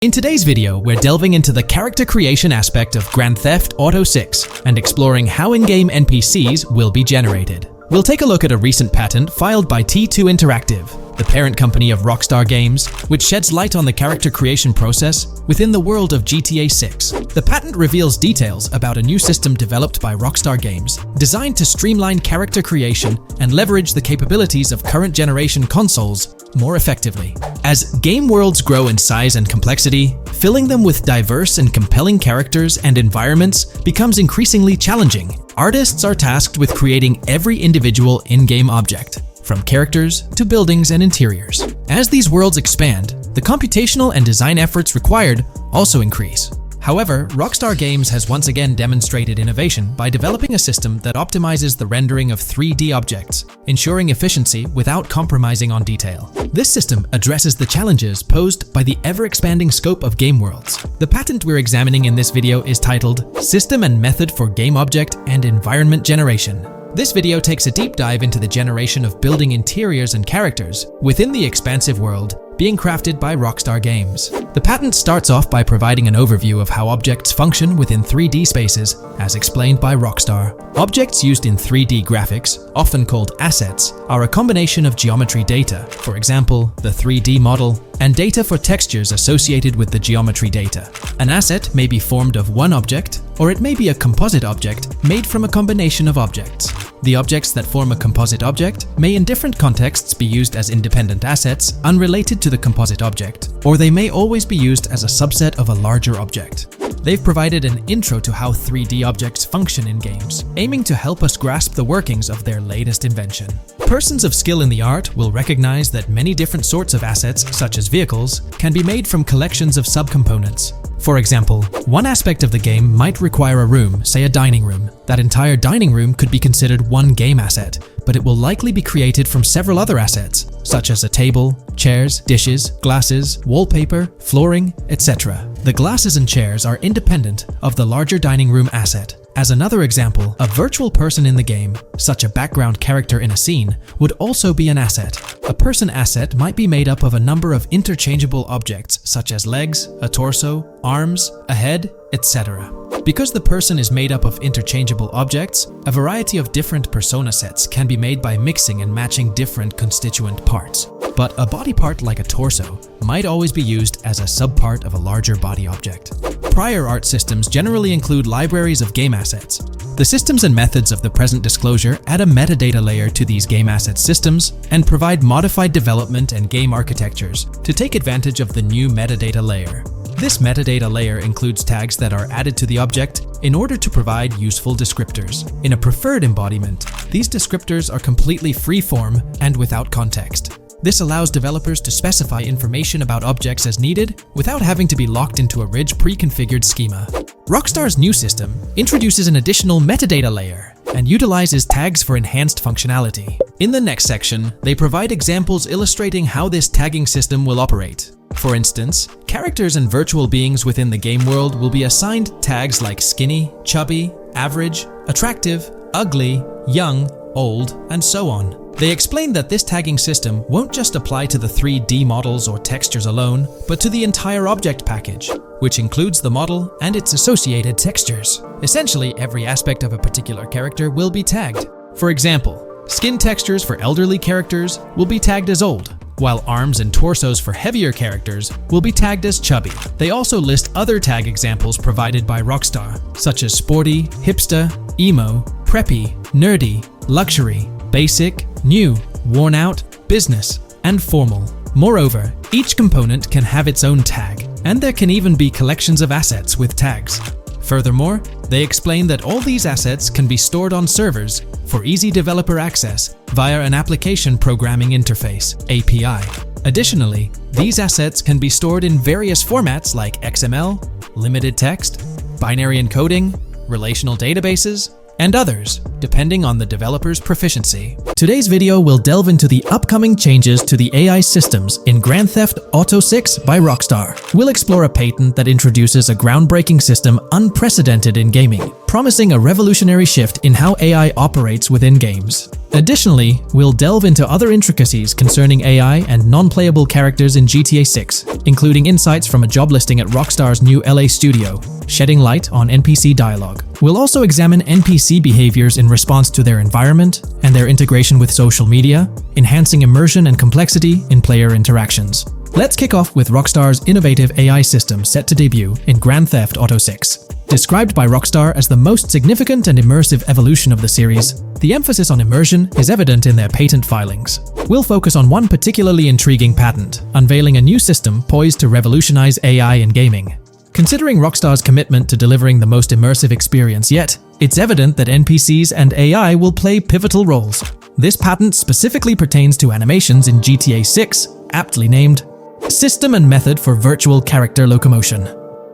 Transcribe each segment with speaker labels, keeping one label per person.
Speaker 1: In today's video, we're delving into the character creation aspect of Grand Theft Auto 6 and exploring how in-game NPCs will be generated. We'll take a look at a recent patent filed by T2 Interactive, the parent company of Rockstar Games, which sheds light on the character creation process within the world of GTA 6. The patent reveals details about a new system developed by Rockstar Games, designed to streamline character creation and leverage the capabilities of current generation consoles more effectively. As game worlds grow in size and complexity, filling them with diverse and compelling characters and environments becomes increasingly challenging. Artists are tasked with creating every individual in-game object, from characters to buildings and interiors. As these worlds expand, the computational and design efforts required also increase. However, Rockstar Games has once again demonstrated innovation by developing a system that optimizes the rendering of 3D objects, ensuring efficiency without compromising on detail. This system addresses the challenges posed by the ever-expanding scope of game worlds. The patent we're examining in this video is titled System and Method for Game Object and Environment Generation. This video takes a deep dive into the generation of building interiors and characters within the expansive world being crafted by Rockstar Games. The patent starts off by providing an overview of how objects function within 3D spaces, as explained by Rockstar. Objects used in 3D graphics, often called assets, are a combination of geometry data, for example, the 3D model, and data for textures associated with the geometry data. An asset may be formed of one object, or it may be a composite object made from a combination of objects. The objects that form a composite object may in different contexts be used as independent assets unrelated to the composite object, or they may always be used as a subset of a larger object. They've provided an intro to how 3D objects function in games, aiming to help us grasp the workings of their latest invention. Persons of skill in the art will recognize that many different sorts of assets, such as vehicles, can be made from collections of subcomponents. For example, one aspect of the game might require a room, say a dining room. That entire dining room could be considered one game asset, but it will likely be created from several other assets, such as a table, chairs, dishes, glasses, wallpaper, flooring, etc. The glasses and chairs are independent of the larger dining room asset. As another example, a virtual person in the game, such a background character in a scene, would also be an asset. A person asset might be made up of a number of interchangeable objects, such as legs, a torso, arms, a head, etc. Because the person is made up of interchangeable objects, a variety of different persona sets can be made by mixing and matching different constituent parts. But a body part like a torso might always be used as a subpart of a larger body object. Prior art systems generally include libraries of game assets. The systems and methods of the present disclosure add a metadata layer to these game asset systems and provide modified development and game architectures to take advantage of the new metadata layer. This metadata layer includes tags that are added to the object in order to provide useful descriptors. In a preferred embodiment, these descriptors are completely free-form and without context. This allows developers to specify information about objects as needed without having to be locked into a rich pre-configured schema. Rockstar's new system introduces an additional metadata layer and utilizes tags for enhanced functionality. In the next section, they provide examples illustrating how this tagging system will operate. For instance, characters and virtual beings within the game world will be assigned tags like skinny, chubby, average, attractive, ugly, young, old, and so on. They explain that this tagging system won't just apply to the 3D models or textures alone, but to the entire object package, which includes the model and its associated textures. Essentially, every aspect of a particular character will be tagged. For example, skin textures for elderly characters will be tagged as old, while arms and torsos for heavier characters will be tagged as chubby. They also list other tag examples provided by Rockstar, such as sporty, hipster, emo, preppy, nerdy, luxury, basic, new, worn out, business, and formal. Moreover, each component can have its own tag, and there can even be collections of assets with tags. Furthermore, they explain that all these assets can be stored on servers for easy developer access via an application programming interface (API). Additionally, these assets can be stored in various formats like XML, limited text, binary encoding, relational databases, and others, depending on the developer's proficiency. Today's video will delve into the upcoming changes to the AI systems in Grand Theft Auto 6 by Rockstar. We'll explore a patent that introduces a groundbreaking system unprecedented in gaming, promising a revolutionary shift in how AI operates within games. Additionally, we'll delve into other intricacies concerning AI and non-playable characters in GTA 6, including insights from a job listing at Rockstar's new LA studio, shedding light on NPC dialogue. We'll also examine NPC behaviors in response to their environment and their integration with social media, enhancing immersion and complexity in player interactions. Let's kick off with Rockstar's innovative AI system set to debut in Grand Theft Auto 6. Described by Rockstar as the most significant and immersive evolution of the series, the emphasis on immersion is evident in their patent filings. We'll focus on one particularly intriguing patent, unveiling a new system poised to revolutionize AI in gaming. Considering Rockstar's commitment to delivering the most immersive experience yet, it's evident that NPCs and AI will play pivotal roles. This patent specifically pertains to animations in GTA 6, aptly named System and Method for Virtual Character Locomotion.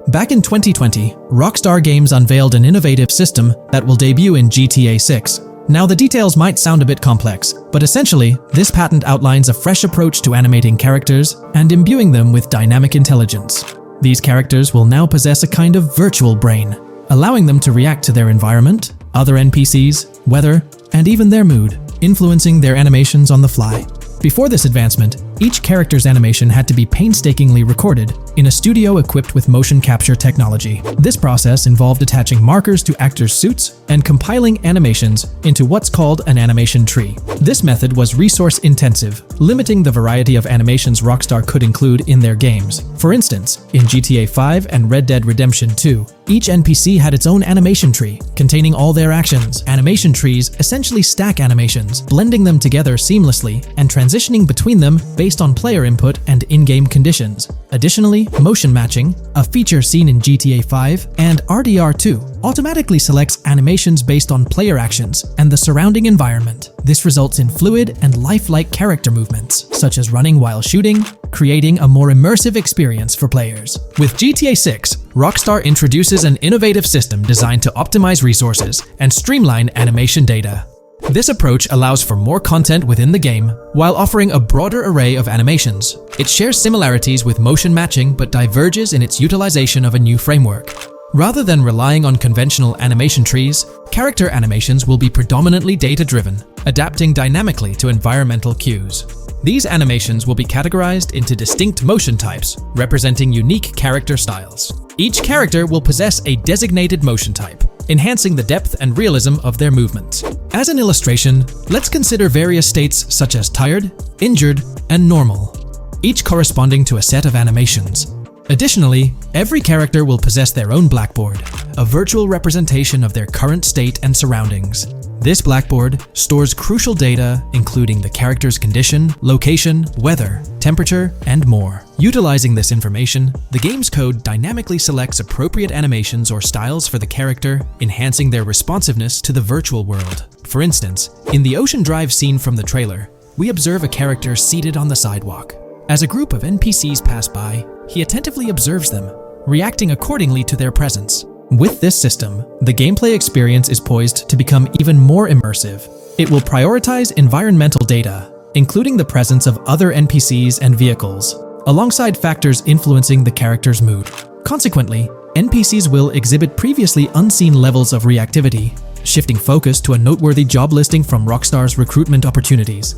Speaker 1: Back in 2020, Rockstar Games unveiled an innovative system that will debut in GTA 6. Now, the details might sound a bit complex, but essentially, this patent outlines a fresh approach to animating characters and imbuing them with dynamic intelligence. These characters will now possess a kind of virtual brain, allowing them to react to their environment, other NPCs, weather, and even their mood, influencing their animations on the fly. Before this advancement, each character's animation had to be painstakingly recorded in a studio equipped with motion capture technology. This process involved attaching markers to actors' suits and compiling animations into what's called an animation tree. This method was resource-intensive, limiting the variety of animations Rockstar could include in their games. For instance, in GTA 5 and Red Dead Redemption 2, each NPC had its own animation tree, containing all their actions. Animation trees essentially stack animations, blending them together seamlessly and transitioning between them based on player input and in-game conditions. Additionally, motion matching, a feature seen in GTA 5 and RDR2, automatically selects animations based on player actions and the surrounding environment. This results in fluid and lifelike character movements, such as running while shooting, creating a more immersive experience for players. With GTA 6, Rockstar introduces an innovative system designed to optimize resources and streamline animation data. This approach allows for more content within the game while offering a broader array of animations. It shares similarities with motion matching but diverges in its utilization of a new framework. Rather than relying on conventional animation trees, character animations will be predominantly data-driven, adapting dynamically to environmental cues. These animations will be categorized into distinct motion types, representing unique character styles. Each character will possess a designated motion type, enhancing the depth and realism of their movements. As an illustration, let's consider various states such as tired, injured, and normal, each corresponding to a set of animations. Additionally, every character will possess their own blackboard, a virtual representation of their current state and surroundings. This blackboard stores crucial data including the character's condition, location, weather, temperature, and more. Utilizing this information, the game's code dynamically selects appropriate animations or styles for the character, enhancing their responsiveness to the virtual world. For instance, in the Ocean Drive scene from the trailer, we observe a character seated on the sidewalk. As a group of NPCs pass by, he attentively observes them, reacting accordingly to their presence. With this system, the gameplay experience is poised to become even more immersive. It will prioritize environmental data, including the presence of other NPCs and vehicles, alongside factors influencing the character's mood. Consequently, NPCs will exhibit previously unseen levels of reactivity, shifting focus to a noteworthy job listing from Rockstar's recruitment opportunities.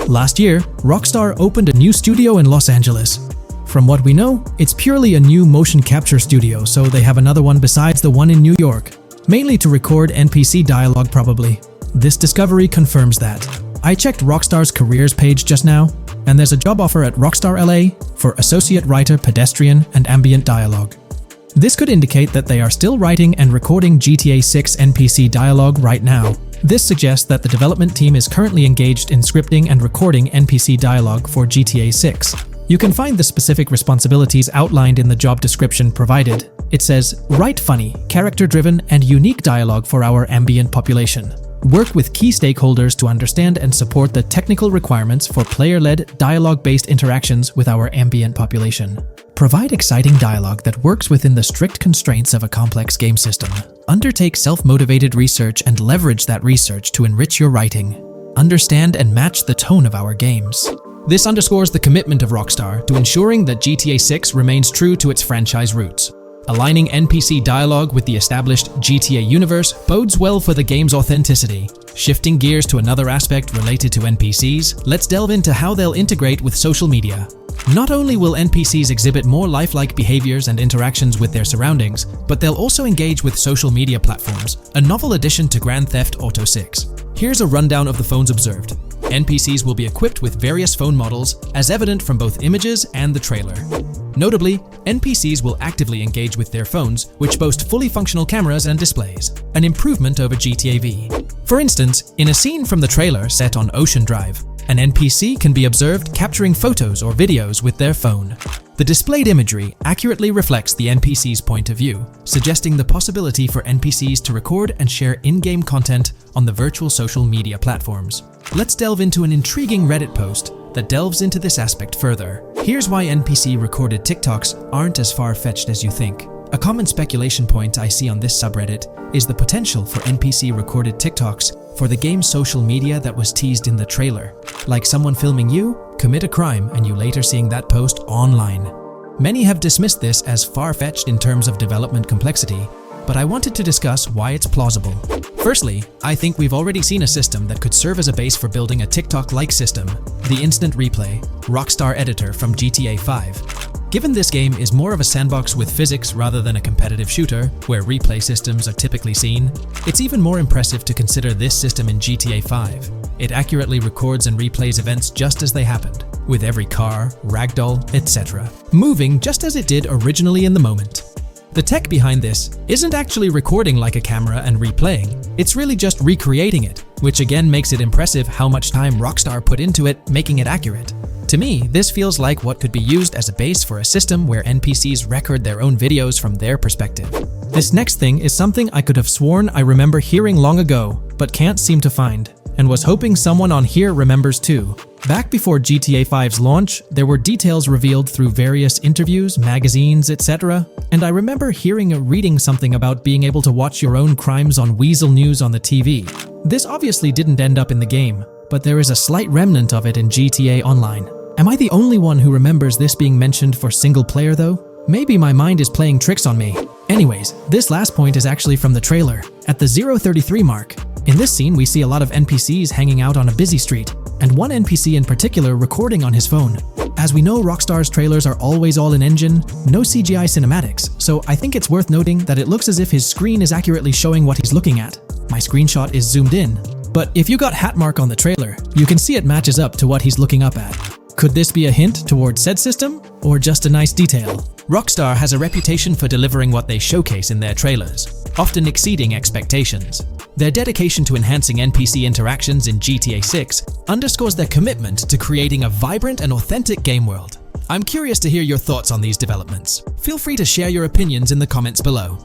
Speaker 1: Last year, Rockstar opened a new studio in Los Angeles. From what we know, it's purely a new motion capture studio, so they have another one besides the one in New York, mainly to record NPC dialogue probably. This discovery confirms that. I checked Rockstar's careers page just now, and there's a job offer at Rockstar LA for Associate Writer Pedestrian and Ambient Dialogue. This could indicate that they are still writing and recording GTA 6 NPC dialogue right now. This suggests that the development team is currently engaged in scripting and recording NPC dialogue for GTA 6. You can find the specific responsibilities outlined in the job description provided. It says, write funny, character-driven, and unique dialogue for our ambient population. Work with key stakeholders to understand and support the technical requirements for player-led, dialogue-based interactions with our ambient population. Provide exciting dialogue that works within the strict constraints of a complex game system. Undertake self-motivated research and leverage that research to enrich your writing. Understand and match the tone of our games. This underscores the commitment of Rockstar to ensuring that GTA 6 remains true to its franchise roots. Aligning NPC dialogue with the established GTA universe bodes well for the game's authenticity. Shifting gears to another aspect related to NPCs, let's delve into how they'll integrate with social media. Not only will NPCs exhibit more lifelike behaviors and interactions with their surroundings, but they'll also engage with social media platforms, a novel addition to Grand Theft Auto 6. Here's a rundown of the phones observed. NPCs will be equipped with various phone models, as evident from both images and the trailer. Notably, NPCs will actively engage with their phones, which boast fully functional cameras and displays, an improvement over GTA V. For instance, in a scene from the trailer set on Ocean Drive, an NPC can be observed capturing photos or videos with their phone. The displayed imagery accurately reflects the NPC's point of view, suggesting the possibility for NPCs to record and share in-game content on the virtual social media platforms. Let's delve into an intriguing Reddit post that delves into this aspect further. Here's why NPC-recorded TikToks aren't as far-fetched as you think. A common speculation point I see on this subreddit is the potential for NPC-recorded TikToks for the game's social media that was teased in the trailer. Like someone filming you, commit a crime, and you later seeing that post online. Many have dismissed this as far-fetched in terms of development complexity, but I wanted to discuss why it's plausible. Firstly, I think we've already seen a system that could serve as a base for building a TikTok-like system, the Instant Replay, Rockstar editor from GTA 5. Given this game is more of a sandbox with physics rather than a competitive shooter, where replay systems are typically seen, it's even more impressive to consider this system in GTA 5. It accurately records and replays events just as they happened, with every car, ragdoll, etc., moving just as it did originally in the moment. The tech behind this isn't actually recording like a camera and replaying, it's really just recreating it, which again makes it impressive how much time Rockstar put into it, making it accurate. To me, this feels like what could be used as a base for a system where NPCs record their own videos from their perspective. This next thing is something I could have sworn I remember hearing long ago, but can't seem to find, and was hoping someone on here remembers too. Back before GTA 5's launch, there were details revealed through various interviews, magazines, etc., and I remember hearing or reading something about being able to watch your own crimes on Weasel News on the TV. This obviously didn't end up in the game, but there is a slight remnant of it in GTA Online. Am I the only one who remembers this being mentioned for single player though? Maybe my mind is playing tricks on me. Anyways, this last point is actually from the trailer, at the 0:33 mark. In this scene, we see a lot of NPCs hanging out on a busy street, and one NPC in particular recording on his phone. As we know, Rockstar's trailers are always all in engine, no CGI cinematics, so I think it's worth noting that it looks as if his screen is accurately showing what he's looking at. My screenshot is zoomed in, but if you got Hatmark on the trailer, you can see it matches up to what he's looking up at. Could this be a hint towards said system, or just a nice detail? Rockstar has a reputation for delivering what they showcase in their trailers, often exceeding expectations. Their dedication to enhancing NPC interactions in GTA 6 underscores their commitment to creating a vibrant and authentic game world. I'm curious to hear your thoughts on these developments. Feel free to share your opinions in the comments below.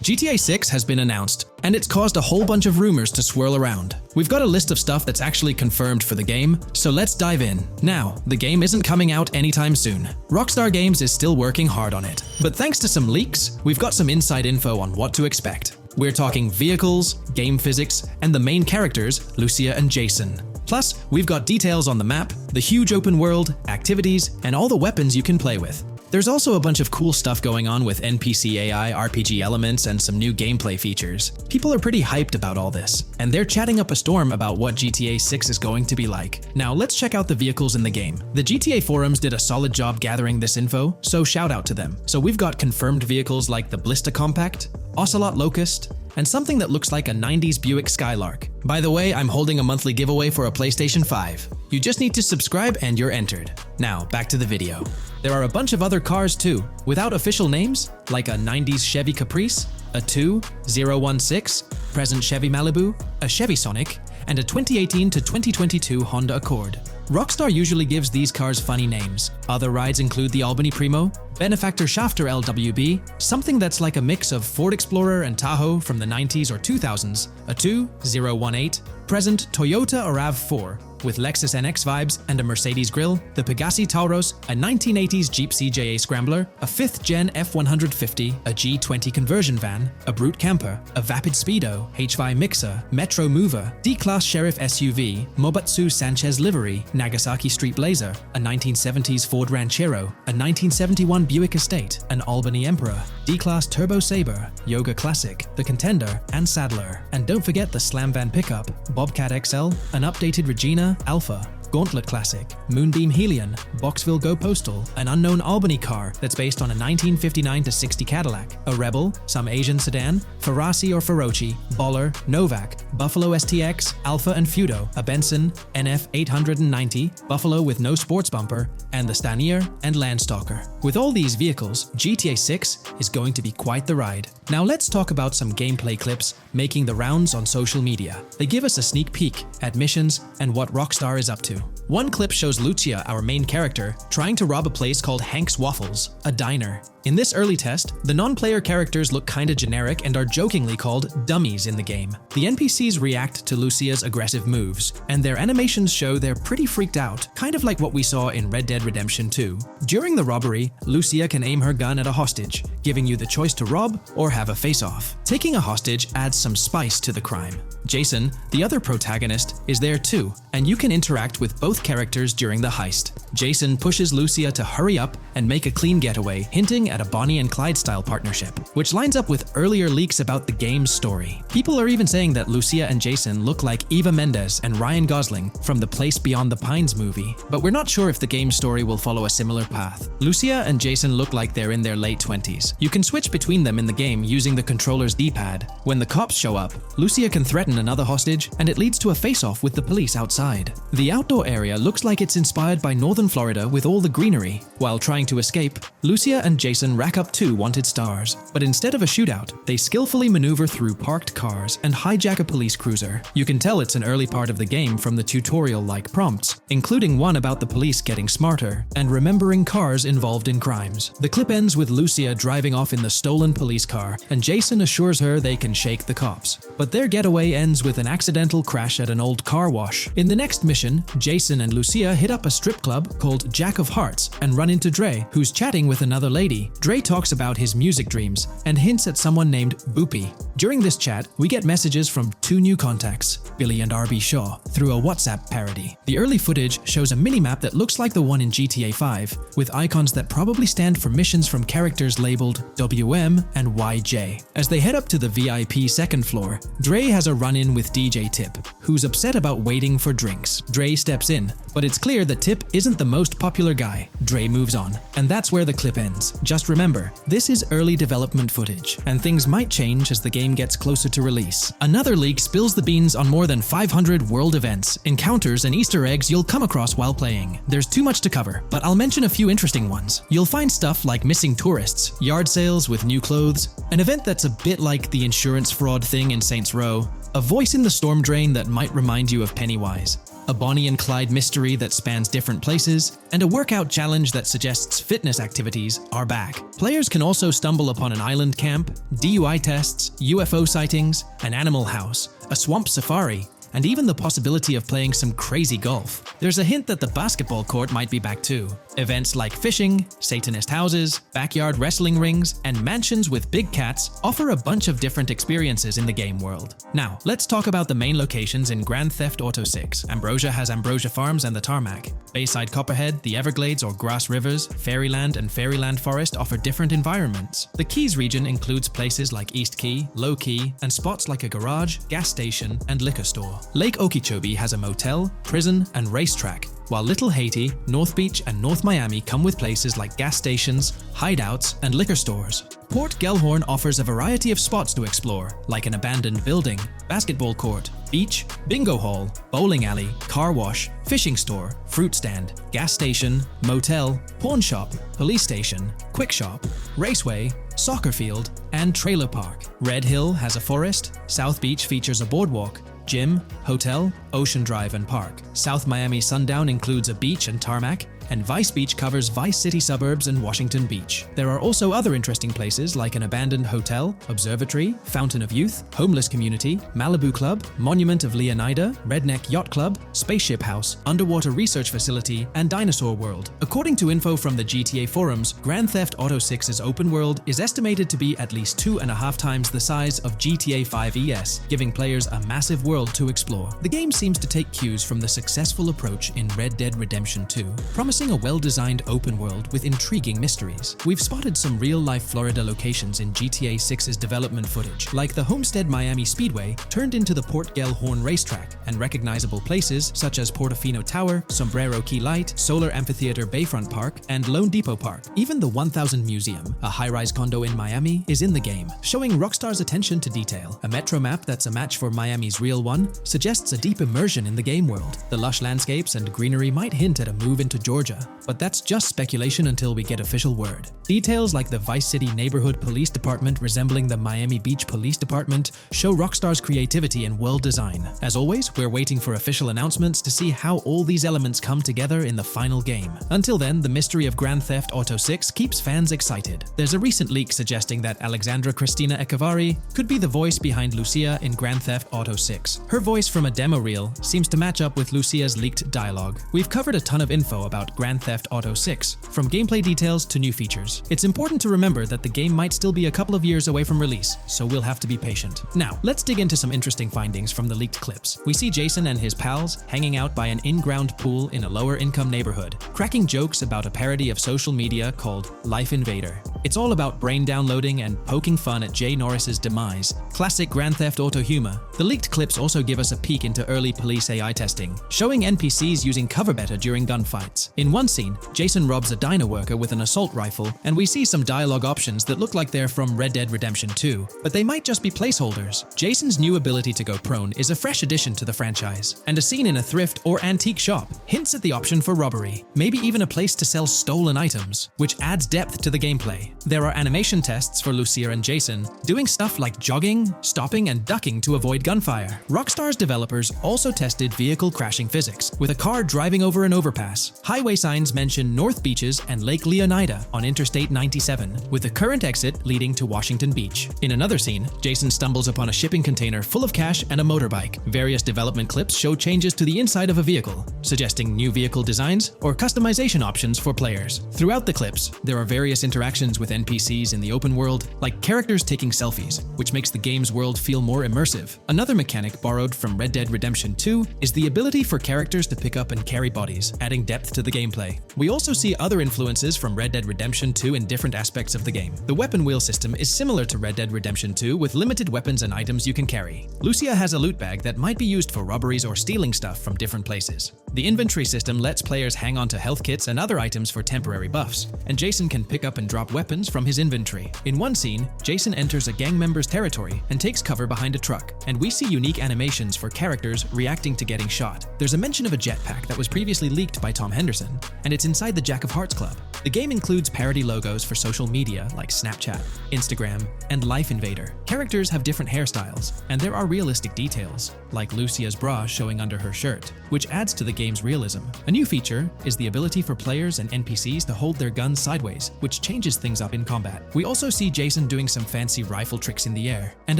Speaker 1: GTA 6 has been announced, and it's caused a whole bunch of rumors to swirl around. We've got a list of stuff that's actually confirmed for the game, so let's dive in. Now, the game isn't coming out anytime soon. Rockstar Games is still working hard on it, but thanks to some leaks, we've got some inside info on what to expect. We're talking vehicles, game physics, and the main characters, Lucia and Jason. Plus, we've got details on the map, the huge open world, activities, and all the weapons you can play with. There's also a bunch of cool stuff going on with NPC AI, RPG elements, and some new gameplay features. People are pretty hyped about all this, and they're chatting up a storm about what GTA 6 is going to be like. Now let's check out the vehicles in the game. The GTA forums did a solid job gathering this info, so shout out to them. So we've got confirmed vehicles like the Blista Compact, Ocelot Locust, and something that looks like a 90s Buick Skylark. By the way, I'm holding a monthly giveaway for a PlayStation 5. You just need to subscribe and you're entered. Now, back to the video. There are a bunch of other cars too, without official names, like a 90s Chevy Caprice, a 2016 present Chevy Malibu, a Chevy Sonic, and a 2018 to 2022 Honda Accord. Rockstar usually gives these cars funny names. Other rides include the Albany Primo, Benefactor Shafter LWB, something that's like a mix of Ford Explorer and Tahoe from the 90s or 2000s, a 2018 present Toyota RAV4, with Lexus NX vibes and a Mercedes grille, the Pegassi Tauros, a 1980s Jeep CJA Scrambler, a 5th Gen F150, a G20 conversion van, a Brute camper, a Vapid Speedo, HY Mixer, Metro Mover, D-Class Sheriff SUV, Mobatsu Sanchez livery, Nagasaki Street Blazer, a 1970s Ford Ranchero, a 1971 Buick Estate, an Albany Emperor, D-Class Turbo Sabre, Yoga Classic, the Contender, and Sadler. And don't forget the Slam Van pickup, Bobcat XL, an updated Regina, Alpha, Gauntlet Classic, Moonbeam Helion, Boxville Go Postal, an unknown Albany car that's based on a 1959-60 Cadillac, a Rebel, some Asian sedan, Ferrari or Feroci, Boller, Novak, Buffalo STX, Alpha and Feudo, a Benson, NF 890, Buffalo with no sports bumper, and the Stanier and Landstalker. With all these vehicles, GTA 6 is going to be quite the ride. Now let's talk about some gameplay clips making the rounds on social media. They give us a sneak peek at missions and what Rockstar is up to. One clip shows Lucia, our main character, trying to rob a place called Hank's Waffles, a diner. In this early test, the non-player characters look kinda generic and are jokingly called dummies in the game. The NPCs react to Lucia's aggressive moves, and their animations show they're pretty freaked out, kind of like what we saw in Red Dead Redemption 2. During the robbery, Lucia can aim her gun at a hostage, giving you the choice to rob or have a face-off. Taking a hostage adds some spice to the crime. Jason, the other protagonist, is there too, and you can interact with both characters during the heist. Jason pushes Lucia to hurry up and make a clean getaway, hinting at a Bonnie and Clyde style partnership, which lines up with earlier leaks about the game's story. People are even saying that Lucia and Jason look like Eva Mendes and Ryan Gosling from the Place Beyond the Pines movie, but we're not sure if the game's story will follow a similar path. Lucia and Jason look like they're in their late 20s. You can switch between them in the game using the controller's D-pad. When the cops show up, Lucia can threaten another hostage, and it leads to a face-off with the police outside. The outdoor area looks like it's inspired by northern Florida with all the greenery. While trying to escape, Lucia and Jason rack up 2 wanted stars, but instead of a shootout, they skillfully maneuver through parked cars and hijack a police cruiser. You can tell it's an early part of the game from the tutorial-like prompts, including one about the police getting smarter and remembering cars involved in crimes. The clip ends with Lucia driving off in the stolen police car, and Jason assures her they can shake the cops. But their getaway ends with an accidental crash at an old car wash. In the next mission, Jason and Lucia hit up a strip club called Jack of Hearts and run into Dre, who's chatting with another lady. Dre talks about his music dreams and hints at someone named Boopy. During this chat, we get messages from 2 new contacts, Billy and RB Shaw, through a WhatsApp parody. The early footage shows a minimap that looks like the one in GTA 5, with icons that probably stand for missions from characters labeled WM and YJ. As they head up to the VIP second floor, Dre has a run-in with DJ Tip, who's upset about waiting for drinks. Dre steps in, but it's clear that Tip isn't the most popular guy. Dre moves on, and that's where the clip ends. Just remember, this is early development footage, and things might change as the game gets closer to release. Another leak spills the beans on more than 500 world events, encounters, and Easter eggs you'll come across while playing. There's too much to cover, but I'll mention a few interesting ones. You'll find stuff like missing tourists, yard sales with new clothes, an event that's a bit like the insurance fraud thing in Saints Row, a voice in the storm drain that might remind you of Pennywise, a Bonnie and Clyde mystery that spans different places, and a workout challenge that suggests fitness activities are back. Players can also stumble upon an island camp, DUI tests, UFO sightings, an animal house, a swamp safari, and even the possibility of playing some crazy golf. There's a hint that the basketball court might be back too. Events like fishing, Satanist houses, backyard wrestling rings, and mansions with big cats offer a bunch of different experiences in the game world. Now, let's talk about the main locations in Grand Theft Auto 6. Ambrosia has Ambrosia Farms and the Tarmac. Bayside Copperhead, the Everglades or Grass Rivers, Fairyland and Fairyland Forest offer different environments. The Keys region includes places like East Key, Low Key, and spots like a garage, gas station, and liquor store. Lake Okeechobee has a motel, prison, and racetrack, while Little Haiti, North Beach, and North Miami come with places like gas stations, hideouts, and liquor stores. Port Gellhorn offers a variety of spots to explore, like an abandoned building, basketball court, beach, bingo hall, bowling alley, car wash, fishing store, fruit stand, gas station, motel, pawn shop, police station, quick shop, raceway, soccer field, and trailer park. Red Hill has a forest, South Beach features a boardwalk, gym, hotel, Ocean Drive and park. South Miami Sundown includes a beach and tarmac, and Vice Beach covers Vice City suburbs and Washington Beach. There are also other interesting places like an abandoned hotel, observatory, Fountain of Youth, homeless community, Malibu Club, Monument of Leonida, Redneck Yacht Club, Spaceship House, underwater research facility, and Dinosaur World. According to info from the GTA forums, Grand Theft Auto 6's open world is estimated to be at least 2.5 times the size of GTA 5 ES, giving players a massive world to explore. The game seems to take cues from the successful approach in Red Dead Redemption 2, promising a well-designed open world with intriguing mysteries. We've spotted some real-life Florida locations in GTA 6's development footage, like the Homestead Miami Speedway turned into the Port Gellhorn racetrack, and recognizable places such as Portofino Tower, Sombrero Key Light, Solar Amphitheater Bayfront Park, and Lone Depot Park. Even the 1000 Museum, a high-rise condo in Miami, is in the game, showing Rockstar's attention to detail. A metro map that's a match for Miami's real one suggests a deep immersion in the game world. The lush landscapes and greenery might hint at a move into Georgia, but that's just speculation until we get official word. Details like the Vice City Neighborhood Police Department resembling the Miami Beach Police Department show Rockstar's creativity and world design. As always, we're waiting for official announcements to see how all these elements come together in the final game. Until then, the mystery of Grand Theft Auto 6 keeps fans excited. There's a recent leak suggesting that Alexandra Christina Echevarri could be the voice behind Lucia in Grand Theft Auto 6. Her voice from a demo reel seems to match up with Lucia's leaked dialogue. We've covered a ton of info about Grand Theft Auto 6, from gameplay details to new features. It's important to remember that the game might still be a couple of years away from release, so we'll have to be patient. Now, let's dig into some interesting findings from the leaked clips. We see Jason and his pals hanging out by an in-ground pool in a lower-income neighborhood, cracking jokes about a parody of social media called Life Invader. It's all about brain downloading and poking fun at Jay Norris's demise. Classic Grand Theft Auto humor. The leaked clips also give us a peek into early police AI testing, showing NPCs using cover better during gunfights. In one scene, Jason robs a diner worker with an assault rifle, and we see some dialogue options that look like they're from Red Dead Redemption 2, but they might just be placeholders. Jason's new ability to go prone is a fresh addition to the franchise, and a scene in a thrift or antique shop hints at the option for robbery, maybe even a place to sell stolen items, which adds depth to the gameplay. There are animation tests for Lucia and Jason, doing stuff like jogging, stopping, and ducking to avoid gunfire. Rockstar's developers also tested vehicle crashing physics, with a car driving over an overpass. Highway signs mention North Beaches and Lake Leonida on Interstate 97, with the current exit leading to Washington Beach. In another scene, Jason stumbles upon a shipping container full of cash and a motorbike. Various development clips show changes to the inside of a vehicle, suggesting new vehicle designs or customization options for players. Throughout the clips, there are various interactions with NPCs in the open world, like characters taking selfies, which makes the game's world feel more immersive. Another mechanic borrowed from Red Dead Redemption 2 is the ability for characters to pick up and carry bodies, adding depth to the gameplay. We also see other influences from Red Dead Redemption 2 in different aspects of the game. The weapon wheel system is similar to Red Dead Redemption 2 with limited weapons and items you can carry. Lucia has a loot bag that might be used for robberies or stealing stuff from different places. The inventory system lets players hang on to health kits and other items for temporary buffs, and Jason can pick up and drop weapons from his inventory. In one scene, Jason enters a gang member's territory and takes cover behind a truck, and we see unique animations for characters reacting to getting shot. There's a mention of a jetpack that was previously leaked by Tom Henderson, and it's inside the Jack of Hearts Club. The game includes parody logos for social media like Snapchat, Instagram, and Life Invader. Characters have different hairstyles, and there are realistic details, like Lucia's bra showing under her shirt, which adds to the game's realism. A new feature is the ability for players and NPCs to hold their guns sideways, which changes things up in combat. We also see Jason doing some fancy rifle tricks in the air, and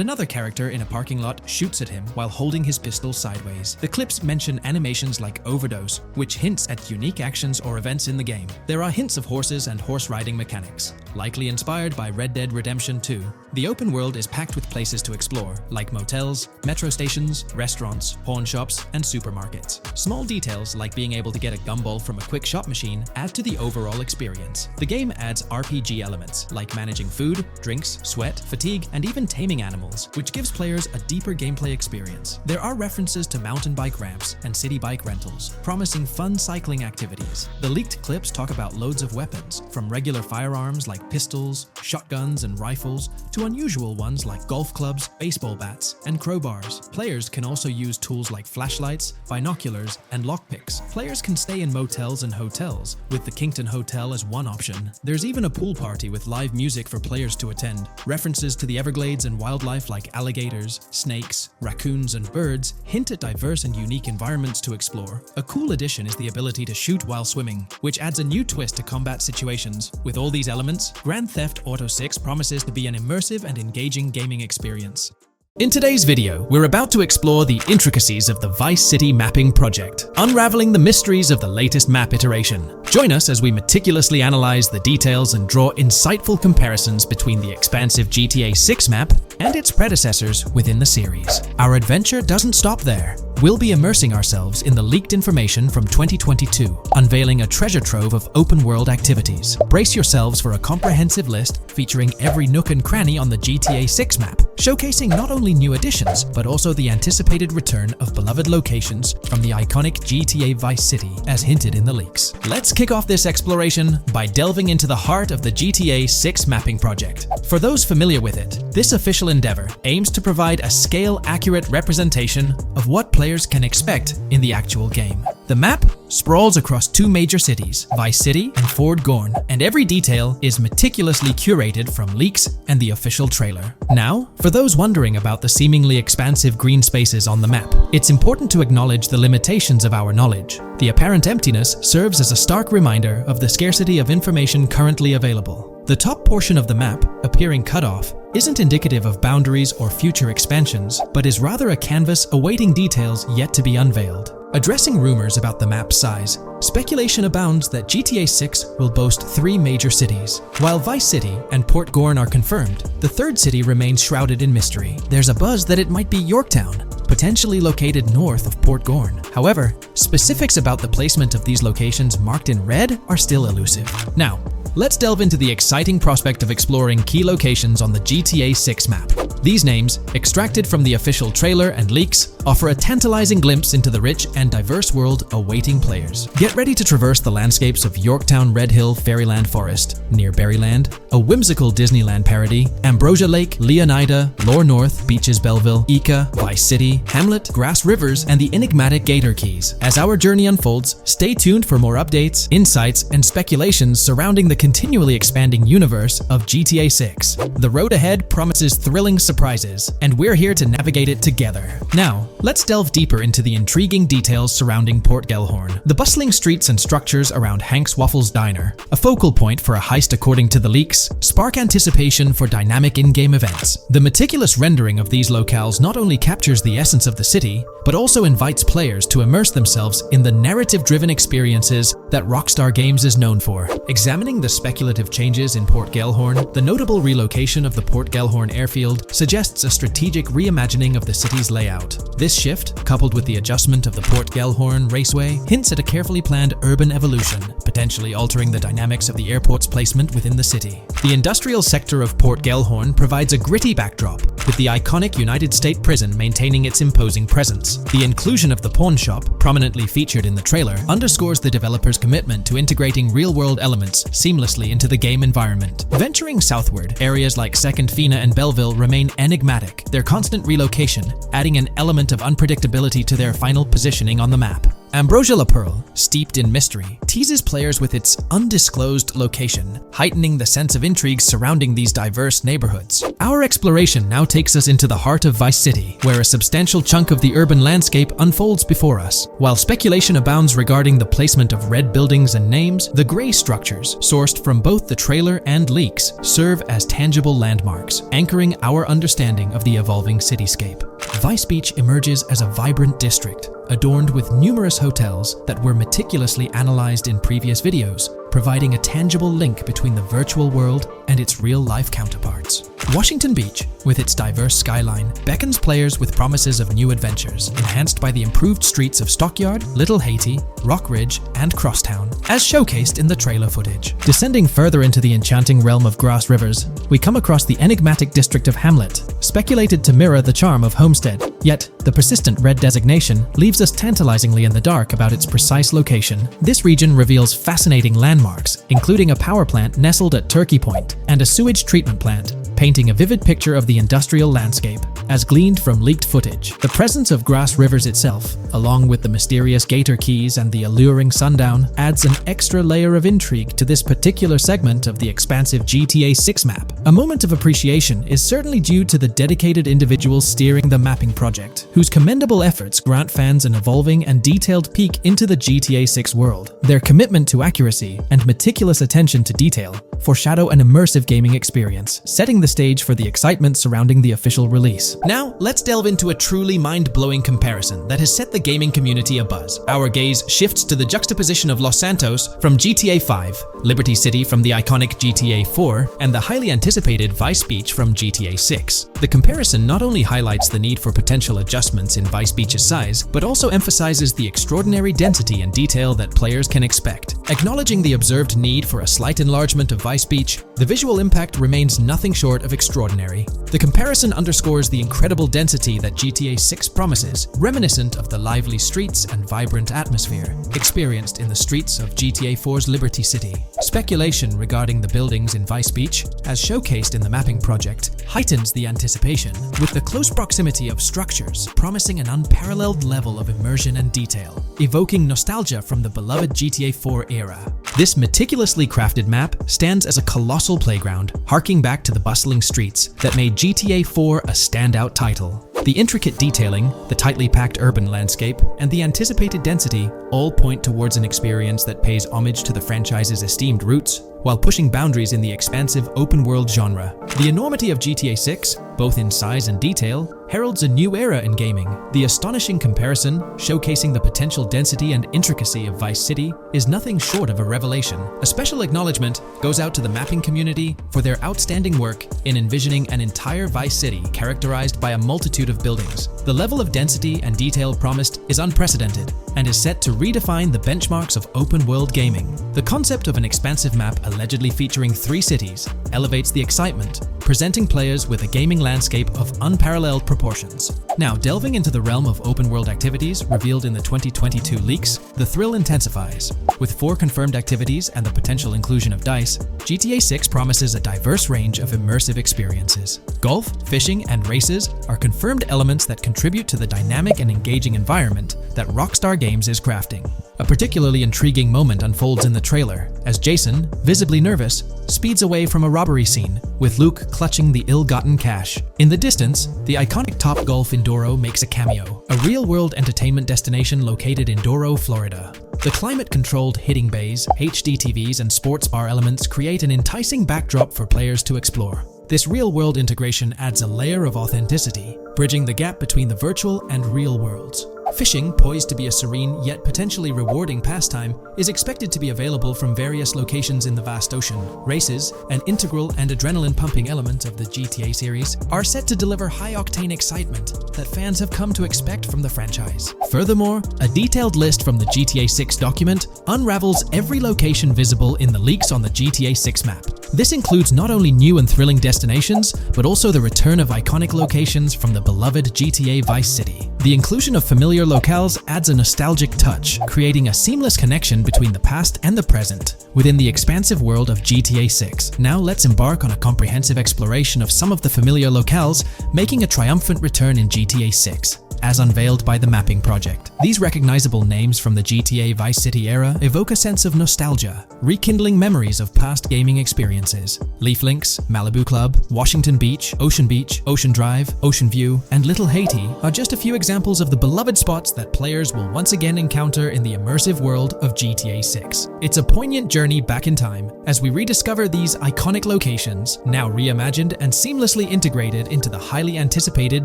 Speaker 1: another character in a parking lot shoots at him while holding his pistol sideways. The clips mention animations like Overdose, which hints at unique actions or events in the game. There are hints of horses and horse riding mechanics, likely inspired by Red Dead Redemption 2. The open world is packed with places to explore, like motels, metro stations, restaurants, pawn shops, and supermarkets. Small details like being able to get a gumball from a quick shop machine add to the overall experience. The game adds RPG elements, like managing food, drinks, sweat, fatigue, and even taming animals, which gives players a deeper gameplay experience. There are references to mountain bike ramps and city bike rentals, promising fun cycling activities. The leaked clips talk about loads of weapons, from regular firearms like pistols, shotguns, and rifles, to unusual ones like golf clubs, baseball bats, and crowbars. Players can also use tools like flashlights, binoculars, and lockpicks. Players can stay in motels and hotels, with the Kington Hotel as one option. There's even a pool party with live music for players to attend. References to the Everglades and wildlife like alligators, snakes, raccoons, and birds hint at diverse and unique environments to explore. A cool addition is the ability to shoot while swimming, which adds a new twist to combat situations. With all these elements, Grand Theft Auto 6 promises to be an immersive and engaging gaming experience. In today's video, we're about to explore the intricacies of the Vice City mapping project, unraveling the mysteries of the latest map iteration. Join us as we meticulously analyze the details and draw insightful comparisons between the expansive GTA 6 map and its predecessors within the series. Our adventure doesn't stop there. We'll be immersing ourselves in the leaked information from 2022, unveiling a treasure trove of open-world activities. Brace yourselves for a comprehensive list featuring every nook and cranny on the GTA 6 map, showcasing not only new additions, but also the anticipated return of beloved locations from the iconic GTA Vice City, as hinted in the leaks. Let's kick off this exploration by delving into the heart of the GTA 6 mapping project. For those familiar with it, this official endeavor aims to provide a scale-accurate representation of what players can expect in the actual game. The map sprawls across two major cities, Vice City and Fort Gorn, and every detail is meticulously curated from leaks and the official trailer. Now, for those wondering about the seemingly expansive green spaces on the map, it's important to acknowledge the limitations of our knowledge. The apparent emptiness serves as a stark reminder of the scarcity of information currently available. The top portion of the map, appearing cut off, isn't indicative of boundaries or future expansions, but is rather a canvas awaiting details yet to be unveiled. Addressing rumors about the map's size, speculation abounds that GTA 6 will boast 3 major cities. While Vice City and Port Gorn are confirmed, the third city remains shrouded in mystery. There's a buzz that it might be Yorktown, potentially located north of Port Gorn. However, specifics about the placement of these locations marked in red are still elusive. Now, let's delve into the exciting prospect of exploring key locations on the GTA 6 map. These names, extracted from the official trailer and leaks, offer a tantalizing glimpse into the rich and diverse world awaiting players. Get ready to traverse the landscapes of Yorktown Red Hill Fairyland Forest, near Berryland, a whimsical Disneyland parody, Ambrosia Lake, Leonida, Lore North, Beaches Belleville, Ica, Vice City, Hamlet, Grass Rivers, and the enigmatic Gator Keys. As our journey unfolds, stay tuned for more updates, insights, and speculations surrounding the continually expanding universe of GTA 6. The road ahead promises thrilling surprises, and we're here to navigate it together. Now, let's delve deeper into the intriguing details surrounding Port Gellhorn. The bustling streets and structures around Hank's Waffles Diner, a focal point for a heist according to the leaks, spark anticipation for dynamic in-game events. The meticulous rendering of these locales not only captures the essence of the city, but also invites players to immerse themselves in the narrative-driven experiences that Rockstar Games is known for. Examining the speculative changes in Port Gellhorn, the notable relocation of the Port Gellhorn airfield suggests a strategic reimagining of the city's layout. This shift, coupled with the adjustment of the Port Gellhorn Raceway, hints at a carefully planned urban evolution, potentially altering the dynamics of the airport's placement within the city. The industrial sector of Port Gellhorn provides a gritty backdrop, with the iconic United States prison maintaining its imposing presence. The inclusion of the pawn shop, prominently featured in the trailer, underscores the developer's commitment to integrating real-world elements seamlessly into the game environment. Venturing southward, areas like Second Fina and Belleville remain enigmatic, their constant relocation adding an element of unpredictability to their final positioning on the map. Ambrosia La Pearl, steeped in mystery, teases players with its undisclosed location, heightening the sense of intrigue surrounding these diverse neighborhoods. Our exploration now takes us into the heart of Vice City, where a substantial chunk of the urban landscape unfolds before us. While speculation abounds regarding the placement of red buildings and names, the gray structures, sourced from both the trailer and leaks, serve as tangible landmarks, anchoring our understanding of the evolving cityscape. Vice Beach emerges as a vibrant district, adorned with numerous hotels that were meticulously analyzed in previous videos, providing a tangible link between the virtual world and its real-life counterparts. Washington Beach, with its diverse skyline, beckons players with promises of new adventures, enhanced by the improved streets of Stockyard, Little Haiti, Rock Ridge, and Crosstown, as showcased in the trailer footage. Descending further into the enchanting realm of grass rivers, we come across the enigmatic district of Hamlet, speculated to mirror the charm of Homestead. Yet, the persistent red designation leaves us tantalizingly in the dark about its precise location. This region reveals fascinating landmarks, including a power plant nestled at Turkey Point and a sewage treatment plant, painting a vivid picture of the industrial landscape, as gleaned from leaked footage. The presence of grass rivers itself, along with the mysterious Gator Keys and the alluring sundown, adds an extra layer of intrigue to this particular segment of the expansive GTA 6 map. A moment of appreciation is certainly due to the dedicated individuals steering the mapping project, whose commendable efforts grant fans an evolving and detailed peek into the GTA 6 world. Their commitment to accuracy and meticulous attention to detail foreshadow an immersive gaming experience, setting the stage for the excitement surrounding the official release. Now, let's delve into a truly mind-blowing comparison that has set the gaming community abuzz. Our gaze shifts to the juxtaposition of Los Santos from GTA 5, Liberty City from the iconic GTA 4, and the highly anticipated Vice Beach from GTA 6. The comparison not only highlights the need for potential adjustments in Vice Beach's size, but also emphasizes the extraordinary density and detail that players can expect. Acknowledging the observed need for a slight enlargement of Vice Beach, the visual impact remains nothing short of extraordinary. The comparison underscores the incredible density that GTA 6 promises, reminiscent of the lively streets and vibrant atmosphere experienced in the streets of GTA 4's Liberty City. Speculation regarding the buildings in Vice Beach, as showcased in the mapping project, heightens the anticipation, with the close proximity of structures promising an unparalleled level of immersion and detail, evoking nostalgia from the beloved GTA 4 era. This meticulously crafted map stands as a colossal playground, harking back to the bustling streets that made GTA 4 a standout title. The intricate detailing, the tightly packed urban landscape, and the anticipated density all point towards an experience that pays homage to the franchise's esteemed roots, while pushing boundaries in the expansive open-world genre. The enormity of GTA 6, both in size and detail, heralds a new era in gaming. The astonishing comparison, showcasing the potential density and intricacy of Vice City, is nothing short of a revelation. A special acknowledgement goes out to the mapping community for their outstanding work in envisioning an entire Vice City characterized by a multitude of buildings. The level of density and detail promised is unprecedented and is set to redefine the benchmarks of open-world gaming. The concept of an expansive map allegedly featuring 3 cities elevates the excitement, presenting players with a gaming landscape of unparalleled proportions. Now, delving into the realm of open-world activities revealed in the 2022 leaks, the thrill intensifies. With 4 confirmed activities and the potential inclusion of DICE, GTA 6 promises a diverse range of immersive experiences. Golf, fishing, and races are confirmed elements that contribute to the dynamic and engaging environment that Rockstar Games is crafting. A particularly intriguing moment unfolds in the trailer, as Jason, visibly nervous, speeds away from a robbery scene, with Luke clutching the ill-gotten cash. In the distance, the iconic Topgolf in Doro makes a cameo, a real-world entertainment destination located in Doro, Florida. The climate-controlled hitting bays, HD TVs, and sports bar elements create an enticing backdrop for players to explore. This real-world integration adds a layer of authenticity, bridging the gap between the virtual and real worlds. Fishing, poised to be a serene yet potentially rewarding pastime, is expected to be available from various locations in the vast ocean. Races, an integral and adrenaline-pumping element of the GTA series, are set to deliver high-octane excitement that fans have come to expect from the franchise. Furthermore, a detailed list from the GTA 6 document unravels every location visible in the leaks on the GTA 6 map. This includes not only new and thrilling destinations, but also the return of iconic locations from the beloved GTA Vice City. The inclusion of familiar locales adds a nostalgic touch, creating a seamless connection between the past and the present within the expansive world of GTA 6. Now let's embark on a comprehensive exploration of some of the familiar locales, making a triumphant return in GTA 6. As unveiled by the mapping project. These recognizable names from the GTA Vice City era evoke a sense of nostalgia, rekindling memories of past gaming experiences. Leaf Links, Malibu Club, Washington Beach, Ocean Drive, Ocean View, and Little Haiti are just a few examples of the beloved spots that players will once again encounter in the immersive world of GTA 6. It's a poignant journey back in time as we rediscover these iconic locations, now reimagined and seamlessly integrated into the highly anticipated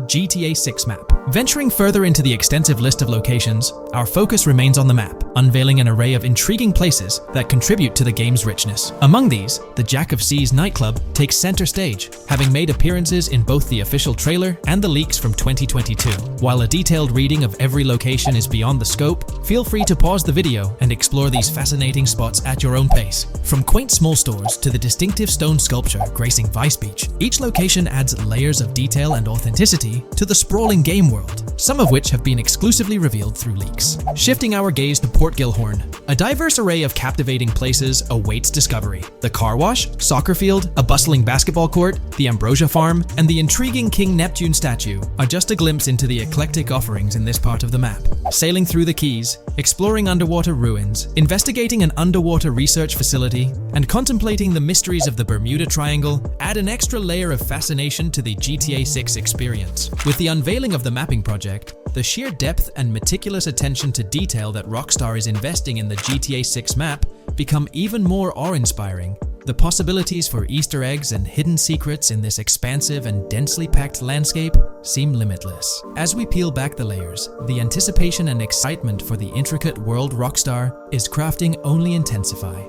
Speaker 1: GTA 6 map. Venturing further into the extensive list of locations locations, our focus remains on the map, unveiling an array of intriguing places that contribute to the game's richness. Among these, the Jack of Seas nightclub takes center stage, having made appearances in both the official trailer and the leaks from 2022. While a detailed reading of every location is beyond the scope, feel free to pause the video and explore these fascinating spots at your own pace. From quaint small stores to the distinctive stone sculpture gracing Vice Beach, each location adds layers of detail and authenticity to the sprawling game world, some of which have been exclusively revealed through leaks. Shifting our gaze to Port Gilhorn, a diverse array of captivating places awaits discovery. The car wash, soccer field, a bustling basketball court, the Ambrosia farm, and the intriguing King Neptune statue are just a glimpse into the eclectic offerings in this part of the map. Sailing through the Keys, exploring underwater ruins, investigating an underwater research facility, and contemplating the mysteries of the Bermuda Triangle add an extra layer of fascination to the GTA 6 experience. With the unveiling of the mapping project, the sheer depth and meticulous attention to detail that Rockstar is investing in the GTA 6 map become even more awe-inspiring. The possibilities for Easter eggs and hidden secrets in this expansive and densely packed landscape seem limitless. As we peel back the layers, the anticipation and excitement for the intricate world Rockstar is crafting only intensify.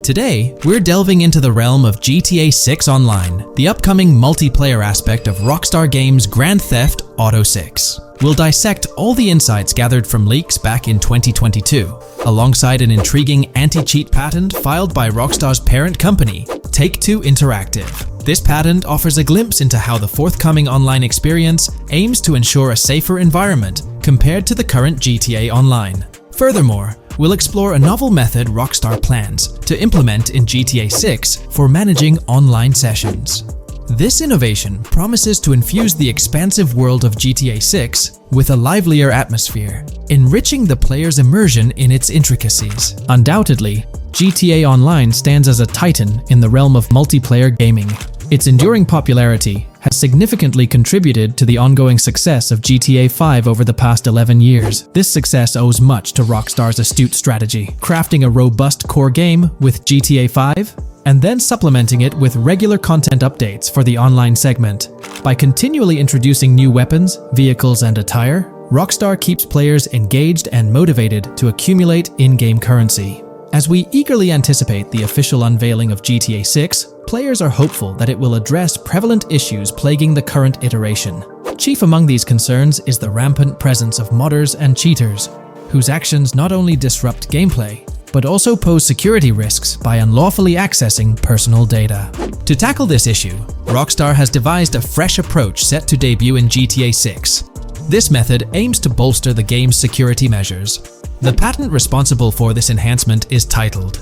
Speaker 1: Today, we're delving into the realm of GTA 6 Online, the upcoming multiplayer aspect of Rockstar Games' Grand Theft Auto 6. We'll dissect all the insights gathered from leaks back in 2022, alongside an intriguing anti-cheat patent filed by Rockstar's parent company, Take-Two Interactive. This patent offers a glimpse into how the forthcoming online experience aims to ensure a safer environment compared to the current GTA Online. Furthermore, we'll explore a novel method Rockstar plans to implement in GTA 6 for managing online sessions. This innovation promises to infuse the expansive world of GTA 6 with a livelier atmosphere, enriching the player's immersion in its intricacies. Undoubtedly, GTA Online stands as a titan in the realm of multiplayer gaming. Its enduring popularity has significantly contributed to the ongoing success of GTA 5 over the past 11 years. This success owes much to Rockstar's astute strategy, crafting a robust core game with GTA 5 and then supplementing it with regular content updates for the online segment. By continually introducing new weapons, vehicles, and attire, Rockstar keeps players engaged and motivated to accumulate in-game currency. As we eagerly anticipate the official unveiling of GTA 6, players are hopeful that it will address prevalent issues plaguing the current iteration. Chief among these concerns is the rampant presence of modders and cheaters, whose actions not only disrupt gameplay, but also pose security risks by unlawfully accessing personal data. To tackle this issue, Rockstar has devised a fresh approach set to debut in GTA 6. This method aims to bolster the game's security measures. The patent responsible for this enhancement is titled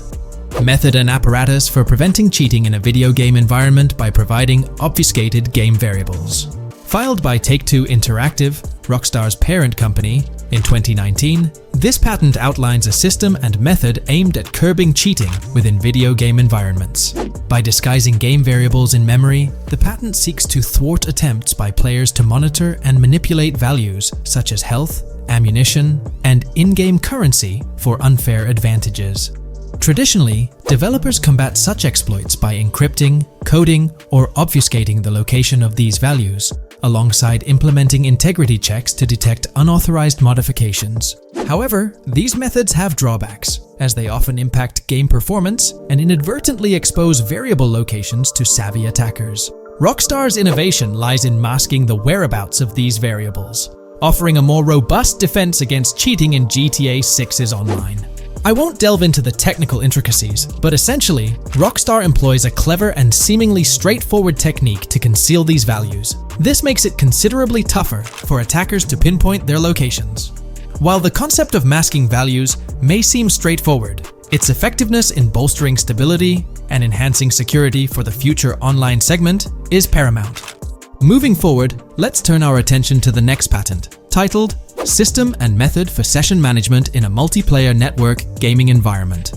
Speaker 1: Method and Apparatus for Preventing Cheating in a Video Game Environment by Providing Obfuscated Game Variables. Filed by Take-Two Interactive, Rockstar's parent company, in 2019, this patent outlines a system and method aimed at curbing cheating within video game environments. By disguising game variables in memory, the patent seeks to thwart attempts by players to monitor and manipulate values such as health, ammunition, and in-game currency for unfair advantages. Traditionally, developers combat such exploits by encrypting, coding, or obfuscating the location of these values, alongside implementing integrity checks to detect unauthorized modifications. However, these methods have drawbacks, as they often impact game performance and inadvertently expose variable locations to savvy attackers. Rockstar's innovation lies in masking the whereabouts of these variables, offering a more robust defense against cheating in GTA 6's online. I won't delve into the technical intricacies, but essentially, Rockstar employs a clever and seemingly straightforward technique to conceal these values. This makes it considerably tougher for attackers to pinpoint their locations. While the concept of masking values may seem straightforward, its effectiveness in bolstering stability and enhancing security for the future online segment is paramount. Moving forward, let's turn our attention to the next patent, titled System and Method for Session Management in a Multiplayer Network Gaming Environment.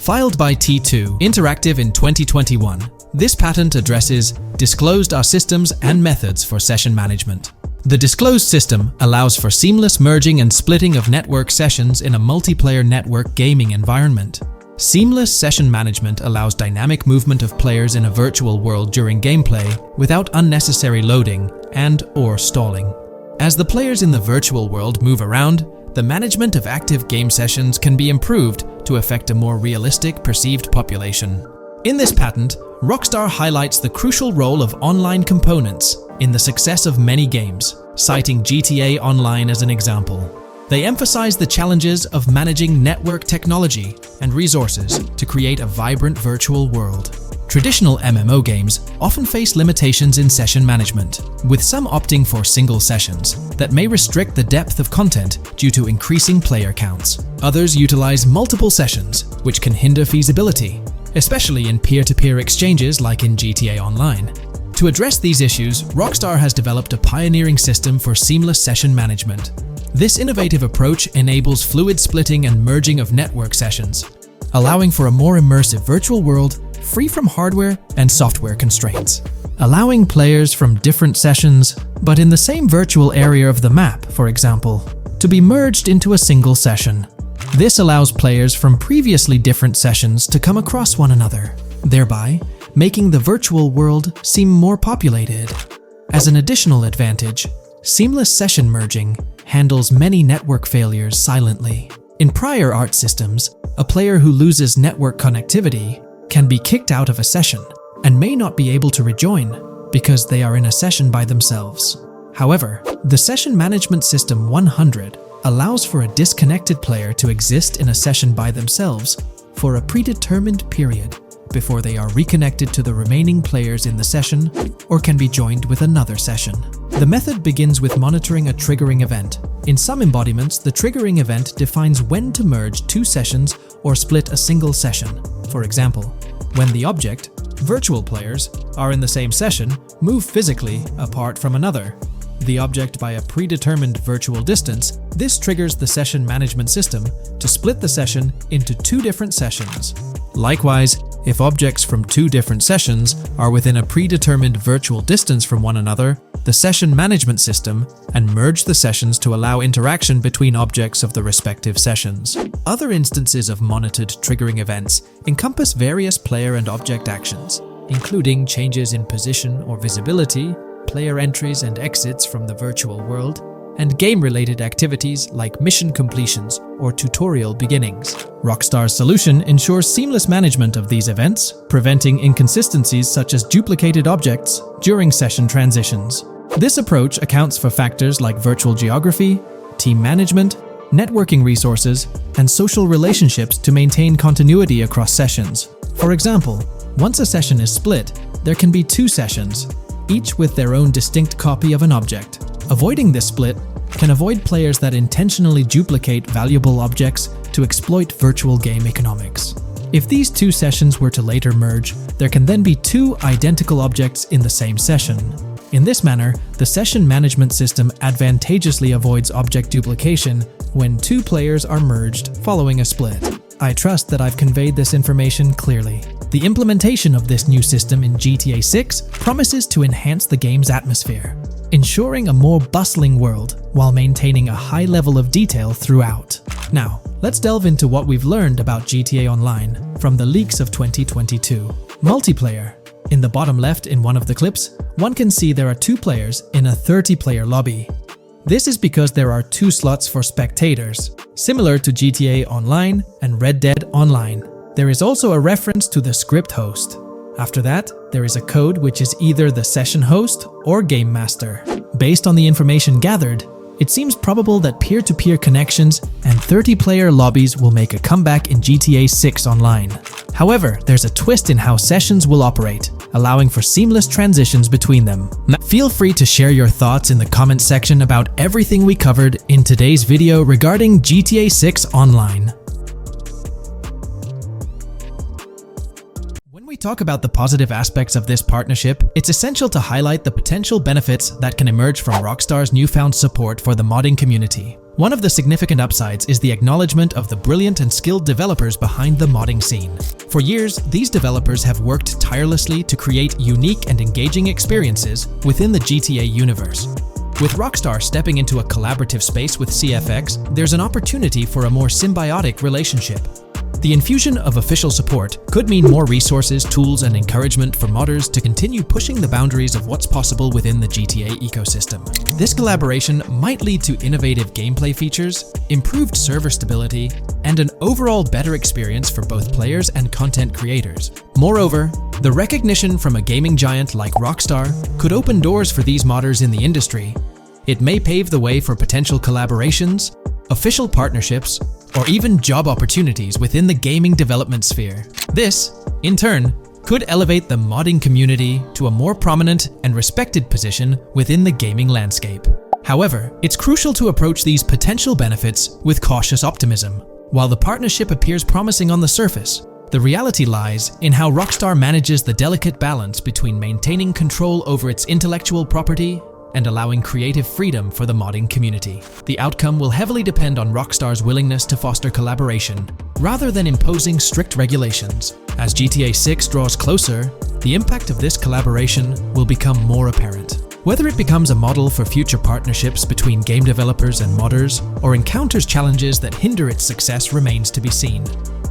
Speaker 1: Filed by T2 Interactive in 2021, this patent addresses disclosed are systems and methods for session management. The disclosed system allows for seamless merging and splitting of network sessions in a multiplayer network gaming environment. Seamless session management allows dynamic movement of players in a virtual world during gameplay without unnecessary loading and/or stalling. As the players in the virtual world move around, the management of active game sessions can be improved to affect a more realistic perceived population. In this patent, Rockstar highlights the crucial role of online components in the success of many games, citing GTA Online as an example. They emphasize the challenges of managing network technology and resources to create a vibrant virtual world. Traditional MMO games often face limitations in session management, with some opting for single sessions that may restrict the depth of content due to increasing player counts. Others utilize multiple sessions, which can hinder feasibility, especially in peer-to-peer exchanges like in GTA Online. To address these issues, Rockstar has developed a pioneering system for seamless session management. This innovative approach enables fluid splitting and merging of network sessions, allowing for a more immersive virtual world free from hardware and software constraints. Allowing players from different sessions, but in the same virtual area of the map, for example, to be merged into a single session. This allows players from previously different sessions to come across one another, thereby making the virtual world seem more populated. As an additional advantage, seamless session merging handles many network failures silently. In prior art systems, a player who loses network connectivity can be kicked out of a session and may not be able to rejoin because they are in a session by themselves. However, the Session Management System 100 allows for a disconnected player to exist in a session by themselves for a predetermined period before they are reconnected to the remaining players in the session or can be joined with another session. The method begins with monitoring a triggering event. In some embodiments, the triggering event defines when to merge two sessions or split a single session. For example, when the object, virtual players, are in the same session, move physically apart from another, the object by a predetermined virtual distance, this triggers the session management system to split the session into two different sessions. Likewise, if objects from two different sessions are within a predetermined virtual distance from one another, the session management system and merge the sessions to allow interaction between objects of the respective sessions. Other instances of monitored triggering events encompass various player and object actions, including changes in position or visibility, player entries and exits from the virtual world, and game-related activities like mission completions or tutorial beginnings. Rockstar's solution ensures seamless management of these events, preventing inconsistencies such as duplicated objects during session transitions. This approach accounts for factors like virtual geography, team management, networking resources, and social relationships to maintain continuity across sessions. For example, once a session is split, there can be two sessions, each with their own distinct copy of an object. Avoiding this split can avoid players that intentionally duplicate valuable objects to exploit virtual game economics. If these two sessions were to later merge, there can then be two identical objects in the same session. In this manner, the session management system advantageously avoids object duplication when two players are merged following a split. I trust that I've conveyed this information clearly. The implementation of this new system in GTA 6 promises to enhance the game's atmosphere, ensuring a more bustling world while maintaining a high level of detail throughout. Now, let's delve into what we've learned about GTA Online from the leaks of 2022. Multiplayer. In the bottom left in one of the clips, one can see there are two players in a 30-player lobby. This is because there are two slots for spectators, similar to GTA Online and Red Dead Online. There is also a reference to the script host. After that, there is a code which is either the session host or game master. Based on the information gathered, it seems probable that peer-to-peer connections and 30-player lobbies will make a comeback in GTA 6 Online. However, there's a twist in how sessions will operate, allowing for seamless transitions between them. Now, feel free to share your thoughts in the comments section about everything we covered in today's video regarding GTA 6 Online. When we talk about the positive aspects of this partnership, it's essential to highlight the potential benefits that can emerge from Rockstar's newfound support for the modding community. One of the significant upsides is the acknowledgement of the brilliant and skilled developers behind the modding scene. For years, these developers have worked tirelessly to create unique and engaging experiences within the GTA universe. With Rockstar stepping into a collaborative space with CFX, there's an opportunity for a more symbiotic relationship. The infusion of official support could mean more resources, tools, and encouragement for modders to continue pushing the boundaries of what's possible within the GTA ecosystem. This collaboration might lead to innovative gameplay features, improved server stability, and an overall better experience for both players and content creators. Moreover, the recognition from a gaming giant like Rockstar could open doors for these modders in the industry. It may pave the way for potential collaborations, official partnerships, or even job opportunities within the gaming development sphere. This, in turn, could elevate the modding community to a more prominent and respected position within the gaming landscape. However, it's crucial to approach these potential benefits with cautious optimism. While the partnership appears promising on the surface, the reality lies in how Rockstar manages the delicate balance between maintaining control over its intellectual property and allowing creative freedom for the modding community. The outcome will heavily depend on Rockstar's willingness to foster collaboration, rather than imposing strict regulations. As GTA 6 draws closer, the impact of this collaboration will become more apparent. Whether it becomes a model for future partnerships between game developers and modders, or encounters challenges that hinder its success remains to be seen.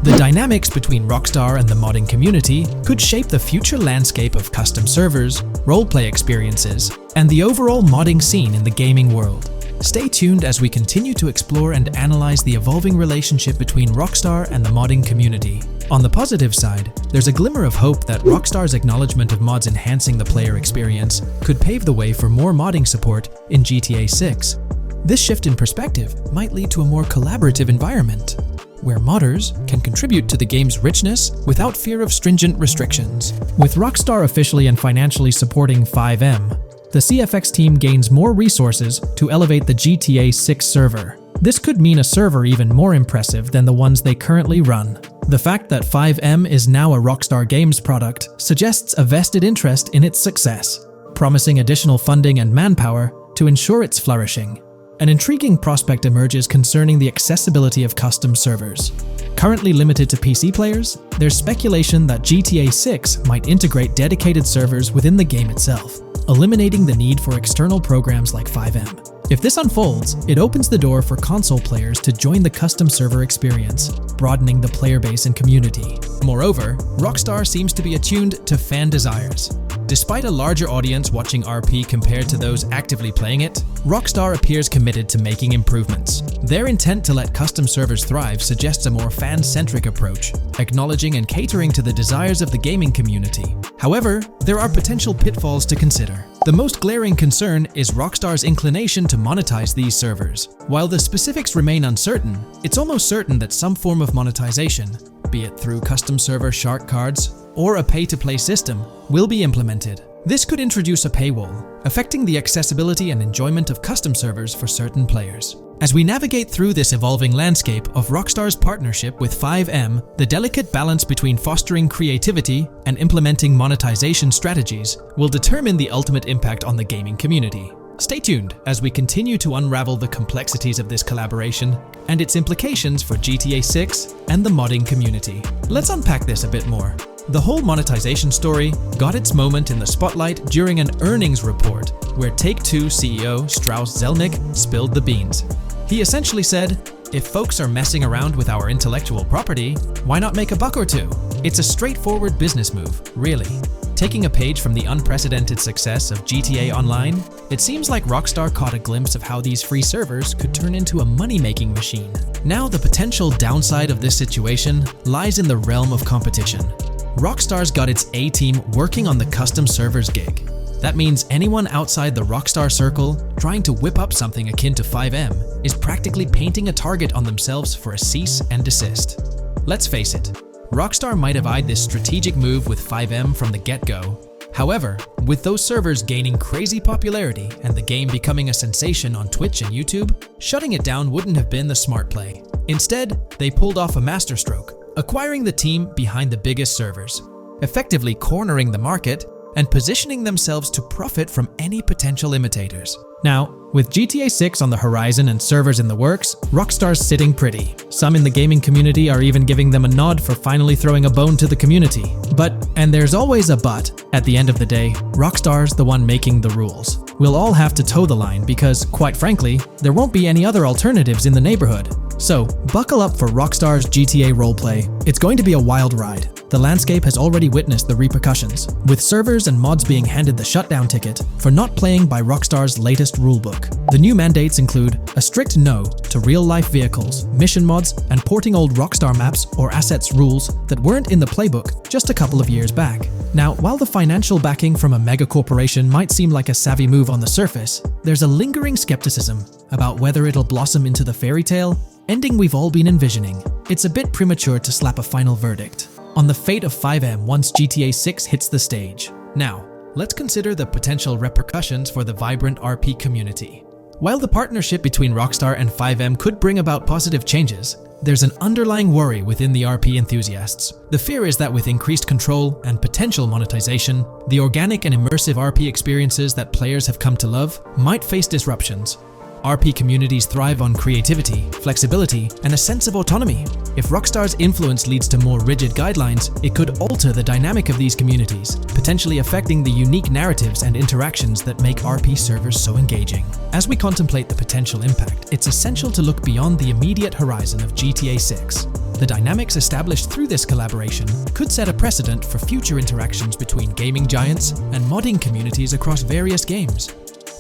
Speaker 1: The dynamics between Rockstar and the modding community could shape the future landscape of custom servers, roleplay experiences, and the overall modding scene in the gaming world. Stay tuned as we continue to explore and analyze the evolving relationship between Rockstar and the modding community. On the positive side, there's a glimmer of hope that Rockstar's acknowledgement of mods enhancing the player experience could pave the way for more modding support in GTA 6. This shift in perspective might lead to a more collaborative environment, where modders can contribute to the game's richness without fear of stringent restrictions. With Rockstar officially and financially supporting FiveM, the CFX team gains more resources to elevate the GTA 6 server. This could mean a server even more impressive than the ones they currently run. The fact that FiveM is now a Rockstar Games product suggests a vested interest in its success, promising additional funding and manpower to ensure its flourishing. An intriguing prospect emerges concerning the accessibility of custom servers. Currently limited to PC players, there's speculation that GTA 6 might integrate dedicated servers within the game itself, eliminating the need for external programs like FiveM. If this unfolds, it opens the door for console players to join the custom server experience, broadening the player base and community. Moreover, Rockstar seems to be attuned to fan desires. Despite a larger audience watching RP compared to those actively playing it, Rockstar appears committed to making improvements. Their intent to let custom servers thrive suggests a more fan-centric approach, acknowledging and catering to the desires of the gaming community. However, there are potential pitfalls to consider. The most glaring concern is Rockstar's inclination to monetize these servers. While the specifics remain uncertain, it's almost certain that some form of monetization, be it through custom server shark cards or a pay-to-play system, will be implemented. This could introduce a paywall, affecting the accessibility and enjoyment of custom servers for certain players. As we navigate through this evolving landscape of Rockstar's partnership with FiveM, the delicate balance between fostering creativity and implementing monetization strategies will determine the ultimate impact on the gaming community. Stay tuned as we continue to unravel the complexities of this collaboration and its implications for GTA 6 and the modding community. Let's unpack this a bit more. The whole monetization story got its moment in the spotlight during an earnings report where Take-Two CEO Strauss Zelnick spilled the beans. He essentially said, "If folks are messing around with our intellectual property, why not make a buck or two?" It's a straightforward business move, really. Taking a page from the unprecedented success of GTA Online, it seems like Rockstar caught a glimpse of how these free servers could turn into a money-making machine. Now, the potential downside of this situation lies in the realm of competition. Rockstar's got its A-team working on the custom servers gig. That means anyone outside the Rockstar circle trying to whip up something akin to FiveM is practically painting a target on themselves for a cease and desist. Let's face it, Rockstar might have eyed this strategic move with FiveM from the get-go. However, with those servers gaining crazy popularity and the game becoming a sensation on Twitch and YouTube, shutting it down wouldn't have been the smart play. Instead, they pulled off a masterstroke, acquiring the team behind the biggest servers, effectively cornering the market and positioning themselves to profit from any potential imitators. Now, with GTA 6 on the horizon and servers in the works, Rockstar's sitting pretty. Some in the gaming community are even giving them a nod for finally throwing a bone to the community. But, and there's always a but, at the end of the day, Rockstar's the one making the rules. We'll all have to toe the line because, quite frankly, there won't be any other alternatives in the neighborhood. So, buckle up for Rockstar's GTA roleplay. It's going to be a wild ride. The landscape has already witnessed the repercussions, with servers and mods being handed the shutdown ticket for not playing by Rockstar's latest rulebook. The new mandates include a strict no to real-life vehicles, mission mods, and porting old Rockstar maps or assets rules that weren't in the playbook just a couple of years back. Now, while the financial backing from a mega corporation might seem like a savvy move on the surface, there's a lingering skepticism about whether it'll blossom into the fairy tale ending we've all been envisioning. It's a bit premature to slap a final verdict on the fate of FiveM once GTA 6 hits the stage. Now, let's consider the potential repercussions for the vibrant RP community. While the partnership between Rockstar and FiveM could bring about positive changes, there's an underlying worry within the RP enthusiasts. The fear is that with increased control and potential monetization, the organic and immersive RP experiences that players have come to love might face disruptions. RP communities thrive on creativity, flexibility, and a sense of autonomy. If Rockstar's influence leads to more rigid guidelines, it could alter the dynamic of these communities, potentially affecting the unique narratives and interactions that make RP servers so engaging. As we contemplate the potential impact, it's essential to look beyond the immediate horizon of GTA 6. The dynamics established through this collaboration could set a precedent for future interactions between gaming giants and modding communities across various games.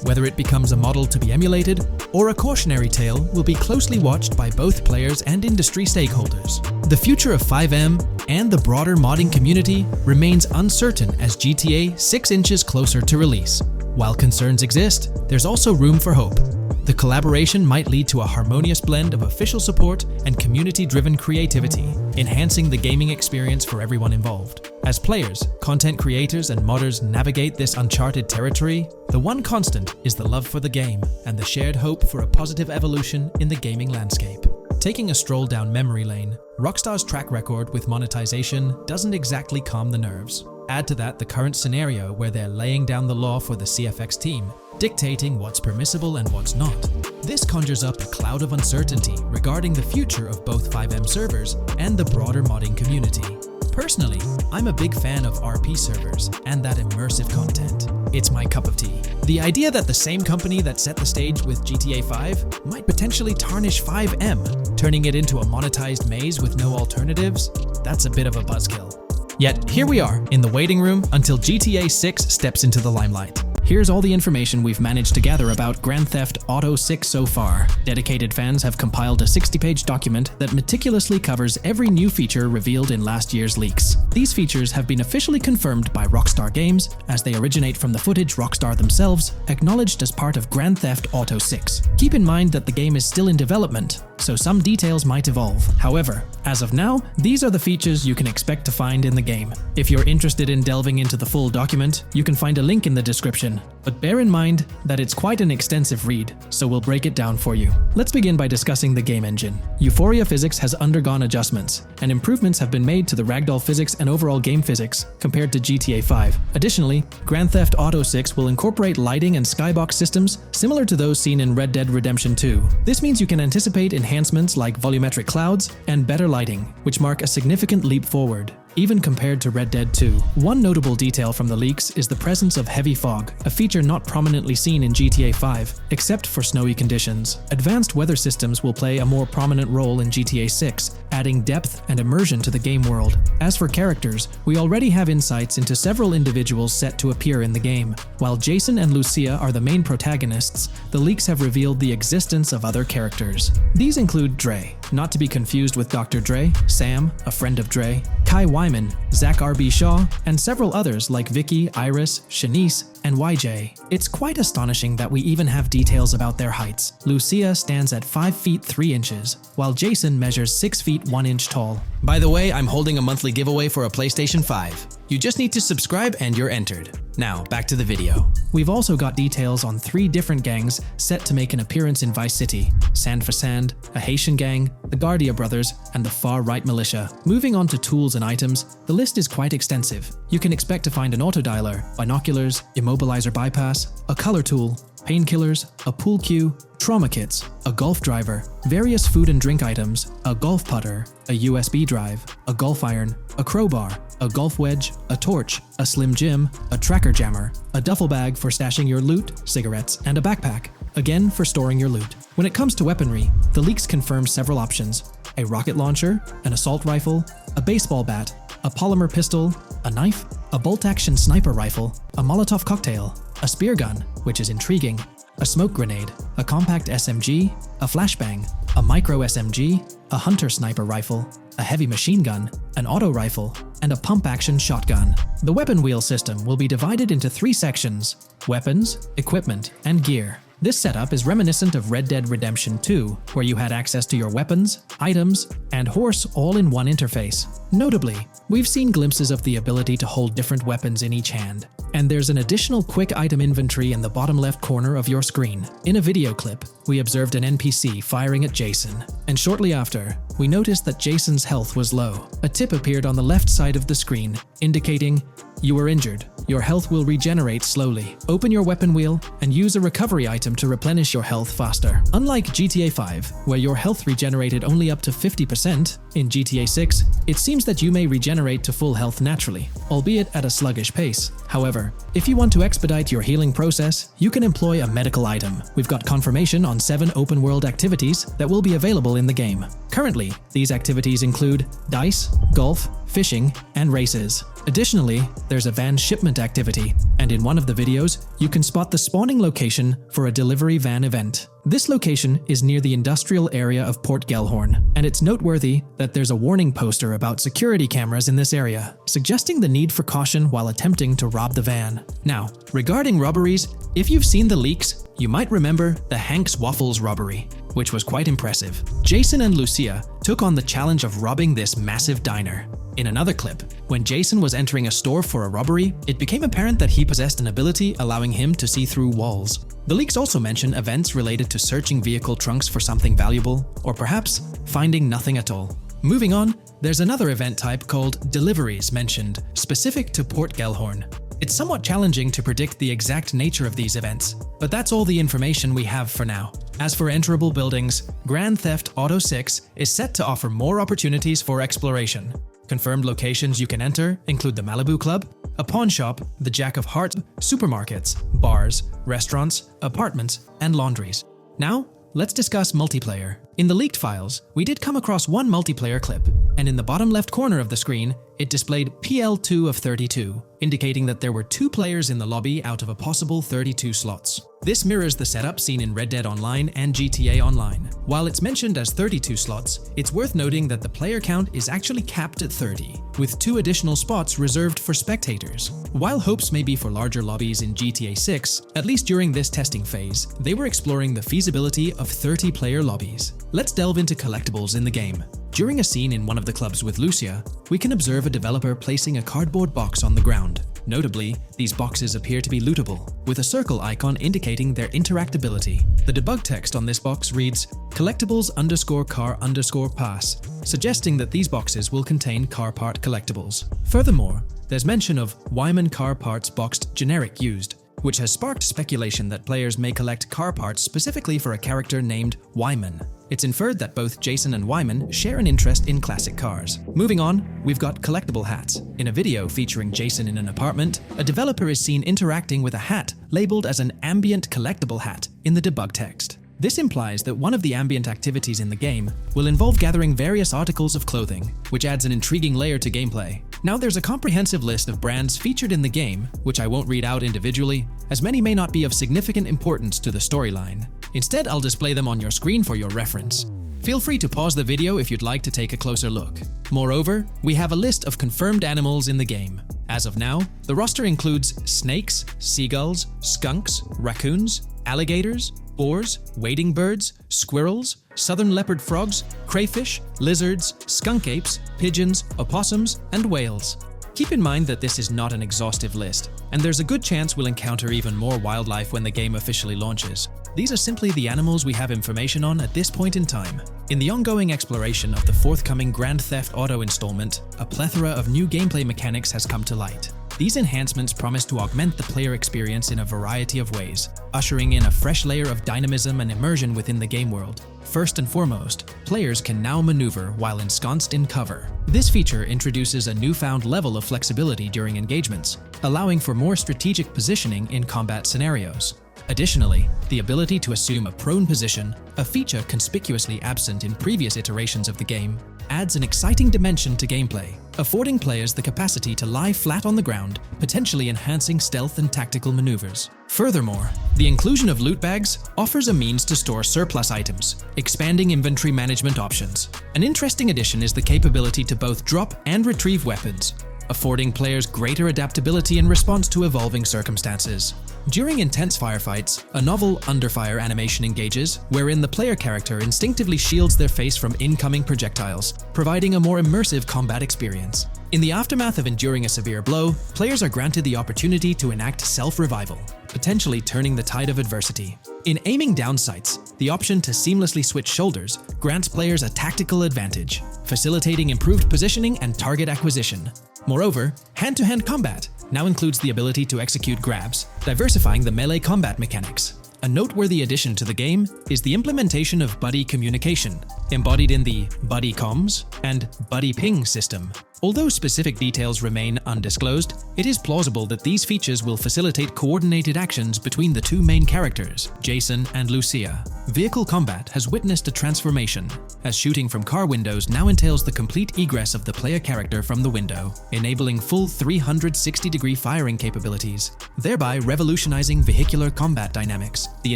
Speaker 1: Whether it becomes a model to be emulated or a cautionary tale will be closely watched by both players and industry stakeholders. The future of FiveM and the broader modding community remains uncertain as GTA 6 inches closer to release. While concerns exist, there's also room for hope. The collaboration might lead to a harmonious blend of official support and community-driven creativity, enhancing the gaming experience for everyone involved. As players, content creators, and modders navigate this uncharted territory, the one constant is the love for the game and the shared hope for a positive evolution in the gaming landscape. Taking a stroll down memory lane, Rockstar's track record with monetization doesn't exactly calm the nerves. Add to that the current scenario where they're laying down the law for the CFX team, dictating what's permissible and what's not. This conjures up a cloud of uncertainty regarding the future of both FiveM servers and the broader modding community. Personally, I'm a big fan of RP servers and that immersive content. It's my cup of tea. The idea that the same company that set the stage with GTA 5 might potentially tarnish FiveM, turning it into a monetized maze with no alternatives, that's a bit of a buzzkill. Yet, here we are, in the waiting room until GTA 6 steps into the limelight. Here's all the information we've managed to gather about Grand Theft Auto 6 so far. Dedicated fans have compiled a 60-page document that meticulously covers every new feature revealed in last year's leaks. These features have been officially confirmed by Rockstar Games, as they originate from the footage Rockstar themselves acknowledged as part of Grand Theft Auto 6. Keep in mind that the game is still in development, so some details might evolve. However, as of now, these are the features you can expect to find in the game. If you're interested in delving into the full document, you can find a link in the description. But bear in mind that it's quite an extensive read, so we'll break it down for you. Let's begin by discussing the game engine. Euphoria physics has undergone adjustments, and improvements have been made to the ragdoll physics and overall game physics compared to GTA 5. Additionally, Grand Theft Auto 6 will incorporate lighting and skybox systems similar to those seen in Red Dead Redemption 2. This means you can anticipate enhancements like volumetric clouds and better lighting, which mark a significant leap forward, even compared to Red Dead 2. One notable detail from the leaks is the presence of heavy fog, a feature not prominently seen in GTA 5, except for snowy conditions. Advanced weather systems will play a more prominent role in GTA 6, adding depth and immersion to the game world. As for characters, we already have insights into several individuals set to appear in the game. While Jason and Lucia are the main protagonists, the leaks have revealed the existence of other characters. These include Dre, not to be confused with Dr. Dre, Sam, a friend of Dre, Kai Wyman, Zach R.B. Shaw, and several others like Vicky, Iris, Shanice, and YJ. It's quite astonishing that we even have details about their heights. Lucia stands at 5 feet 3 inches, while Jason measures 6 feet 1 inch tall. By the way, I'm holding a monthly giveaway for a PlayStation 5. You just need to subscribe and you're entered. Now, back to the video. We've also got details on 3 different gangs set to make an appearance in Vice City: Sand for Sand, a Haitian gang, the Guardia Brothers, and the Far-Right Militia. Moving on to tools and items, the list is quite extensive. You can expect to find an autodialer, binoculars, immobilizer bypass, a color tool, painkillers, a pool cue, trauma kits, a golf driver, various food and drink items, a golf putter, a USB drive, a golf iron, a crowbar, a golf wedge, a torch, a slim jim, a tracker jammer, a duffel bag for stashing your loot, cigarettes, and a backpack, again for storing your loot. When it comes to weaponry, the leaks confirm several options: a rocket launcher, an assault rifle, a baseball bat, a polymer pistol, a knife, a bolt-action sniper rifle, a Molotov cocktail, a spear gun, which is intriguing, a smoke grenade, a compact SMG, a flashbang, a micro SMG, a hunter sniper rifle, a heavy machine gun, an auto rifle, and a pump-action shotgun. The weapon wheel system will be divided into 3 sections: weapons, equipment, and gear. This setup is reminiscent of Red Dead Redemption 2, where you had access to your weapons, items, and horse all in one interface. Notably, we've seen glimpses of the ability to hold different weapons in each hand, and there's an additional quick item inventory in the bottom left corner of your screen. In a video clip, we observed an NPC firing at Jason, and shortly after, we noticed that Jason's health was low. A tip appeared on the left side of the screen, indicating, "You were injured. Your health will regenerate slowly. Open your weapon wheel and use a recovery item to replenish your health faster." Unlike GTA 5, where your health regenerated only up to 50%, in GTA 6, it seems that you may regenerate to full health naturally, albeit at a sluggish pace. However, if you want to expedite your healing process, you can employ a medical item. We've got confirmation on 7 open-world activities that will be available in the game. Currently, these activities include dice, golf, fishing, and races. Additionally, there's a van shipment activity, and in one of the videos, you can spot the spawning location for a delivery van event. This location is near the industrial area of Port Gellhorn, and it's noteworthy that there's a warning poster about security cameras in this area, suggesting the need for caution while attempting to rob the van. Now, regarding robberies, if you've seen the leaks, you might remember the Hank's Waffles robbery, which was quite impressive. Jason and Lucia took on the challenge of robbing this massive diner. In another clip, when Jason was entering a store for a robbery, it became apparent that he possessed an ability allowing him to see through walls. The leaks also mention events related to searching vehicle trunks for something valuable, or perhaps finding nothing at all. Moving on, there's another event type called deliveries mentioned, specific to Port Gellhorn. It's somewhat challenging to predict the exact nature of these events, but that's all the information we have for now. As for enterable buildings, Grand Theft Auto 6 is set to offer more opportunities for exploration. Confirmed locations you can enter include the Malibu Club, a pawn shop, the Jack of Hearts, supermarkets, bars, restaurants, apartments, and laundries. Now, let's discuss multiplayer. In the leaked files, we did come across one multiplayer clip, and in the bottom left corner of the screen, it displayed PL2 of 32, indicating that there were 2 players in the lobby out of a possible 32 slots. This mirrors the setup seen in Red Dead Online and GTA Online. While it's mentioned as 32 slots, it's worth noting that the player count is actually capped at 30, with 2 additional spots reserved for spectators. While hopes may be for larger lobbies in GTA 6, at least during this testing phase, they were exploring the feasibility of 30-player lobbies. Let's delve into collectibles in the game. During a scene in one of the clubs with Lucia, we can observe a developer placing a cardboard box on the ground. Notably, these boxes appear to be lootable, with a circle icon indicating their interactability. The debug text on this box reads, collectibles_car_pass, suggesting that these boxes will contain car part collectibles. Furthermore, there's mention of Wyman car parts boxed generic used, which has sparked speculation that players may collect car parts specifically for a character named Wyman. It's inferred that both Jason and Wyman share an interest in classic cars. Moving on, we've got collectible hats. In a video featuring Jason in an apartment, a developer is seen interacting with a hat labeled as an ambient collectible hat in the debug text. This implies that one of the ambient activities in the game will involve gathering various articles of clothing, which adds an intriguing layer to gameplay. Now there's a comprehensive list of brands featured in the game, which I won't read out individually, as many may not be of significant importance to the storyline. Instead, I'll display them on your screen for your reference. Feel free to pause the video if you'd like to take a closer look. Moreover, we have a list of confirmed animals in the game. As of now, the roster includes snakes, seagulls, skunks, raccoons, alligators, boars, wading birds, squirrels, southern leopard frogs, crayfish, lizards, skunk apes, pigeons, opossums, and whales. Keep in mind that this is not an exhaustive list, and there's a good chance we'll encounter even more wildlife when the game officially launches. These are simply the animals we have information on at this point in time. In the ongoing exploration of the forthcoming Grand Theft Auto installment, a plethora of new gameplay mechanics has come to light. These enhancements promise to augment the player experience in a variety of ways, ushering in a fresh layer of dynamism and immersion within the game world. First and foremost, players can now maneuver while ensconced in cover. This feature introduces a newfound level of flexibility during engagements, allowing for more strategic positioning in combat scenarios. Additionally, the ability to assume a prone position, a feature conspicuously absent in previous iterations of the game, adds an exciting dimension to gameplay, affording players the capacity to lie flat on the ground, potentially enhancing stealth and tactical maneuvers. Furthermore, the inclusion of loot bags offers a means to store surplus items, expanding inventory management options. An interesting addition is the capability to both drop and retrieve weapons, affording players greater adaptability in response to evolving circumstances. During intense firefights, a novel under-fire animation engages, wherein the player character instinctively shields their face from incoming projectiles, providing a more immersive combat experience. In the aftermath of enduring a severe blow, players are granted the opportunity to enact self-revival, potentially turning the tide of adversity. In aiming down sights, the option to seamlessly switch shoulders grants players a tactical advantage, facilitating improved positioning and target acquisition. Moreover, hand-to-hand combat now includes the ability to execute grabs, diversifying the melee combat mechanics. A noteworthy addition to the game is the implementation of buddy communication, embodied in the buddy comms and buddy ping system. Although specific details remain undisclosed, it is plausible that these features will facilitate coordinated actions between the two main characters, Jason and Lucia. Vehicle combat has witnessed a transformation, as shooting from car windows now entails the complete egress of the player character from the window, enabling full 360-degree firing capabilities, thereby revolutionizing vehicular combat dynamics. The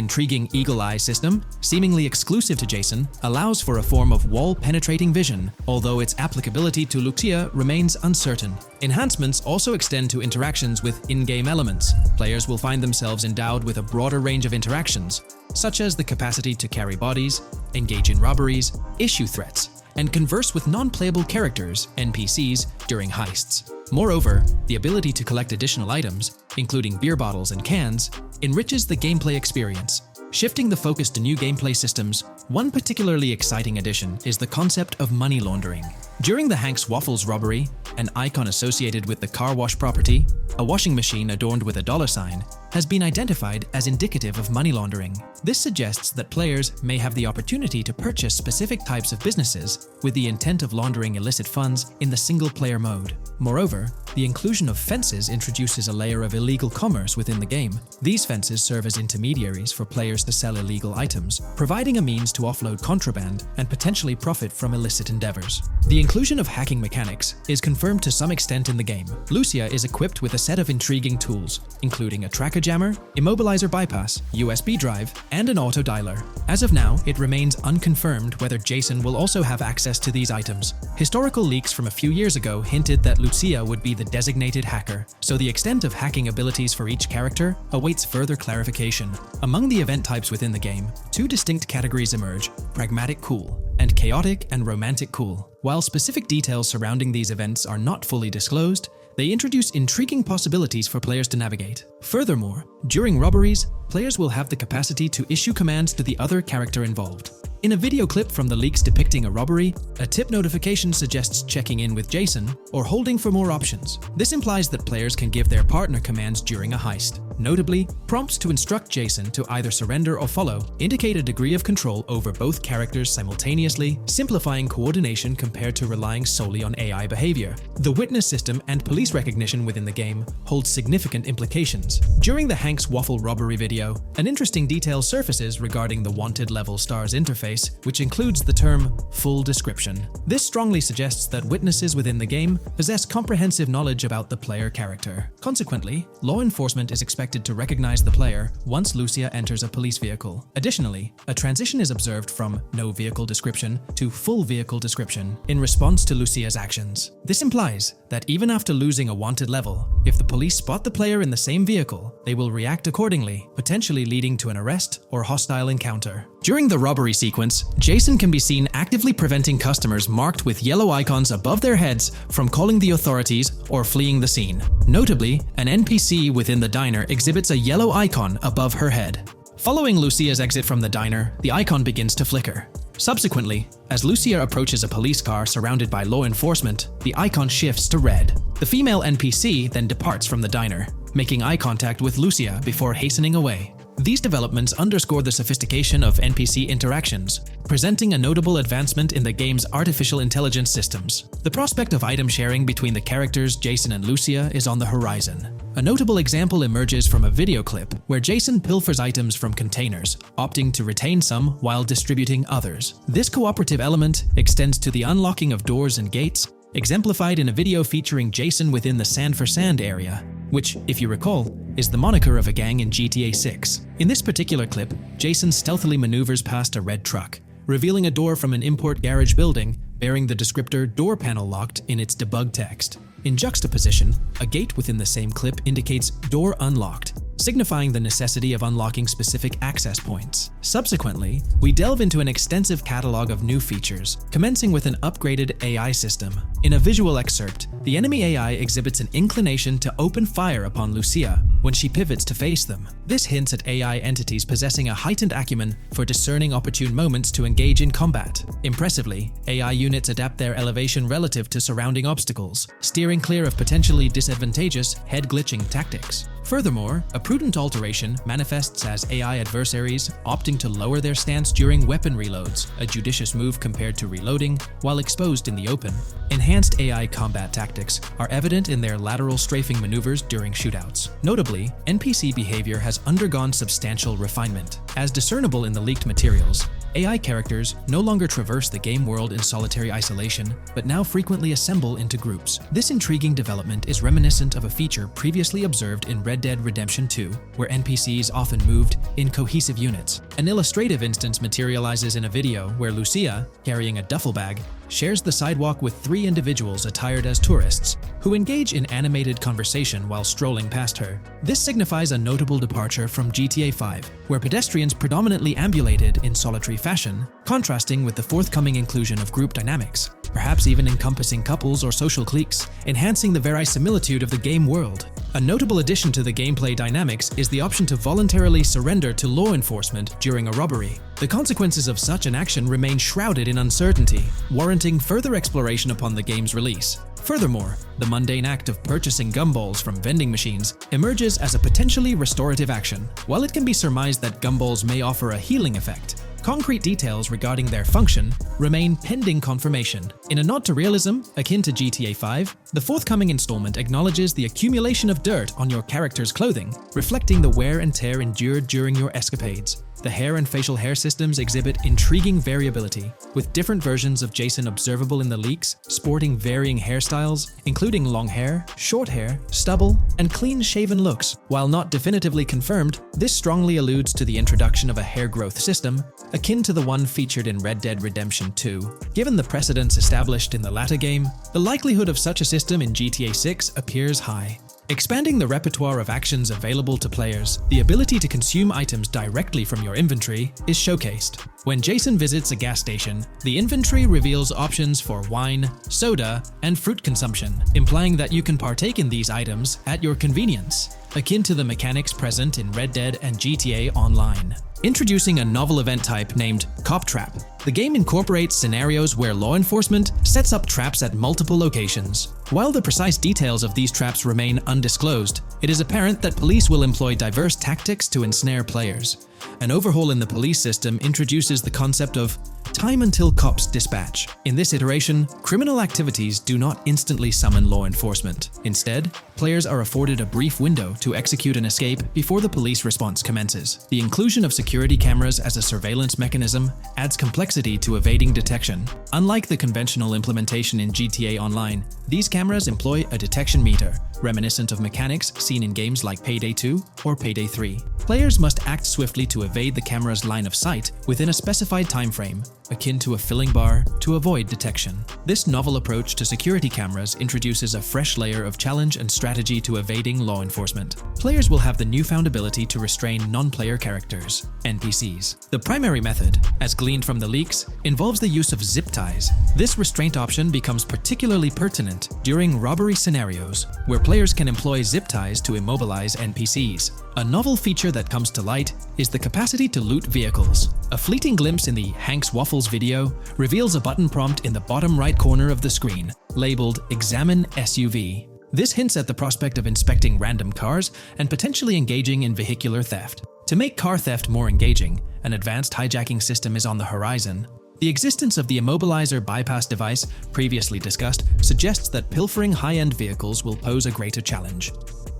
Speaker 1: intriguing Eagle Eye system, seemingly exclusive to Jason, allows for a form of wall-penetrating vision, although its applicability to Lucia remains uncertain. Enhancements also extend to interactions with in-game elements. Players will find themselves endowed with a broader range of interactions, such as the capacity to carry bodies, engage in robberies, issue threats, and converse with non-playable characters, NPCs, during heists. Moreover, the ability to collect additional items, including beer bottles and cans, enriches the gameplay experience. Shifting the focus to new gameplay systems, one particularly exciting addition is the concept of money laundering. During the Hank's Waffles robbery, an icon associated with the car wash property, a washing machine adorned with a $sign, has been identified as indicative of money laundering. This suggests that players may have the opportunity to purchase specific types of businesses with the intent of laundering illicit funds in the single-player mode. Moreover, the inclusion of fences introduces a layer of illegal commerce within the game. These fences serve as intermediaries for players to sell illegal items, providing a means to offload contraband and potentially profit from illicit endeavors. The inclusion of hacking mechanics is confirmed to some extent in the game. Lucia is equipped with a set of intriguing tools, including a tracker jammer, immobilizer bypass, USB drive, and an auto dialer. As of now, it remains unconfirmed whether Jason will also have access to these items. Historical leaks from a few years ago hinted that Lucia would be the designated hacker, so the extent of hacking abilities for each character awaits further clarification. Among the event types within the game, two distinct categories emerge: pragmatic cool and chaotic and romantic cool. While specific details surrounding these events are not fully disclosed, they introduce intriguing possibilities for players to navigate. Furthermore, during robberies, players will have the capacity to issue commands to the other character involved. In a video clip from the leaks depicting a robbery, a tip notification suggests checking in with Jason or holding for more options. This implies that players can give their partner commands during a heist. Notably, prompts to instruct Jason to either surrender or follow indicate a degree of control over both characters simultaneously, simplifying coordination compared to relying solely on AI behavior. The witness system and police recognition within the game hold significant implications. During the Hank's Waffle robbery video, an interesting detail surfaces regarding the wanted level stars interface, which includes the term full description. This strongly suggests that witnesses within the game possess comprehensive knowledge about the player character. Consequently, law enforcement is expected to recognize the player once Lucia enters a police vehicle. Additionally, a transition is observed from no vehicle description to full vehicle description in response to Lucia's actions. This implies that even after losing a wanted level, if the police spot the player in the same vehicle, they will react accordingly, potentially leading to an arrest or hostile encounter. During the robbery sequence, Jason can be seen actively preventing customers marked with yellow icons above their heads from calling the authorities or fleeing the scene. Notably, an NPC within the diner exhibits a yellow icon above her head. Following Lucia's exit from the diner, the icon begins to flicker. Subsequently, as Lucia approaches a police car surrounded by law enforcement, the icon shifts to red. The female NPC then departs from the diner, making eye contact with Lucia before hastening away. These developments underscore the sophistication of NPC interactions, presenting a notable advancement in the game's artificial intelligence systems. The prospect of item sharing between the characters Jason and Lucia is on the horizon. A notable example emerges from a video clip where Jason pilfers items from containers, opting to retain some while distributing others. This cooperative element extends to the unlocking of doors and gates, exemplified in a video featuring Jason within the Sand for Sand area, which, if you recall, is the moniker of a gang in GTA 6. In this particular clip, Jason stealthily maneuvers past a red truck, revealing a door from an import garage building bearing the descriptor "door panel locked" in its debug text. In juxtaposition, a gate within the same clip indicates "door unlocked," signifying the necessity of unlocking specific access points. Subsequently, we delve into an extensive catalog of new features, commencing with an upgraded AI system. In a visual excerpt, the enemy AI exhibits an inclination to open fire upon Lucia when she pivots to face them. This hints at AI entities possessing a heightened acumen for discerning opportune moments to engage in combat. Impressively, AI units adapt their elevation relative to surrounding obstacles, steering clear of potentially disadvantageous head-glitching tactics. Furthermore, a prudent alteration manifests as AI adversaries opting to lower their stance during weapon reloads, a judicious move compared to reloading while exposed in the open. Enhanced AI combat tactics are evident in their lateral strafing maneuvers during shootouts. Notably, NPC behavior has undergone substantial refinement. As discernible in the leaked materials, AI characters no longer traverse the game world in solitary isolation, but now frequently assemble into groups. This intriguing development is reminiscent of a feature previously observed in Red Dead Redemption 2, where NPCs often moved in cohesive units. An illustrative instance materializes in a video where Lucia, carrying a duffel bag, shares the sidewalk with 3 individuals attired as tourists, who engage in animated conversation while strolling past her. This signifies a notable departure from GTA 5, where pedestrians predominantly ambulated in solitary fashion, contrasting with the forthcoming inclusion of group dynamics, perhaps even encompassing couples or social cliques, enhancing the verisimilitude of the game world. A notable addition to the gameplay dynamics is the option to voluntarily surrender to law enforcement during a robbery. The consequences of such an action remain shrouded in uncertainty, warranting further exploration upon the game's release. Furthermore, the mundane act of purchasing gumballs from vending machines emerges as a potentially restorative action. While it can be surmised that gumballs may offer a healing effect, concrete details regarding their function remain pending confirmation. In a nod to realism, akin to GTA 5, the forthcoming installment acknowledges the accumulation of dirt on your character's clothing, reflecting the wear and tear endured during your escapades. The hair and facial hair systems exhibit intriguing variability, with different versions of Jason observable in the leaks, sporting varying hairstyles, including long hair, short hair, stubble, and clean-shaven looks. While not definitively confirmed, this strongly alludes to the introduction of a hair growth system, akin to the one featured in Red Dead Redemption 2. Given the precedents established in the latter game, the likelihood of such a system in GTA 6 appears high. Expanding the repertoire of actions available to players, the ability to consume items directly from your inventory is showcased. When Jason visits a gas station, the inventory reveals options for wine, soda, and fruit consumption, implying that you can partake in these items at your convenience, akin to the mechanics present in Red Dead and GTA Online. Introducing a novel event type named Cop Trap, the game incorporates scenarios where law enforcement sets up traps at multiple locations. While the precise details of these traps remain undisclosed, it is apparent that police will employ diverse tactics to ensnare players. An overhaul in the police system introduces the concept of time until cops dispatch. In this iteration, criminal activities do not instantly summon law enforcement. Instead, players are afforded a brief window to execute an escape before the police response commences. The inclusion of security cameras as a surveillance mechanism adds complexity to evading detection. Unlike the conventional implementation in GTA Online, these cameras employ a detection meter, reminiscent of mechanics seen in games like Payday 2 or Payday 3. Players must act swiftly to evade the camera's line of sight within a specified time frame, akin to a filling bar, to avoid detection. This novel approach to security cameras introduces a fresh layer of challenge and strategy to evading law enforcement. Players will have the newfound ability to restrain non-player characters, NPCs. The primary method, as gleaned from the leaks, involves the use of zip ties. This restraint option becomes particularly pertinent during robbery scenarios, where players can employ zip ties to immobilize NPCs. A novel feature that comes to light is the capacity to loot vehicles. A fleeting glimpse in the Hank's Waffles video reveals a button prompt in the bottom right corner of the screen, labeled Examine SUV. This hints at the prospect of inspecting random cars and potentially engaging in vehicular theft. To make car theft more engaging, an advanced hijacking system is on the horizon. The existence of the immobilizer bypass device, previously discussed, suggests that pilfering high-end vehicles will pose a greater challenge.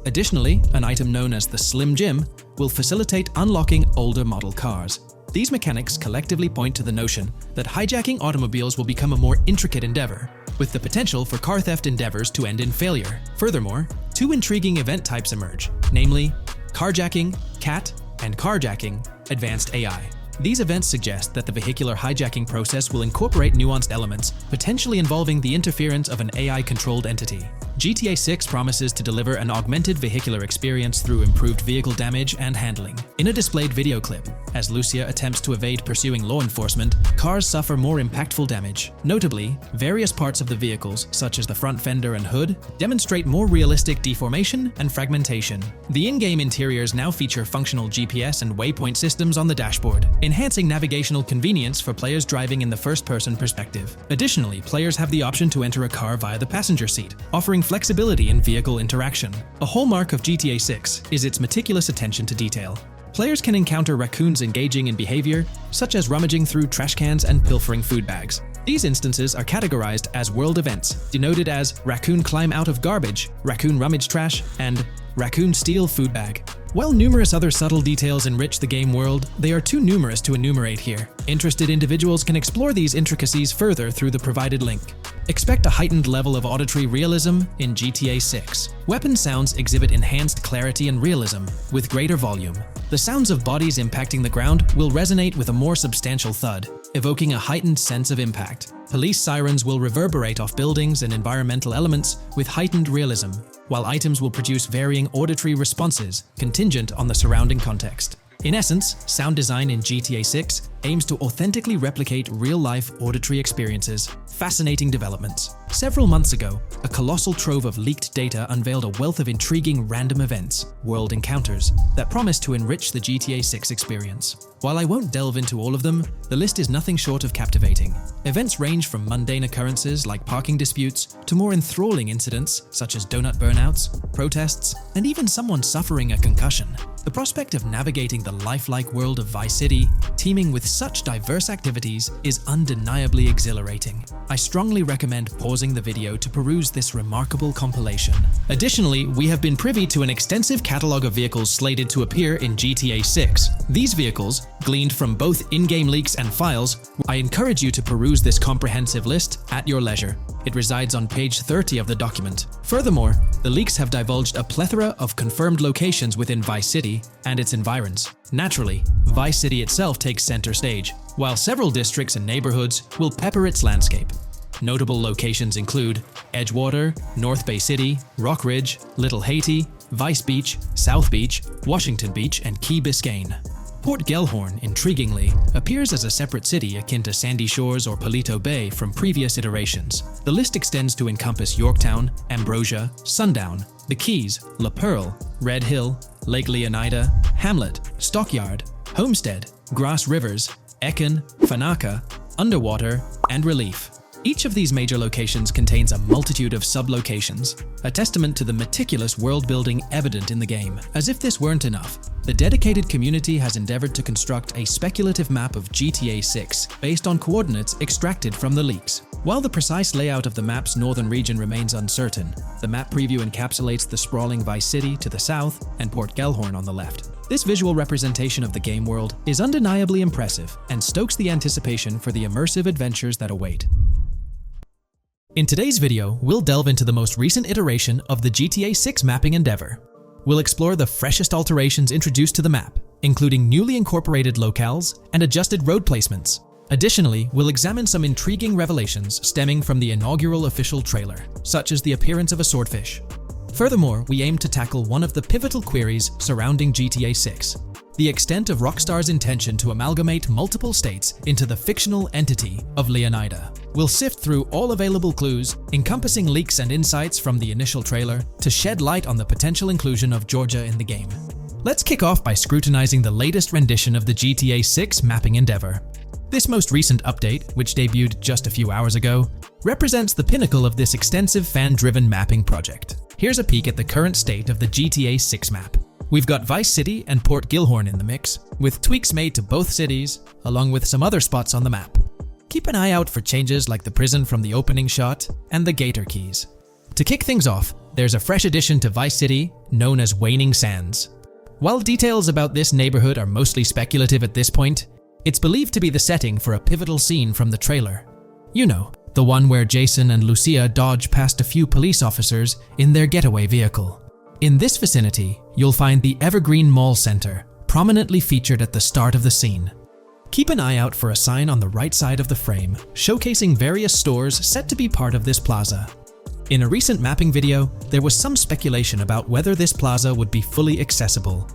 Speaker 1: Additionally, an item known as the Slim Jim will facilitate unlocking older model cars. These mechanics collectively point to the notion that hijacking automobiles will become a more intricate endeavor, with the potential for car theft endeavors to end in failure. Furthermore, two intriguing event types emerge, namely carjacking, CAT, and carjacking, advanced AI. These events suggest that the vehicular hijacking process will incorporate nuanced elements, potentially involving the interference of an AI-controlled entity. GTA 6 promises to deliver an augmented vehicular experience through improved vehicle damage and handling. In a displayed video clip, as Lucia attempts to evade pursuing law enforcement, cars suffer more impactful damage. Notably, various parts of the vehicles, such as the front fender and hood, demonstrate more realistic deformation and fragmentation. The in-game interiors now feature functional GPS and waypoint systems on the dashboard, enhancing navigational convenience for players driving in the first-person perspective. Additionally, players have the option to enter a car via the passenger seat, offering flexibility in vehicle interaction. A hallmark of GTA 6 is its meticulous attention to detail. Players can encounter raccoons engaging in behavior, such as rummaging through trash cans and pilfering food bags. These instances are categorized as world events, denoted as raccoon climb out of garbage, raccoon rummage trash, and raccoon steal food bag. While numerous other subtle details enrich the game world, they are too numerous to enumerate here. Interested individuals can explore these intricacies further through the provided link. Expect a heightened level of auditory realism in GTA 6. Weapon sounds exhibit enhanced clarity and realism, with greater volume. The sounds of bodies impacting the ground will resonate with a more substantial thud, evoking a heightened sense of impact. Police sirens will reverberate off buildings and environmental elements with heightened realism, while items will produce varying auditory responses contingent on the surrounding context. In essence, sound design in GTA 6 aims to authentically replicate real-life auditory experiences. Fascinating developments. Several months ago, a colossal trove of leaked data unveiled a wealth of intriguing random events, world encounters, that promise to enrich the GTA 6 experience. While I won't delve into all of them, the list is nothing short of captivating. Events range from mundane occurrences like parking disputes to more enthralling incidents such as donut burnouts, protests, and even someone suffering a concussion. The prospect of navigating the lifelike world of Vice City, teeming with such diverse activities, is undeniably exhilarating. I strongly recommend pausing the video to peruse this remarkable compilation. Additionally, we have been privy to an extensive catalog of vehicles slated to appear in GTA 6. These vehicles, gleaned from both in-game leaks and files, I encourage you to peruse this comprehensive list at your leisure. It resides on page 30 of the document. Furthermore, the leaks have divulged a plethora of confirmed locations within Vice City and its environs. Naturally, Vice City itself takes center stage, while several districts and neighborhoods will pepper its landscape. Notable locations include Edgewater, North Bay City, Rock Ridge, Little Haiti, Vice Beach, South Beach, Washington Beach, and Key Biscayne. Port Gellhorn, intriguingly, appears as a separate city akin to Sandy Shores or Palito Bay from previous iterations. The list extends to encompass Yorktown, Ambrosia, Sundown, the Keys, La Pearl, Red Hill, Lake Leonida, Hamlet, Stockyard, Homestead, Grass Rivers, Ekin, Fanaka, Underwater, and Relief. Each of these major locations contains a multitude of sub-locations, a testament to the meticulous world-building evident in the game. As if this weren't enough, the dedicated community has endeavored to construct a speculative map of GTA 6 based on coordinates extracted from the leaks. While the precise layout of the map's northern region remains uncertain, the map preview encapsulates the sprawling Vice City to the south and Port Gellhorn on the left. This visual representation of the game world is undeniably impressive and stokes the anticipation for the immersive adventures that await. In today's video, we'll delve into the most recent iteration of the GTA 6 mapping endeavor. We'll explore the freshest alterations introduced to the map, including newly incorporated locales and adjusted road placements. Additionally, we'll examine some intriguing revelations stemming from the inaugural official trailer, such as the appearance of a swordfish. Furthermore, we aim to tackle one of the pivotal queries surrounding GTA 6, the extent of Rockstar's intention to amalgamate multiple states into the fictional entity of Leonida. We'll sift through all available clues, encompassing leaks and insights from the initial trailer, to shed light on the potential inclusion of Georgia in the game. Let's kick off by scrutinizing the latest rendition of the GTA 6 mapping endeavor. This most recent update, which debuted just a few hours ago, represents the pinnacle of this extensive fan-driven mapping project. Here's a peek at the current state of the GTA 6 map. We've got Vice City and Port Gilhorn in the mix, with tweaks made to both cities, along with some other spots on the map. Keep an eye out for changes like the prison from the opening shot and the gator keys. To kick things off, there's a fresh addition to Vice City known as Waning Sands. While details about this neighborhood are mostly speculative at this point, it's believed to be the setting for a pivotal scene from the trailer. You know, the one where Jason and Lucia dodge past a few police officers in their getaway vehicle. In this vicinity, you'll find the Evergreen Mall Center, prominently featured at the start of the scene. Keep an eye out for a sign on the right side of the frame, showcasing various stores set to be part of this plaza. In a recent mapping video, there was some speculation about whether this plaza would be fully accessible.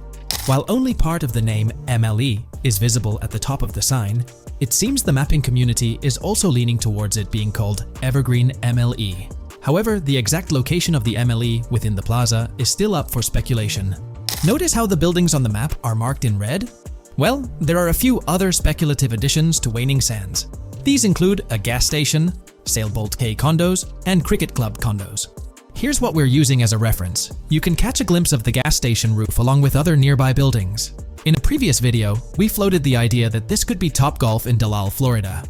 Speaker 1: While only part of the name MLE is visible at the top of the sign, it seems the mapping community is also leaning towards it being called Evergreen MLE. However, the exact location of the MLE within the plaza is still up for speculation. Notice how the buildings on the map are marked in red? Well, there are a few other speculative additions to Waning Sands. These include a gas station, Sailbolt K condos, and Cricket Club condos. Here's what we're using as a reference. You can catch a glimpse of the gas station roof along with other nearby buildings. In a previous video, we floated the idea that this could be Topgolf in Dalal, Florida.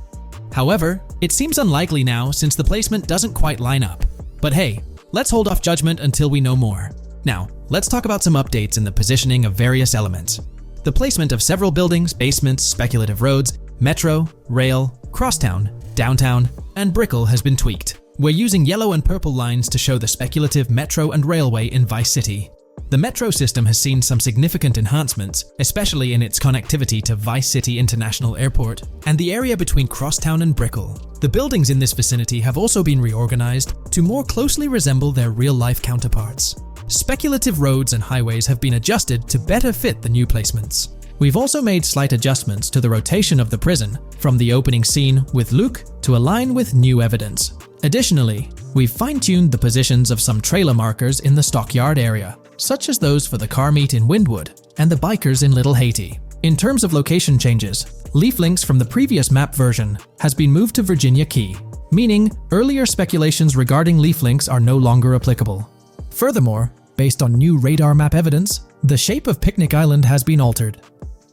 Speaker 1: However, it seems unlikely now since the placement doesn't quite line up. But hey, let's hold off judgment until we know more. Now, let's talk about some updates in the positioning of various elements. The placement of several buildings, basements, speculative roads, metro, rail, crosstown, downtown, and Brickell has been tweaked. We're using yellow and purple lines to show the speculative metro and railway in Vice City. The metro system has seen some significant enhancements, especially in its connectivity to Vice City International Airport and the area between Crosstown and Brickell. The buildings in this vicinity have also been reorganized to more closely resemble their real-life counterparts. Speculative roads and highways have been adjusted to better fit the new placements. We've also made slight adjustments to the rotation of the prison from the opening scene with Luke to align with new evidence. Additionally, we've fine-tuned the positions of some trailer markers in the stockyard area, such as those for the car meet in Windwood and the bikers in Little Haiti. In terms of location changes, leaf links from the previous map version has been moved to Virginia Key, meaning earlier speculations regarding leaf links are no longer applicable. Furthermore, based on new radar map evidence, the shape of Picnic Island has been altered.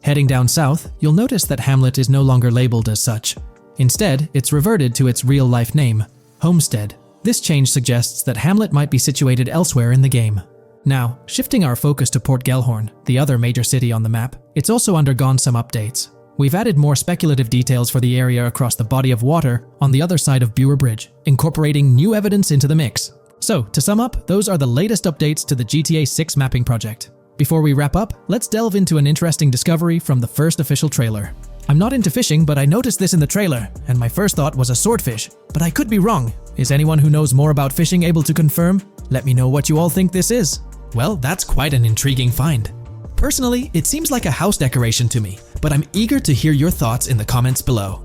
Speaker 1: Heading down south, you'll notice that Hamlet is no longer labeled as such. Instead, it's reverted to its real-life name, Homestead. This change suggests that Hamlet might be situated elsewhere in the game. Now, shifting our focus to Port Gilhorn, the other major city on the map, it's also undergone some updates. We've added more speculative details for the area across the body of water on the other side of Buer Bridge, incorporating new evidence into the mix. So, to sum up, those are the latest updates to the GTA 6 mapping project. Before we wrap up, let's delve into an interesting discovery from the first official trailer. I'm not into fishing, but I noticed this in the trailer, and my first thought was a swordfish. But I could be wrong. Is anyone who knows more about fishing able to confirm? Let me know what you all think this is. Well, that's quite an intriguing find. Personally, it seems like a house decoration to me, but I'm eager to hear your thoughts in the comments below.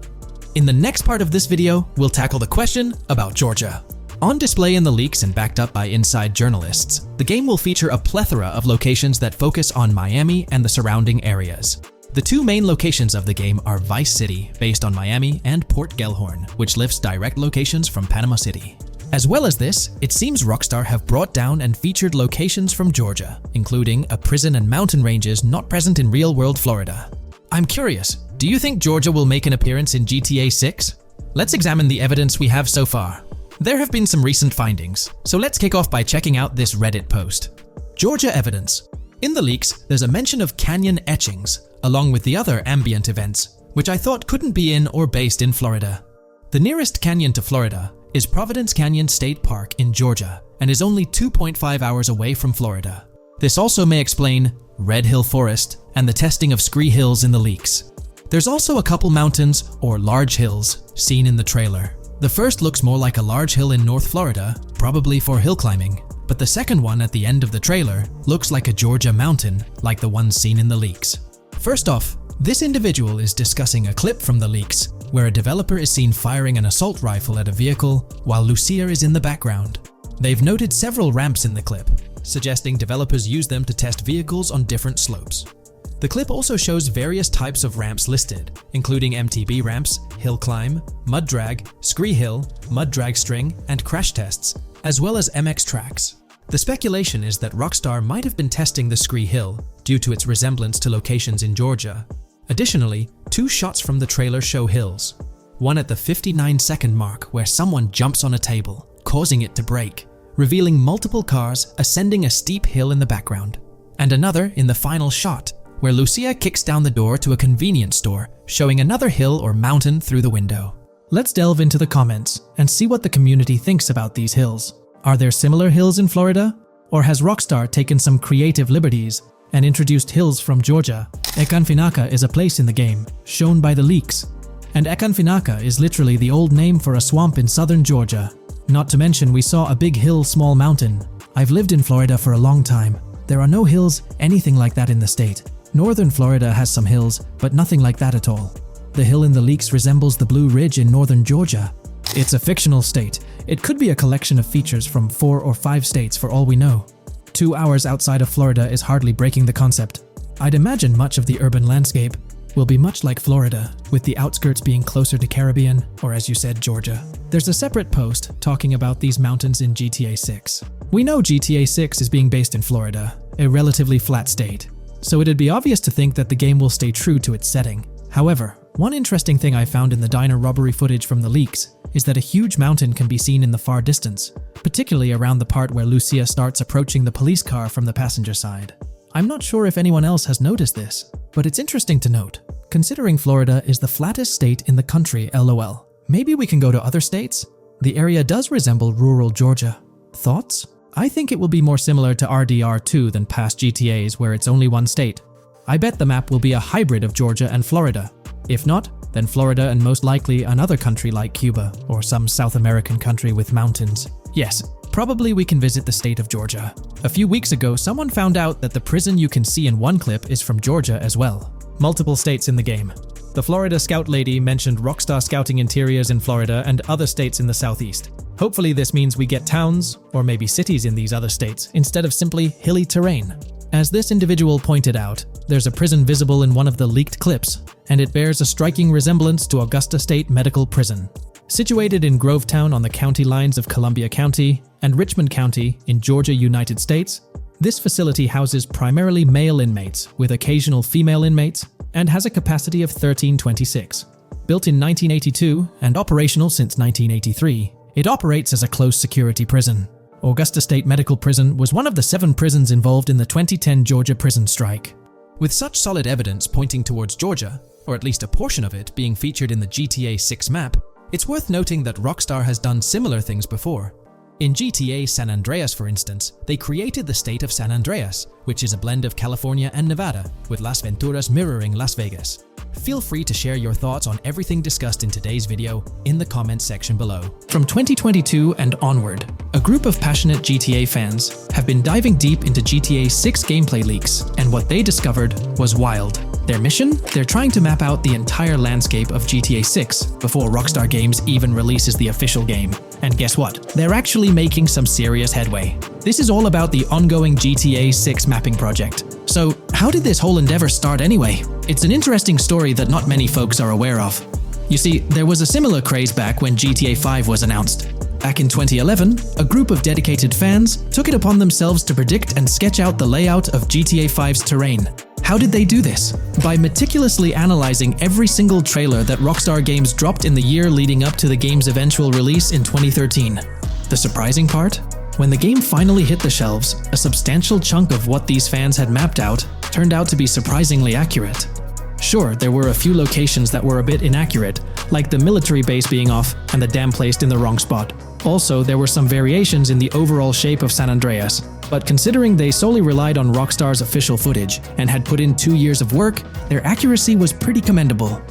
Speaker 1: In the next part of this video, we'll tackle the question about Georgia. On display in the leaks and backed up by inside journalists, the game will feature a plethora of locations that focus on Miami and the surrounding areas. The two main locations of the game are Vice City, based on Miami, and Port Gilhorn, which lifts direct locations from Panama City. As well as this, it seems Rockstar have brought down and featured locations from Georgia, including a prison and mountain ranges not present in real-world Florida. I'm curious, do you think Georgia will make an appearance in GTA 6? Let's examine the evidence we have so far. There have been some recent findings, so let's kick off by checking out this Reddit post. Georgia evidence. In the leaks, there's a mention of canyon etchings, along with the other ambient events, which I thought couldn't be in or based in Florida. The nearest canyon to Florida is Providence Canyon State Park in Georgia and is only 2.5 hours away from Florida. This also may explain Red Hill Forest and the testing of scree hills in the leaks. There's also a couple mountains or large hills seen in the trailer. The first looks more like a large hill in North Florida, probably for hill climbing, but the second one at the end of the trailer looks like a Georgia mountain, like the ones seen in the leaks. First off, this individual is discussing a clip from the leaks, where a developer is seen firing an assault rifle at a vehicle while Lucia is in the background. They've noted several ramps in the clip, suggesting developers use them to test vehicles on different slopes. The clip also shows various types of ramps listed, including MTB ramps, hill climb, mud drag, scree hill, mud drag string, and crash tests, as well as MX tracks. The speculation is that Rockstar might have been testing the Scree Hill due to its resemblance to locations in Georgia. Additionally, 2 shots from the trailer show hills. One at the 59-second mark where someone jumps on a table, causing it to break, revealing multiple cars ascending a steep hill in the background. And another in the final shot, where Lucia kicks down the door to a convenience store, showing another hill or mountain through the window. Let's delve into the comments and see what the community thinks about these hills. Are there similar hills in Florida? Or has Rockstar taken some creative liberties and introduced hills from Georgia? Ekanfinaka is a place in the game, shown by the leaks. And Ekanfinaka is literally the old name for a swamp in southern Georgia. Not to mention we saw a big hill, small mountain. I've lived in Florida for a long time. There are no hills, anything like that in the state. Northern Florida has some hills, but nothing like that at all. The hill in the leaks resembles the Blue Ridge in northern Georgia. It's a fictional state. It could be a collection of features from 4 or 5 states for all we know. 2 hours outside of Florida is hardly breaking the concept. I'd imagine much of the urban landscape will be much like Florida, with the outskirts being closer to Caribbean, or as you said, Georgia. There's a separate post talking about these mountains in GTA 6. We know GTA 6 is being based in Florida, a relatively flat state, so it'd be obvious to think that the game will stay true to its setting. However, one interesting thing I found in the diner robbery footage from the leaks is that a huge mountain can be seen in the far distance, particularly around the part where Lucia starts approaching the police car from the passenger side. I'm not sure if anyone else has noticed this, but it's interesting to note, considering Florida is the flattest state in the country, LOL. Maybe we can go to other states? The area does resemble rural Georgia. Thoughts? I think it will be more similar to RDR2 than past GTAs where it's only one state. I bet the map will be a hybrid of Georgia and Florida. If not, then Florida and most likely another country like Cuba or some South American country with mountains. Yes, probably we can visit the state of Georgia. A few weeks ago, someone found out that the prison you can see in one clip is from Georgia as well. Multiple states in the game. The Florida Scout lady mentioned Rockstar scouting interiors in Florida and other states in the southeast. Hopefully this means we get towns, or maybe cities in these other states, instead of simply hilly terrain. As this individual pointed out, there's a prison visible in one of the leaked clips, and it bears a striking resemblance to Augusta State Medical Prison. Situated in Grovetown on the county lines of Columbia County and Richmond County in Georgia, United States, this facility houses primarily male inmates with occasional female inmates and has a capacity of 1326. Built in 1982 and operational since 1983, it operates as a closed security prison. Augusta State Medical Prison was one of the 7 prisons involved in the 2010 Georgia prison strike. With such solid evidence pointing towards Georgia, or at least a portion of it being featured in the GTA 6 map, it's worth noting that Rockstar has done similar things before. In GTA San Andreas, for instance, they created the state of San Andreas, which is a blend of California and Nevada, with Las Venturas mirroring Las Vegas. Feel free to share your thoughts on everything discussed in today's video in the comments section below. From 2022 and onward, a group of passionate GTA fans have been diving deep into GTA 6 gameplay leaks, and what they discovered was wild. Their mission? They're trying to map out the entire landscape of GTA 6 before Rockstar Games even releases the official game. And guess what? They're actually making some serious headway. This is all about the ongoing GTA 6 mapping project. So, how did this whole endeavor start anyway? It's an interesting story that not many folks are aware of. You see, there was a similar craze back when GTA 5 was announced. Back in 2011, a group of dedicated fans took it upon themselves to predict and sketch out the layout of GTA 5's terrain. How did they do this? By meticulously analyzing every single trailer that Rockstar Games dropped in the year leading up to the game's eventual release in 2013. The surprising part? When the game finally hit the shelves, a substantial chunk of what these fans had mapped out turned out to be surprisingly accurate. Sure, there were a few locations that were a bit inaccurate, like the military base being off and the dam placed in the wrong spot. Also, there were some variations in the overall shape of San Andreas, but considering they solely relied on Rockstar's official footage and had put in 2 years of work, their accuracy was pretty commendable.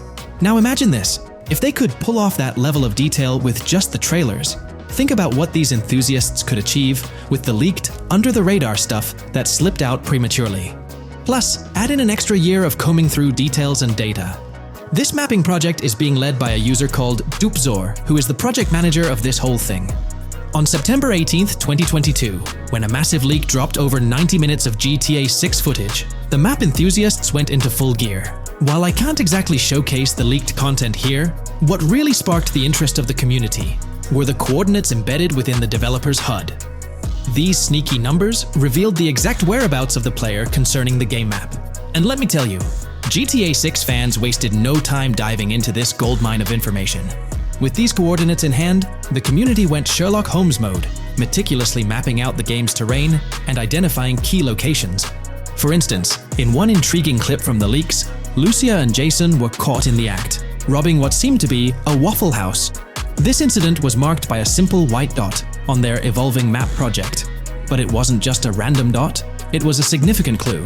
Speaker 1: Now imagine this, if they could pull off that level of detail with just the trailers, think about what these enthusiasts could achieve with the leaked, under-the-radar stuff that slipped out prematurely. Plus, add in an extra year of combing through details and data. This mapping project is being led by a user called Dupzor, who is the project manager of this whole thing. On September 18th, 2022, when a massive leak dropped over 90 minutes of GTA 6 footage, the map enthusiasts went into full gear. While I can't exactly showcase the leaked content here, what really sparked the interest of the community were the coordinates embedded within the developer's HUD. These sneaky numbers revealed the exact whereabouts of the player concerning the game map. And let me tell you, GTA 6 fans wasted no time diving into this goldmine of information. With these coordinates in hand, the community went Sherlock Holmes mode, meticulously mapping out the game's terrain and identifying key locations. For instance, in one intriguing clip from the leaks, Lucia and Jason were caught in the act, robbing what seemed to be a Waffle House. This incident was marked by a simple white dot on their evolving map project. But it wasn't just a random dot, it was a significant clue.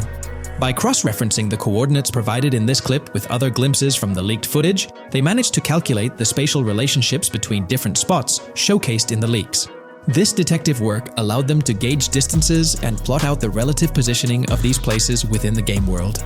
Speaker 1: By cross-referencing the coordinates provided in this clip with other glimpses from the leaked footage, they managed to calculate the spatial relationships between different spots showcased in the leaks. This detective work allowed them to gauge distances and plot out the relative positioning of these places within the game world.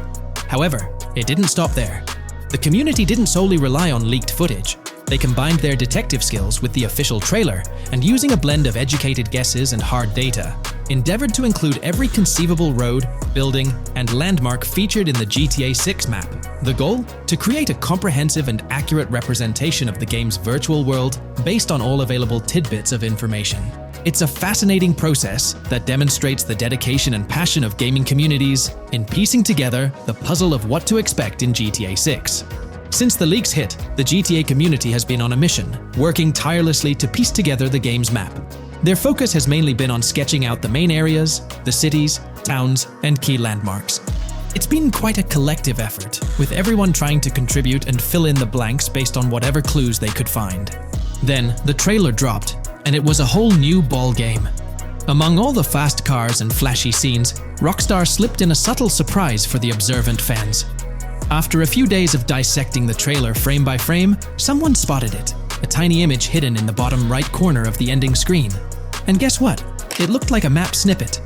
Speaker 1: However, it didn't stop there. The community didn't solely rely on leaked footage. They combined their detective skills with the official trailer and, using a blend of educated guesses and hard data, endeavored to include every conceivable road, building, and landmark featured in the GTA 6 map. The goal? To create a comprehensive and accurate representation of the game's virtual world based on all available tidbits of information. It's a fascinating process that demonstrates the dedication and passion of gaming communities in piecing together the puzzle of what to expect in GTA 6. Since the leaks hit, the GTA community has been on a mission, working tirelessly to piece together the game's map. Their focus has mainly been on sketching out the main areas, the cities, towns, and key landmarks. It's been quite a collective effort, with everyone trying to contribute and fill in the blanks based on whatever clues they could find. Then, the trailer dropped, and it was a whole new ball game. Among all the fast cars and flashy scenes, Rockstar slipped in a subtle surprise for the observant fans. After a few days of dissecting the trailer frame by frame, someone spotted it, a tiny image hidden in the bottom right corner of the ending screen. And guess what? It looked like a map snippet.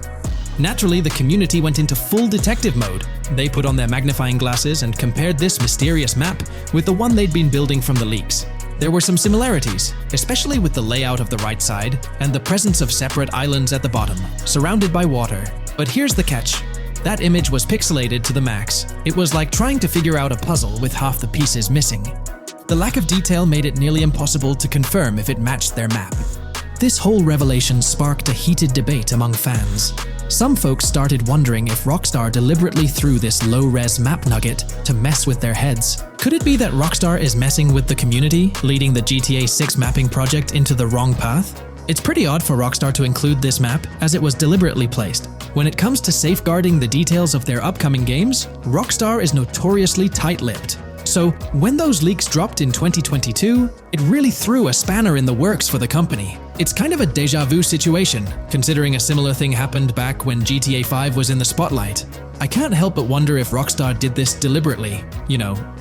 Speaker 1: Naturally, the community went into full detective mode. They put on their magnifying glasses and compared this mysterious map with the one they'd been building from the leaks. There were some similarities, especially with the layout of the right side and the presence of separate islands at the bottom, surrounded by water. But here's the catch. That image was pixelated to the max. It was like trying to figure out a puzzle with half the pieces missing. The lack of detail made it nearly impossible to confirm if it matched their map. This whole revelation sparked a heated debate among fans. Some folks started wondering if Rockstar deliberately threw this low-res map nugget to mess with their heads. Could it be that Rockstar is messing with the community, leading the GTA 6 mapping project into the wrong path? It's pretty odd for Rockstar to include this map, as it was deliberately placed. When it comes to safeguarding the details of their upcoming games, Rockstar is notoriously tight-lipped. So, when those leaks dropped in 2022, it really threw a spanner in the works for the company. It's kind of a déjà vu situation, considering a similar thing happened back when GTA 5 was in the spotlight. I can't help but wonder if Rockstar did this deliberately,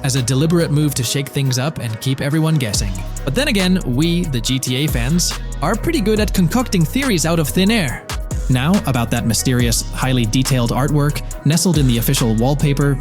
Speaker 1: as a deliberate move to shake things up and keep everyone guessing. But then again, we, the GTA fans, are pretty good at concocting theories out of thin air. Now, about that mysterious, highly detailed artwork nestled in the official wallpaper,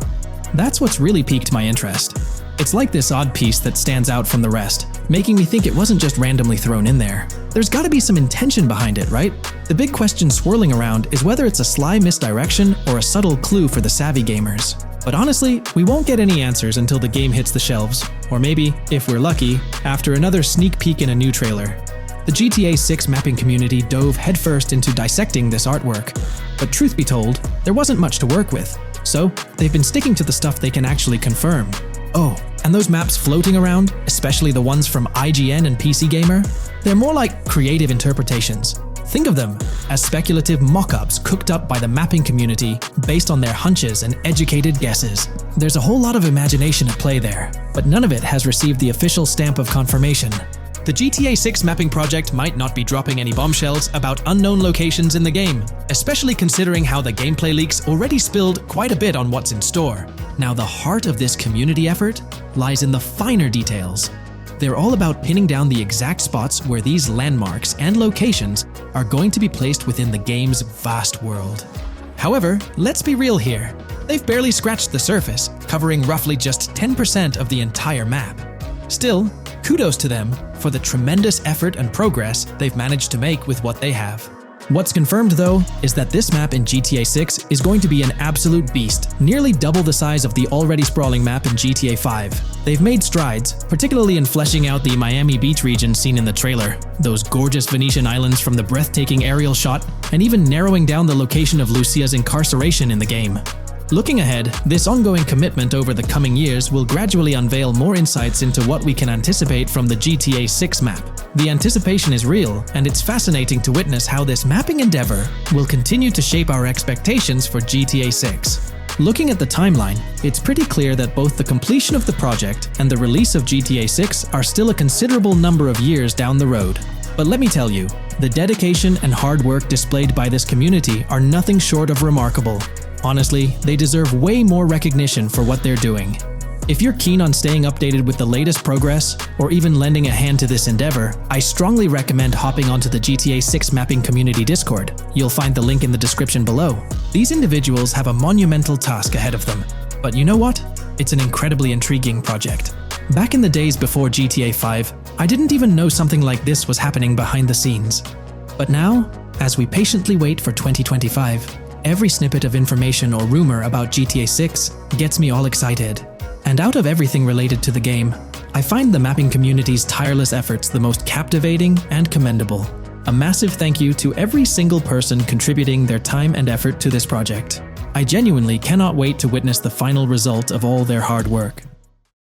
Speaker 1: that's what's really piqued my interest. It's like this odd piece that stands out from the rest, making me think it wasn't just randomly thrown in there. There's gotta be some intention behind it, right? The big question swirling around is whether it's a sly misdirection or a subtle clue for the savvy gamers. But honestly, we won't get any answers until the game hits the shelves, or maybe, if we're lucky, after another sneak peek in a new trailer. The GTA 6 mapping community dove headfirst into dissecting this artwork, but truth be told, there wasn't much to work with. So, they've been sticking to the stuff they can actually confirm. Oh, and those maps floating around, especially the ones from IGN and PC Gamer, they're more like creative interpretations. Think of them as speculative mock-ups cooked up by the mapping community based on their hunches and educated guesses. There's a whole lot of imagination at play there, but none of it has received the official stamp of confirmation. The GTA 6 mapping project might not be dropping any bombshells about unknown locations in the game, especially considering how the gameplay leaks already spilled quite a bit on what's in store. Now, the heart of this community effort lies in the finer details. They're all about pinning down the exact spots where these landmarks and locations are going to be placed within the game's vast world. However, let's be real here. They've barely scratched the surface, covering roughly just 10% of the entire map. Still, kudos to them for the tremendous effort and progress they've managed to make with what they have. What's confirmed, though, is that this map in GTA 6 is going to be an absolute beast, nearly double the size of the already sprawling map in GTA 5. They've made strides, particularly in fleshing out the Miami Beach region seen in the trailer. Those gorgeous Venetian islands from the breathtaking aerial shot and even narrowing down the location of Lucia's incarceration in the game. Looking ahead, this ongoing commitment over the coming years will gradually unveil more insights into what we can anticipate from the GTA 6 map. The anticipation is real, and it's fascinating to witness how this mapping endeavor will continue to shape our expectations for GTA 6. Looking at the timeline, it's pretty clear that both the completion of the project and the release of GTA 6 are still a considerable number of years down the road. But let me tell you, the dedication and hard work displayed by this community are nothing short of remarkable. Honestly, they deserve way more recognition for what they're doing. If you're keen on staying updated with the latest progress, or even lending a hand to this endeavor, I strongly recommend hopping onto the GTA 6 Mapping Community Discord. You'll find the link in the description below. These individuals have a monumental task ahead of them. But you know what? It's an incredibly intriguing project. Back in the days before GTA 5, I didn't even know something like this was happening behind the scenes. But now, as we patiently wait for 2025, every snippet of information or rumor about GTA 6 gets me all excited. And out of everything related to the game, I find the mapping community's tireless efforts the most captivating and commendable. A massive thank you to every single person contributing their time and effort to this project. I genuinely cannot wait to witness the final result of all their hard work.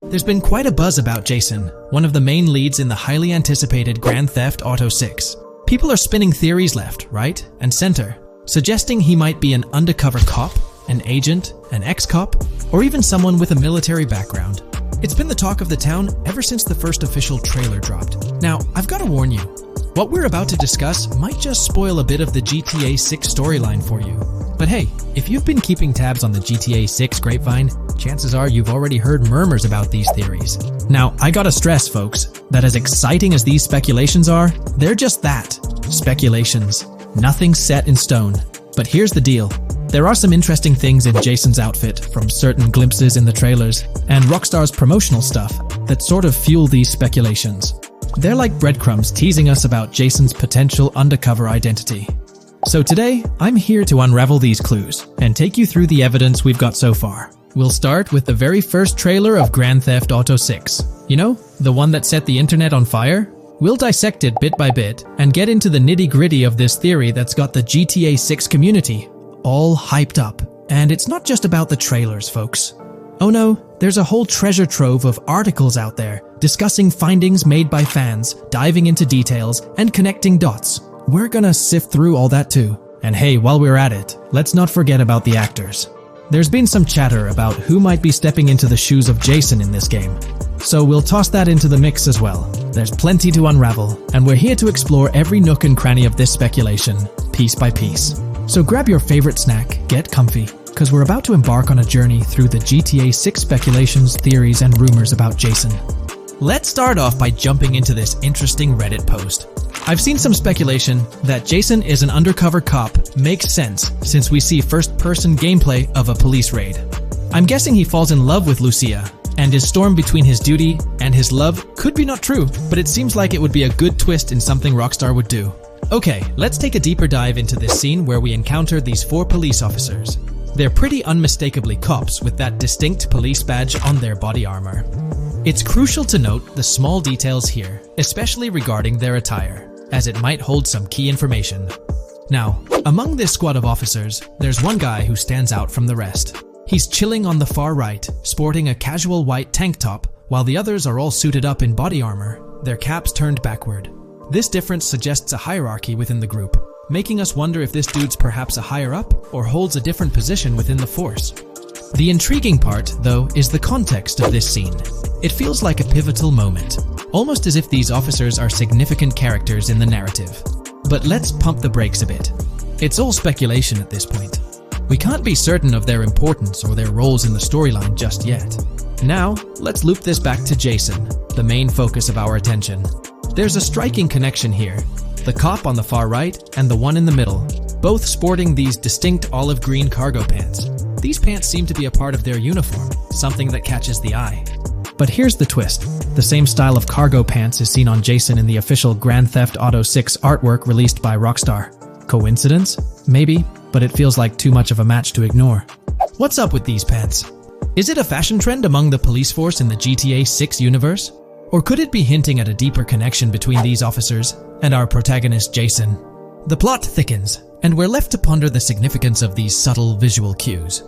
Speaker 1: There's been quite a buzz about Jason, one of the main leads in the highly anticipated Grand Theft Auto 6. People are spinning theories left, right, and center, suggesting he might be an undercover cop, an agent, an ex-cop, or even someone with a military background. It's been the talk of the town ever since the first official trailer dropped. Now, I've got to warn you, what we're about to discuss might just spoil a bit of the GTA 6 storyline for you. But hey, if you've been keeping tabs on the GTA 6 grapevine, chances are you've already heard murmurs about these theories. Now, I gotta stress, folks, that as exciting as these speculations are, they're just that, speculations. Nothing set in stone. But here's the deal. There are some interesting things in Jason's outfit, from certain glimpses in the trailers, and Rockstar's promotional stuff, that sort of fuel these speculations. They're like breadcrumbs teasing us about Jason's potential undercover identity. So today, I'm here to unravel these clues, and take you through the evidence we've got so far. We'll start with the very first trailer of Grand Theft Auto 6. You know, the one that set the internet on fire? We'll dissect it bit by bit, and get into the nitty-gritty of this theory that's got the GTA 6 community all hyped up. And it's not just about the trailers, folks. Oh no, there's a whole treasure trove of articles out there discussing findings made by fans, diving into details, and connecting dots. We're gonna sift through all that too. And hey, while we're at it, let's not forget about the actors. There's been some chatter about who might be stepping into the shoes of Jason in this game. So we'll toss that into the mix as well. There's plenty to unravel, and we're here to explore every nook and cranny of this speculation, piece by piece. So grab your favorite snack, get comfy, because we're about to embark on a journey through the GTA 6 speculations, theories, and rumors about Jason. Let's start off by jumping into this interesting Reddit post. I've seen some speculation that Jason is an undercover cop makes sense since we see first-person gameplay of a police raid. I'm guessing he falls in love with Lucia, and his storm between his duty and his love could be not true, but it seems like it would be a good twist in something Rockstar would do. Okay, let's take a deeper dive into this scene where we encounter these 4 police officers. They're pretty unmistakably cops with that distinct police badge on their body armor. It's crucial to note the small details here, especially regarding their attire, as it might hold some key information. Now, among this squad of officers, there's one guy who stands out from the rest. He's chilling on the far right, sporting a casual white tank top, while the others are all suited up in body armor, their caps turned backward. This difference suggests a hierarchy within the group, making us wonder if this dude's perhaps a higher up or holds a different position within the force. The intriguing part, though, is the context of this scene. It feels like a pivotal moment, almost as if these officers are significant characters in the narrative. But let's pump the brakes a bit. It's all speculation at this point. We can't be certain of their importance or their roles in the storyline just yet. Now, let's loop this back to Jason, the main focus of our attention. There's a striking connection here. The cop on the far right and the one in the middle, both sporting these distinct olive green cargo pants. These pants seem to be a part of their uniform, something that catches the eye. But here's the twist. The same style of cargo pants is seen on Jason in the official Grand Theft Auto 6 artwork released by Rockstar. Coincidence? Maybe, but it feels like too much of a match to ignore. What's up with these pants? Is it a fashion trend among the police force in the GTA 6 universe? Or could it be hinting at a deeper connection between these officers and our protagonist Jason? The plot thickens, And we're left to ponder the significance of these subtle visual cues.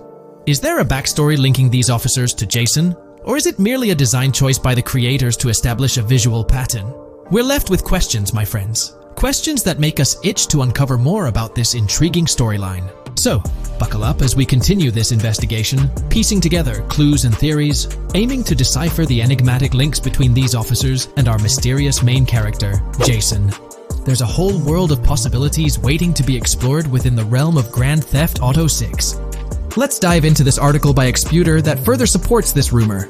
Speaker 1: Is there a backstory linking these officers to Jason? Or is it merely a design choice by the creators to establish a visual pattern? We're left with questions, my friends. Questions that make us itch to uncover more about this intriguing storyline. So, buckle up as we continue this investigation, piecing together clues and theories, aiming to decipher the enigmatic links between these officers and our mysterious main character, Jason. There's a whole world of possibilities waiting to be explored within the realm of Grand Theft Auto 6. Let's dive into this article by Exputer that further supports this rumor.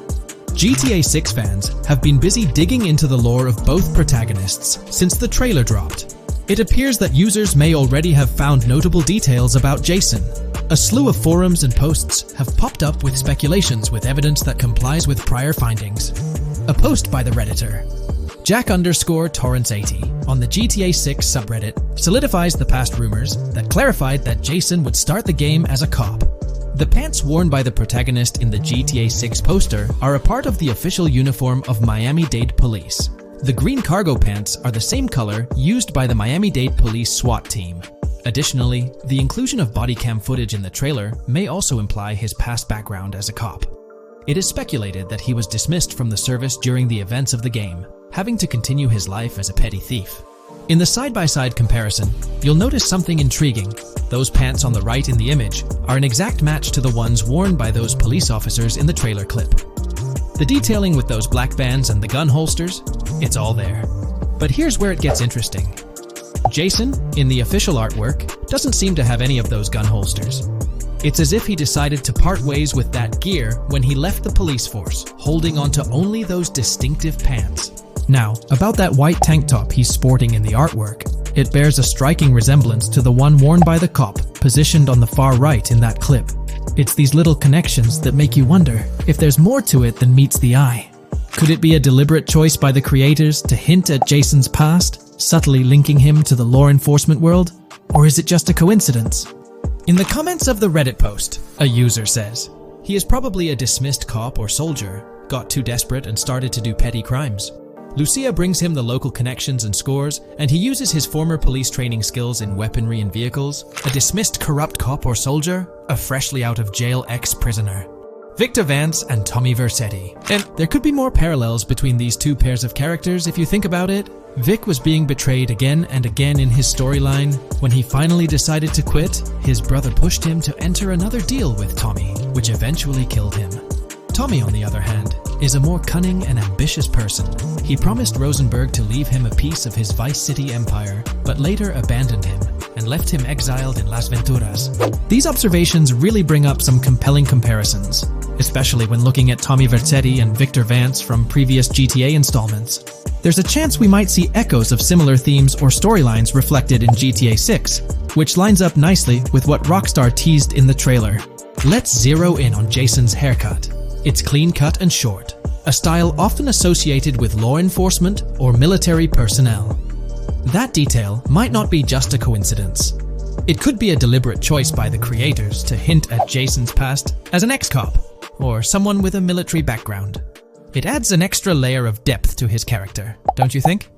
Speaker 1: GTA 6 fans have been busy digging into the lore of both protagonists since the trailer dropped. It appears that users may already have found notable details about Jason. A slew of forums and posts have popped up with speculations with evidence that complies with prior findings. A post by the Redditor, Jack_Torrance80, on the GTA 6 subreddit solidifies the past rumors that clarified that Jason would start the game as a cop. The pants worn by the protagonist in the GTA 6 poster are a part of the official uniform of Miami-Dade Police. The green cargo pants are the same color used by the Miami-Dade Police SWAT team. Additionally, the inclusion of body cam footage in the trailer may also imply his past background as a cop. It is speculated that he was dismissed from the service during the events of the game, having to continue his life as a petty thief. In the side-by-side comparison, you'll notice something intriguing. Those pants on the right in the image are an exact match to the ones worn by those police officers in the trailer clip. The detailing with those black bands and the gun holsters, it's all there. But here's where it gets interesting. Jason, in the official artwork, doesn't seem to have any of those gun holsters. It's as if he decided to part ways with that gear when he left the police force, holding onto only those distinctive pants. Now, about that white tank top he's sporting in the artwork, it bears a striking resemblance to the one worn by the cop, positioned on the far right in that clip. It's these little connections that make you wonder if there's more to it than meets the eye. Could it be a deliberate choice by the creators to hint at Jason's past, subtly linking him to the law enforcement world? Or is it just a coincidence? In the comments of the Reddit post, a user says, he is probably a dismissed cop or soldier, got too desperate and started to do petty crimes. Lucia brings him the local connections and scores, and he uses his former police training skills in weaponry and vehicles. A dismissed corrupt cop or soldier, a freshly out of jail ex-prisoner. Victor Vance and Tommy Vercetti. And there could be more parallels between these two pairs of characters if you think about it. Vic was being betrayed again and again in his storyline. When he finally decided to quit, his brother pushed him to enter another deal with Tommy, which eventually killed him. Tommy, on the other hand, is a more cunning and ambitious person. He promised Rosenberg to leave him a piece of his Vice City empire, but later abandoned him and left him exiled in Las Venturas. These observations really bring up some compelling comparisons, especially when looking at Tommy Vercetti and Victor Vance from previous GTA installments. There's a chance we might see echoes of similar themes or storylines reflected in GTA 6, which lines up nicely with what Rockstar teased in the trailer. Let's zero in on Jason's haircut. It's clean-cut and short, a style often associated with law enforcement or military personnel. That detail might not be just a coincidence. It could be a deliberate choice by the creators to hint at Jason's past as an ex-cop or someone with a military background. It adds an extra layer of depth to his character, don't you think?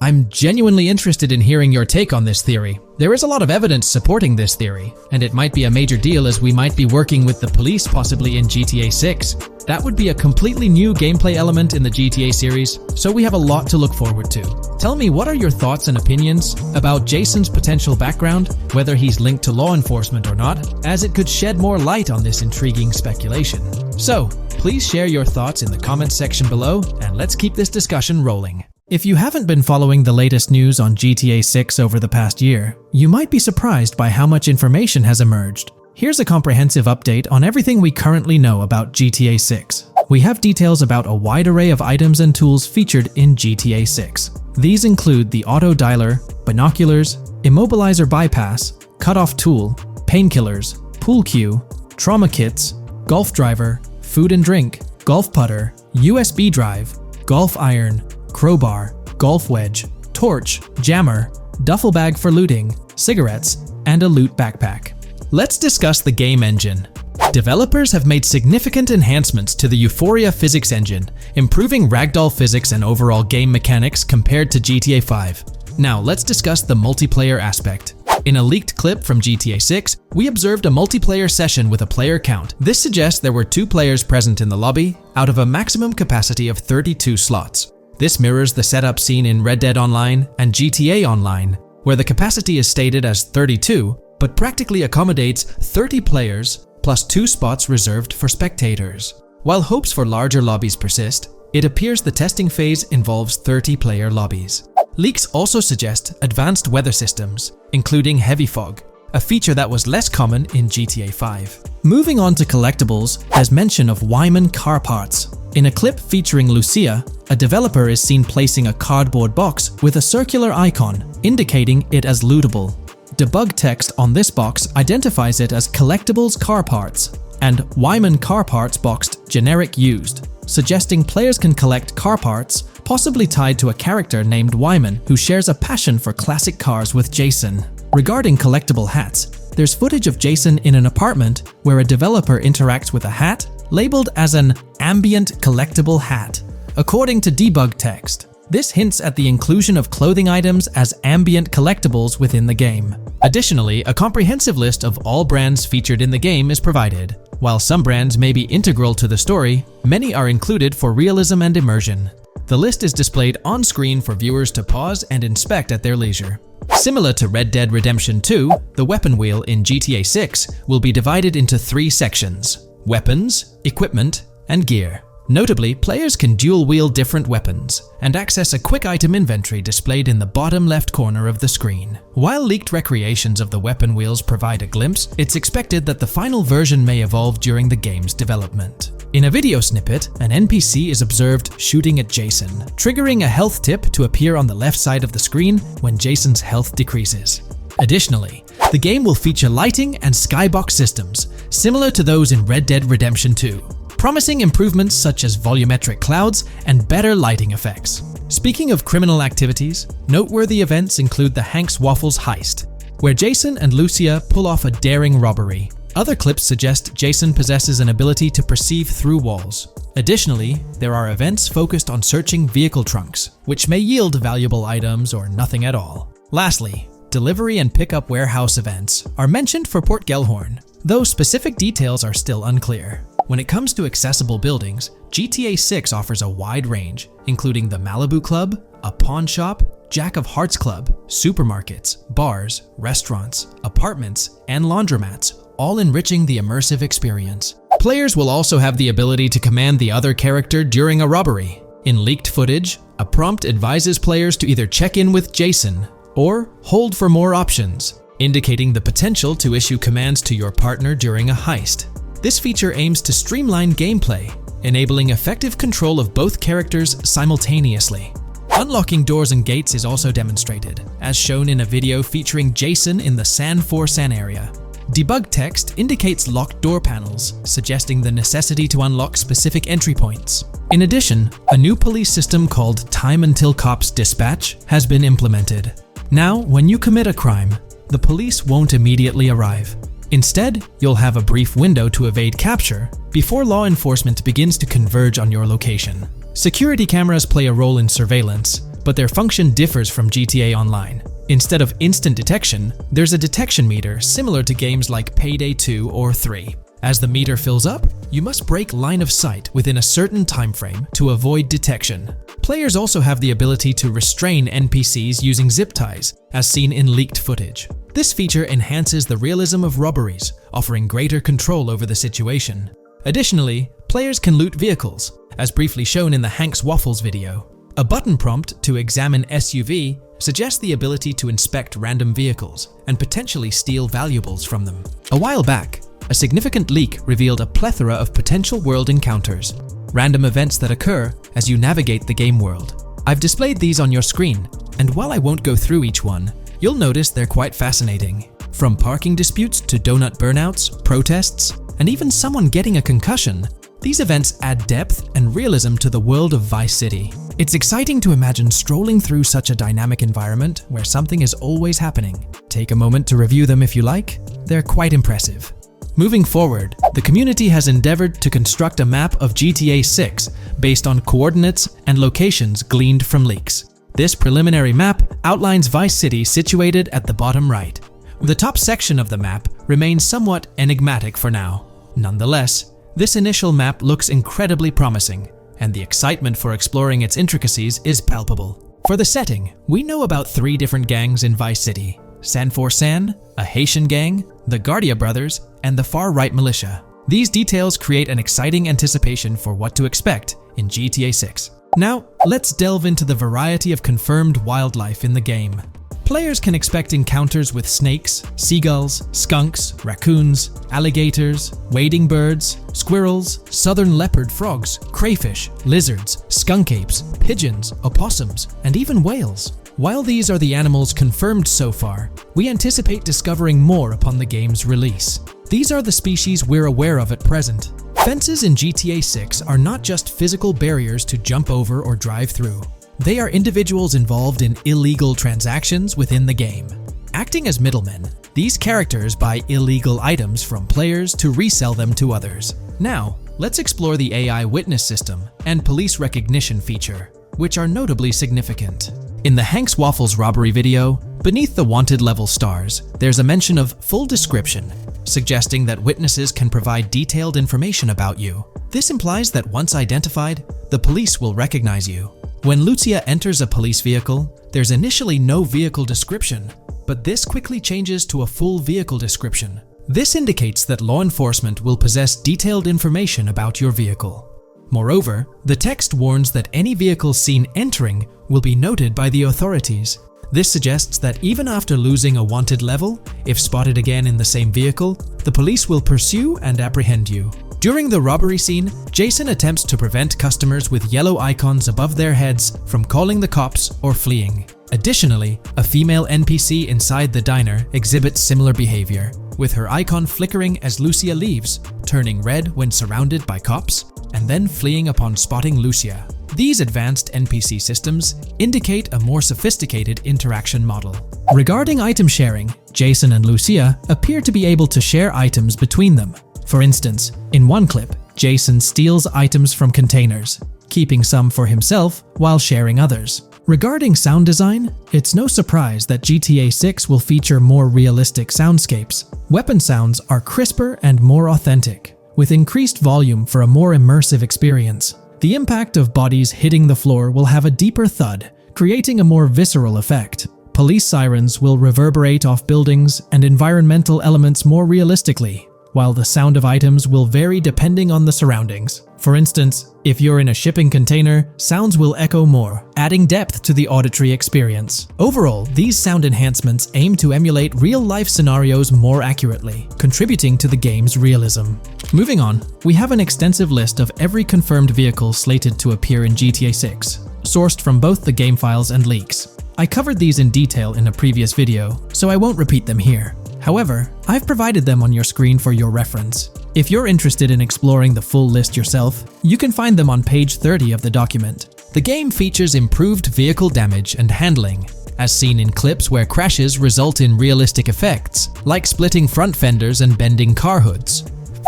Speaker 1: I'm genuinely interested in hearing your take on this theory. There is a lot of evidence supporting this theory, and it might be a major deal as we might be working with the police possibly in GTA 6. That would be a completely new gameplay element in the GTA series, so we have a lot to look forward to. Tell me, what are your thoughts and opinions about Jason's potential background, whether he's linked to law enforcement or not, as it could shed more light on this intriguing speculation. So, please share your thoughts in the comments section below, and let's keep this discussion rolling. If you haven't been following the latest news on GTA 6 over the past year, you might be surprised by how much information has emerged. Here's a comprehensive update on everything we currently know about GTA 6. We have details about a wide array of items and tools featured in GTA 6. These include the auto dialer, binoculars, immobilizer bypass, cutoff tool, painkillers, pool cue, trauma kits, golf driver, food and drink, golf putter, USB drive, golf iron, crowbar, golf wedge, torch, jammer, duffel bag for looting, cigarettes, and a loot backpack. Let's discuss the game engine. Developers have made significant enhancements to the Euphoria physics engine, improving ragdoll physics and overall game mechanics compared to GTA 5. Now let's discuss the multiplayer aspect. In a leaked clip from GTA 6, we observed a multiplayer session with a player count. This suggests there were 2 players present in the lobby out of a maximum capacity of 32 slots. This mirrors the setup seen in Red Dead Online and GTA Online, where the capacity is stated as 32, but practically accommodates 30 players plus 2 spots reserved for spectators. While hopes for larger lobbies persist, it appears the testing phase involves 30-player lobbies. Leaks also suggest advanced weather systems, including heavy fog, a feature that was less common in GTA 5. Moving on to collectibles, there's mention of FiveM car parts. In a clip featuring Lucia, a developer is seen placing a cardboard box with a circular icon, indicating it as lootable. Debug text on this box identifies it as collectibles car parts, and FiveM car parts boxed generic used, suggesting players can collect car parts, possibly tied to a character named Wyman who shares a passion for classic cars with Jason. Regarding collectible hats, there's footage of Jason in an apartment where a developer interacts with a hat labeled as an ambient collectible hat. According to debug text, this hints at the inclusion of clothing items as ambient collectibles within the game. Additionally, a comprehensive list of all brands featured in the game is provided. While some brands may be integral to the story, many are included for realism and immersion. The list is displayed on screen for viewers to pause and inspect at their leisure. Similar to Red Dead Redemption 2, the weapon wheel in GTA 6 will be divided into 3 sections: weapons, equipment, and gear. Notably, players can dual-wield different weapons and access a quick item inventory displayed in the bottom left corner of the screen. While leaked recreations of the weapon wheels provide a glimpse, it's expected that the final version may evolve during the game's development. In a video snippet, an NPC is observed shooting at Jason, triggering a health tip to appear on the left side of the screen when Jason's health decreases. Additionally, the game will feature lighting and skybox systems, similar to those in Red Dead Redemption 2. Promising improvements such as volumetric clouds and better lighting effects. Speaking of criminal activities, noteworthy events include the Hank's Waffles heist, where Jason and Lucia pull off a daring robbery. Other clips suggest Jason possesses an ability to perceive through walls. Additionally, there are events focused on searching vehicle trunks, which may yield valuable items or nothing at all. Lastly, delivery and pickup warehouse events are mentioned for Port Gellhorn, though specific details are still unclear. When it comes to accessible buildings, GTA 6 offers a wide range, including the Malibu Club, a pawn shop, Jack of Hearts Club, supermarkets, bars, restaurants, apartments, and laundromats, all enriching the immersive experience. Players will also have the ability to command the other character during a robbery. In leaked footage, a prompt advises players to either check in with Jason or hold for more options, indicating the potential to issue commands to your partner during a heist. This feature aims to streamline gameplay, enabling effective control of both characters simultaneously. Unlocking doors and gates is also demonstrated, as shown in a video featuring Jason in the San Forsan area. Debug text indicates locked door panels, suggesting the necessity to unlock specific entry points. In addition, a new police system called Time Until Cops Dispatch has been implemented. Now, when you commit a crime, the police won't immediately arrive. Instead, you'll have a brief window to evade capture before law enforcement begins to converge on your location. Security cameras play a role in surveillance, but their function differs from GTA Online. Instead of instant detection, there's a detection meter similar to games like Payday 2 or 3. As the meter fills up, you must break line of sight within a certain time frame to avoid detection. Players also have the ability to restrain NPCs using zip ties, as seen in leaked footage. This feature enhances the realism of robberies, offering greater control over the situation. Additionally, players can loot vehicles, as briefly shown in the Hank's Waffles video. A button prompt to examine SUV suggests the ability to inspect random vehicles and potentially steal valuables from them. A while back, a significant leak revealed a plethora of potential world encounters, random events that occur as you navigate the game world. I've displayed these on your screen, and while I won't go through each one, you'll notice they're quite fascinating. From parking disputes to donut burnouts, protests, and even someone getting a concussion, these events add depth and realism to the world of Vice City. It's exciting to imagine strolling through such a dynamic environment where something is always happening. Take a moment to review them if you like. They're quite impressive. Moving forward, the community has endeavored to construct a map of GTA 6 based on coordinates and locations gleaned from leaks. This preliminary map outlines Vice City situated at the bottom right, The top section of the map remains somewhat enigmatic for now. Nonetheless, this initial map looks incredibly promising, and the excitement for exploring its intricacies is palpable. For the setting, we know about 3 different gangs in Vice City: San for San, a Haitian gang, the Guardia Brothers, and the far-right militia. These details create an exciting anticipation for what to expect in GTA 6. Now, let's delve into the variety of confirmed wildlife in the game. Players can expect encounters with snakes, seagulls, skunks, raccoons, alligators, wading birds, squirrels, southern leopard frogs, crayfish, lizards, skunk apes, pigeons, opossums, and even whales. While these are the animals confirmed so far, we anticipate discovering more upon the game's release. These are the species we're aware of at present. Fences in GTA 6 are not just physical barriers to jump over or drive through. They are individuals involved in illegal transactions within the game. Acting as middlemen, these characters buy illegal items from players to resell them to others. Now, let's explore the AI witness system and police recognition feature, which are notably significant. In the Hank's Waffles robbery video, beneath the wanted level stars, there's a mention of full description, suggesting that witnesses can provide detailed information about you. This implies that once identified, the police will recognize you. When Lucia enters a police vehicle, there's initially no vehicle description, but this quickly changes to a full vehicle description. This indicates that law enforcement will possess detailed information about your vehicle. Moreover, the text warns that any vehicle seen entering will be noted by the authorities. This suggests that even after losing a wanted level, if spotted again in the same vehicle, the police will pursue and apprehend you. During the robbery scene, Jason attempts to prevent customers with yellow icons above their heads from calling the cops or fleeing. Additionally, a female NPC inside the diner exhibits similar behavior, with her icon flickering as Lucia leaves, turning red when surrounded by cops, and then fleeing upon spotting Lucia. These advanced NPC systems indicate a more sophisticated interaction model. Regarding item sharing, Jason and Lucia appear to be able to share items between them. For instance, in one clip, Jason steals items from containers, keeping some for himself while sharing others. Regarding sound design, it's no surprise that GTA 6 will feature more realistic soundscapes. Weapon sounds are crisper and more authentic, with increased volume for a more immersive experience. The impact of bodies hitting the floor will have a deeper thud, creating a more visceral effect. Police sirens will reverberate off buildings and environmental elements more realistically, while the sound of items will vary depending on the surroundings. For instance, if you're in a shipping container, sounds will echo more, adding depth to the auditory experience. Overall, these sound enhancements aim to emulate real-life scenarios more accurately, contributing to the game's realism. Moving on, we have an extensive list of every confirmed vehicle slated to appear in GTA 6, sourced from both the game files and leaks. I covered these in detail in a previous video, so I won't repeat them here. However, I've provided them on your screen for your reference. If you're interested in exploring the full list yourself, you can find them on page 30 of the document. The game features improved vehicle damage and handling, as seen in clips where crashes result in realistic effects, like splitting front fenders and bending car hoods.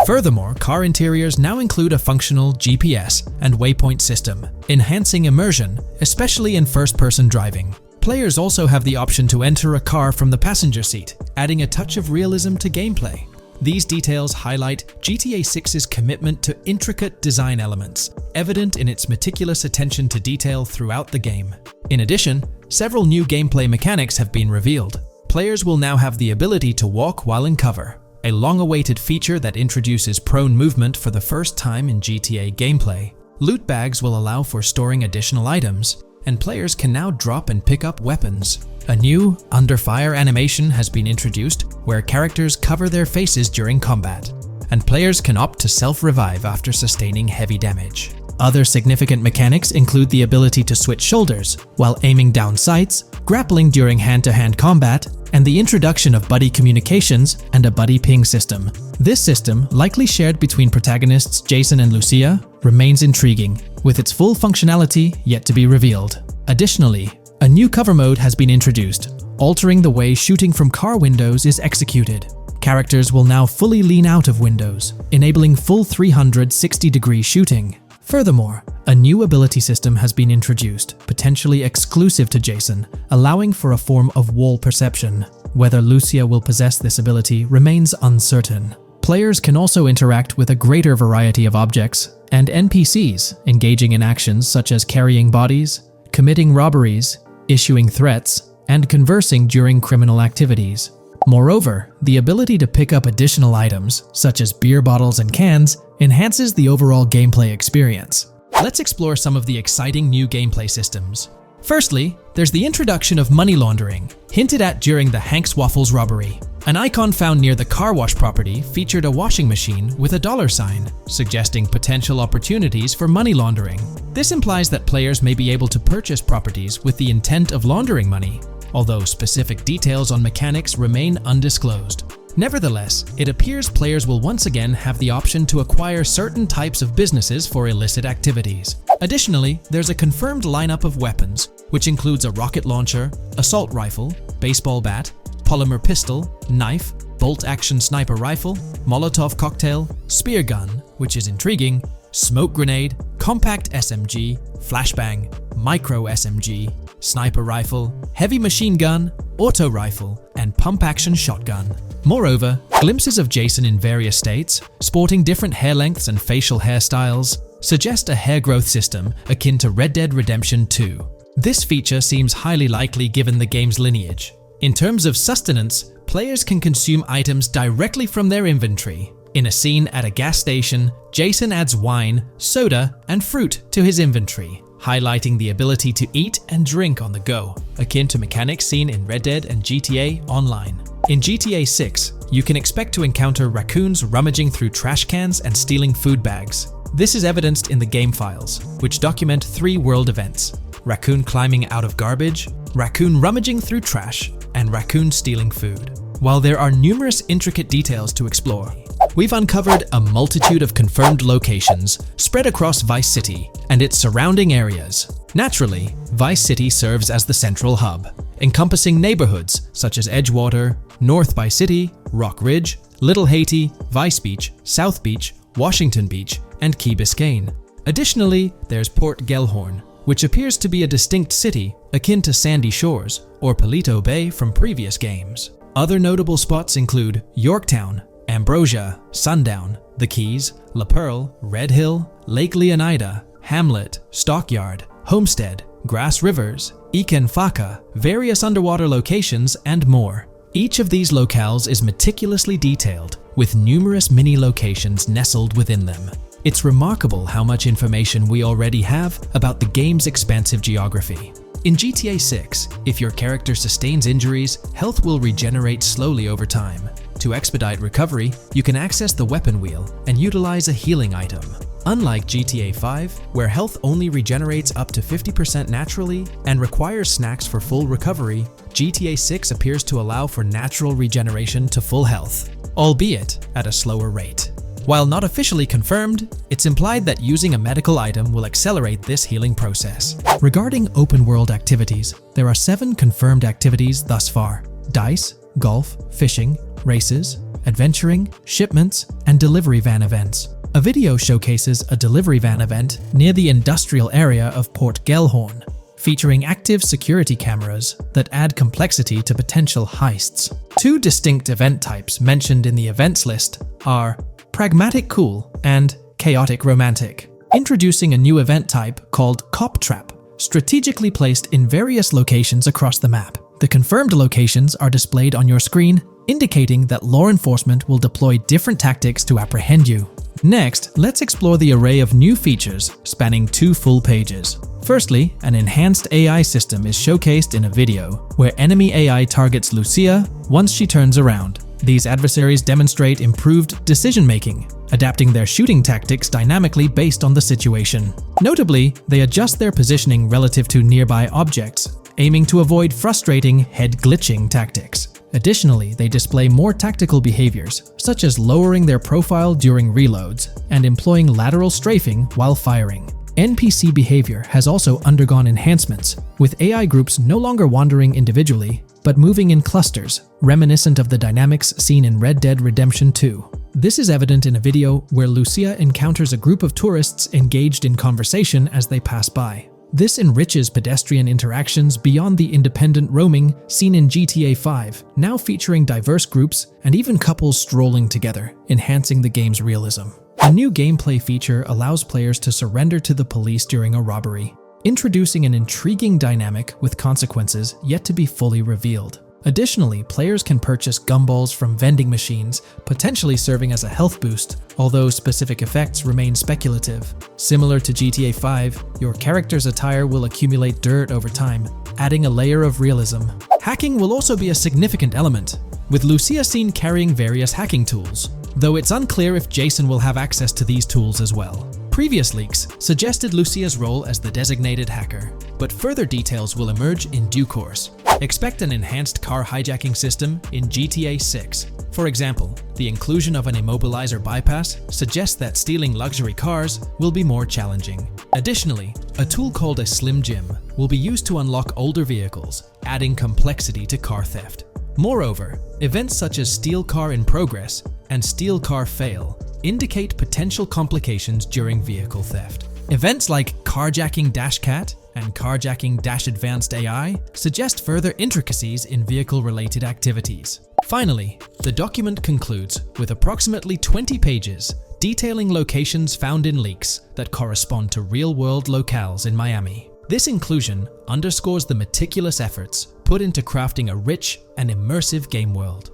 Speaker 1: Furthermore, car interiors now include a functional GPS and waypoint system, enhancing immersion, especially in first-person driving. Players also have the option to enter a car from the passenger seat, adding a touch of realism to gameplay. These details highlight GTA 6's commitment to intricate design elements, evident in its meticulous attention to detail throughout the game. In addition, several new gameplay mechanics have been revealed. Players will now have the ability to walk while in cover, a long-awaited feature that introduces prone movement for the first time in GTA gameplay. Loot bags will allow for storing additional items, and players can now drop and pick up weapons. A new under fire animation has been introduced where characters cover their faces during combat, and players can opt to self-revive after sustaining heavy damage. Other significant mechanics include the ability to switch shoulders while aiming down sights, grappling during hand-to-hand combat, and the introduction of buddy communications and a buddy ping system. This system, likely shared between protagonists Jason and Lucia, remains intriguing, with its full functionality yet to be revealed. Additionally, a new cover mode has been introduced, altering the way shooting from car windows is executed. Characters will now fully lean out of windows, enabling full 360-degree shooting. Furthermore, a new ability system has been introduced, potentially exclusive to Jason, allowing for a form of wall perception. Whether Lucia will possess this ability remains uncertain. Players can also interact with a greater variety of objects and NPCs, engaging in actions such as carrying bodies, committing robberies, issuing threats, and conversing during criminal activities. Moreover, the ability to pick up additional items, such as beer bottles and cans, enhances the overall gameplay experience. Let's explore some of the exciting new gameplay systems. Firstly, there's the introduction of money laundering, hinted at during the Hank's Waffles robbery. An icon found near the car wash property featured a washing machine with a $sign, suggesting potential opportunities for money laundering. This implies that players may be able to purchase properties with the intent of laundering money, although specific details on mechanics remain undisclosed. Nevertheless, it appears players will once again have the option to acquire certain types of businesses for illicit activities. Additionally, there's a confirmed lineup of weapons, which includes a rocket launcher, assault rifle, baseball bat, polymer pistol, knife, bolt-action sniper rifle, Molotov cocktail, spear gun, which is intriguing, smoke grenade, compact SMG, flashbang, micro SMG, sniper rifle, heavy machine gun, auto rifle, and pump-action shotgun. Moreover, glimpses of Jason in various states, sporting different hair lengths and facial hairstyles, suggest a hair growth system akin to Red Dead Redemption 2. This feature seems highly likely given the game's lineage. In terms of sustenance, players can consume items directly from their inventory. In a scene at a gas station, Jason adds wine, soda, and fruit to his inventory, highlighting the ability to eat and drink on the go, akin to mechanics seen in Red Dead and GTA Online. In GTA 6, you can expect to encounter raccoons rummaging through trash cans and stealing food bags. This is evidenced in the game files, which document 3 world events: raccoon climbing out of garbage, raccoon rummaging through trash, and raccoon stealing food. While there are numerous intricate details to explore, we've uncovered a multitude of confirmed locations spread across Vice City and its surrounding areas. Naturally, Vice City serves as the central hub, encompassing neighborhoods such as Edgewater, North Vice City, Rock Ridge, Little Haiti, Vice Beach, South Beach, Washington Beach, and Key Biscayne. Additionally, there's Port Gellhorn, which appears to be a distinct city akin to Sandy Shores or Palito Bay from previous games. Other notable spots include Yorktown, Ambrosia, Sundown, The Keys, La Pearl, Red Hill, Lake Leonida, Hamlet, Stockyard, Homestead, Grass Rivers, Ikenfaka, various underwater locations, and more. Each of these locales is meticulously detailed, with numerous mini locations nestled within them. It's remarkable how much information we already have about the game's expansive geography. In GTA 6, if your character sustains injuries, health will regenerate slowly over time. To expedite recovery, you can access the weapon wheel and utilize a healing item. Unlike GTA 5, where health only regenerates up to 50% naturally and requires snacks for full recovery, GTA 6 appears to allow for natural regeneration to full health, albeit at a slower rate. While not officially confirmed, it's implied that using a medical item will accelerate this healing process. Regarding open-world activities, there are 7 confirmed activities thus far: dice, golf, fishing, races, adventuring, shipments, and delivery van events. A video showcases a delivery van event near the industrial area of Port Gellhorn, featuring active security cameras that add complexity to potential heists. 2 distinct event types mentioned in the events list are Pragmatic Cool and Chaotic Romantic, introducing a new event type called Cop Trap, strategically placed in various locations across the map. The confirmed locations are displayed on your screen, indicating that law enforcement will deploy different tactics to apprehend you. Next, let's explore the array of new features spanning 2 full pages. Firstly, an enhanced AI system is showcased in a video, where enemy AI targets Lucia once she turns around. These adversaries demonstrate improved decision-making, adapting their shooting tactics dynamically based on the situation. Notably, they adjust their positioning relative to nearby objects, aiming to avoid frustrating head-glitching tactics. Additionally, they display more tactical behaviors, such as lowering their profile during reloads and employing lateral strafing while firing. NPC behavior has also undergone enhancements, with AI groups no longer wandering individually, but moving in clusters, reminiscent of the dynamics seen in Red Dead Redemption 2. This is evident in a video where Lucia encounters a group of tourists engaged in conversation as they pass by. This enriches pedestrian interactions beyond the independent roaming seen in GTA 5, now featuring diverse groups and even couples strolling together, enhancing the game's realism. A new gameplay feature allows players to surrender to the police during a robbery, introducing an intriguing dynamic with consequences yet to be fully revealed. Additionally, players can purchase gumballs from vending machines, potentially serving as a health boost, although specific effects remain speculative. Similar to GTA 5, your character's attire will accumulate dirt over time, adding a layer of realism. Hacking will also be a significant element, with Lucia seen carrying various hacking tools, though it's unclear if Jason will have access to these tools as well. Previous leaks suggested Lucia's role as the designated hacker, but further details will emerge in due course. Expect an enhanced car hijacking system in GTA 6. For example, the inclusion of an immobilizer bypass suggests that stealing luxury cars will be more challenging. Additionally, a tool called a Slim Jim will be used to unlock older vehicles, adding complexity to car theft. Moreover, events such as Steal Car in Progress and Steal Car Fail indicate potential complications during vehicle theft. Events like Carjacking Cat and Carjacking Advanced AI suggest further intricacies in vehicle-related activities. Finally, the document concludes with approximately 20 pages detailing locations found in leaks that correspond to real-world locales in Miami. This inclusion underscores the meticulous efforts put into crafting a rich and immersive game world.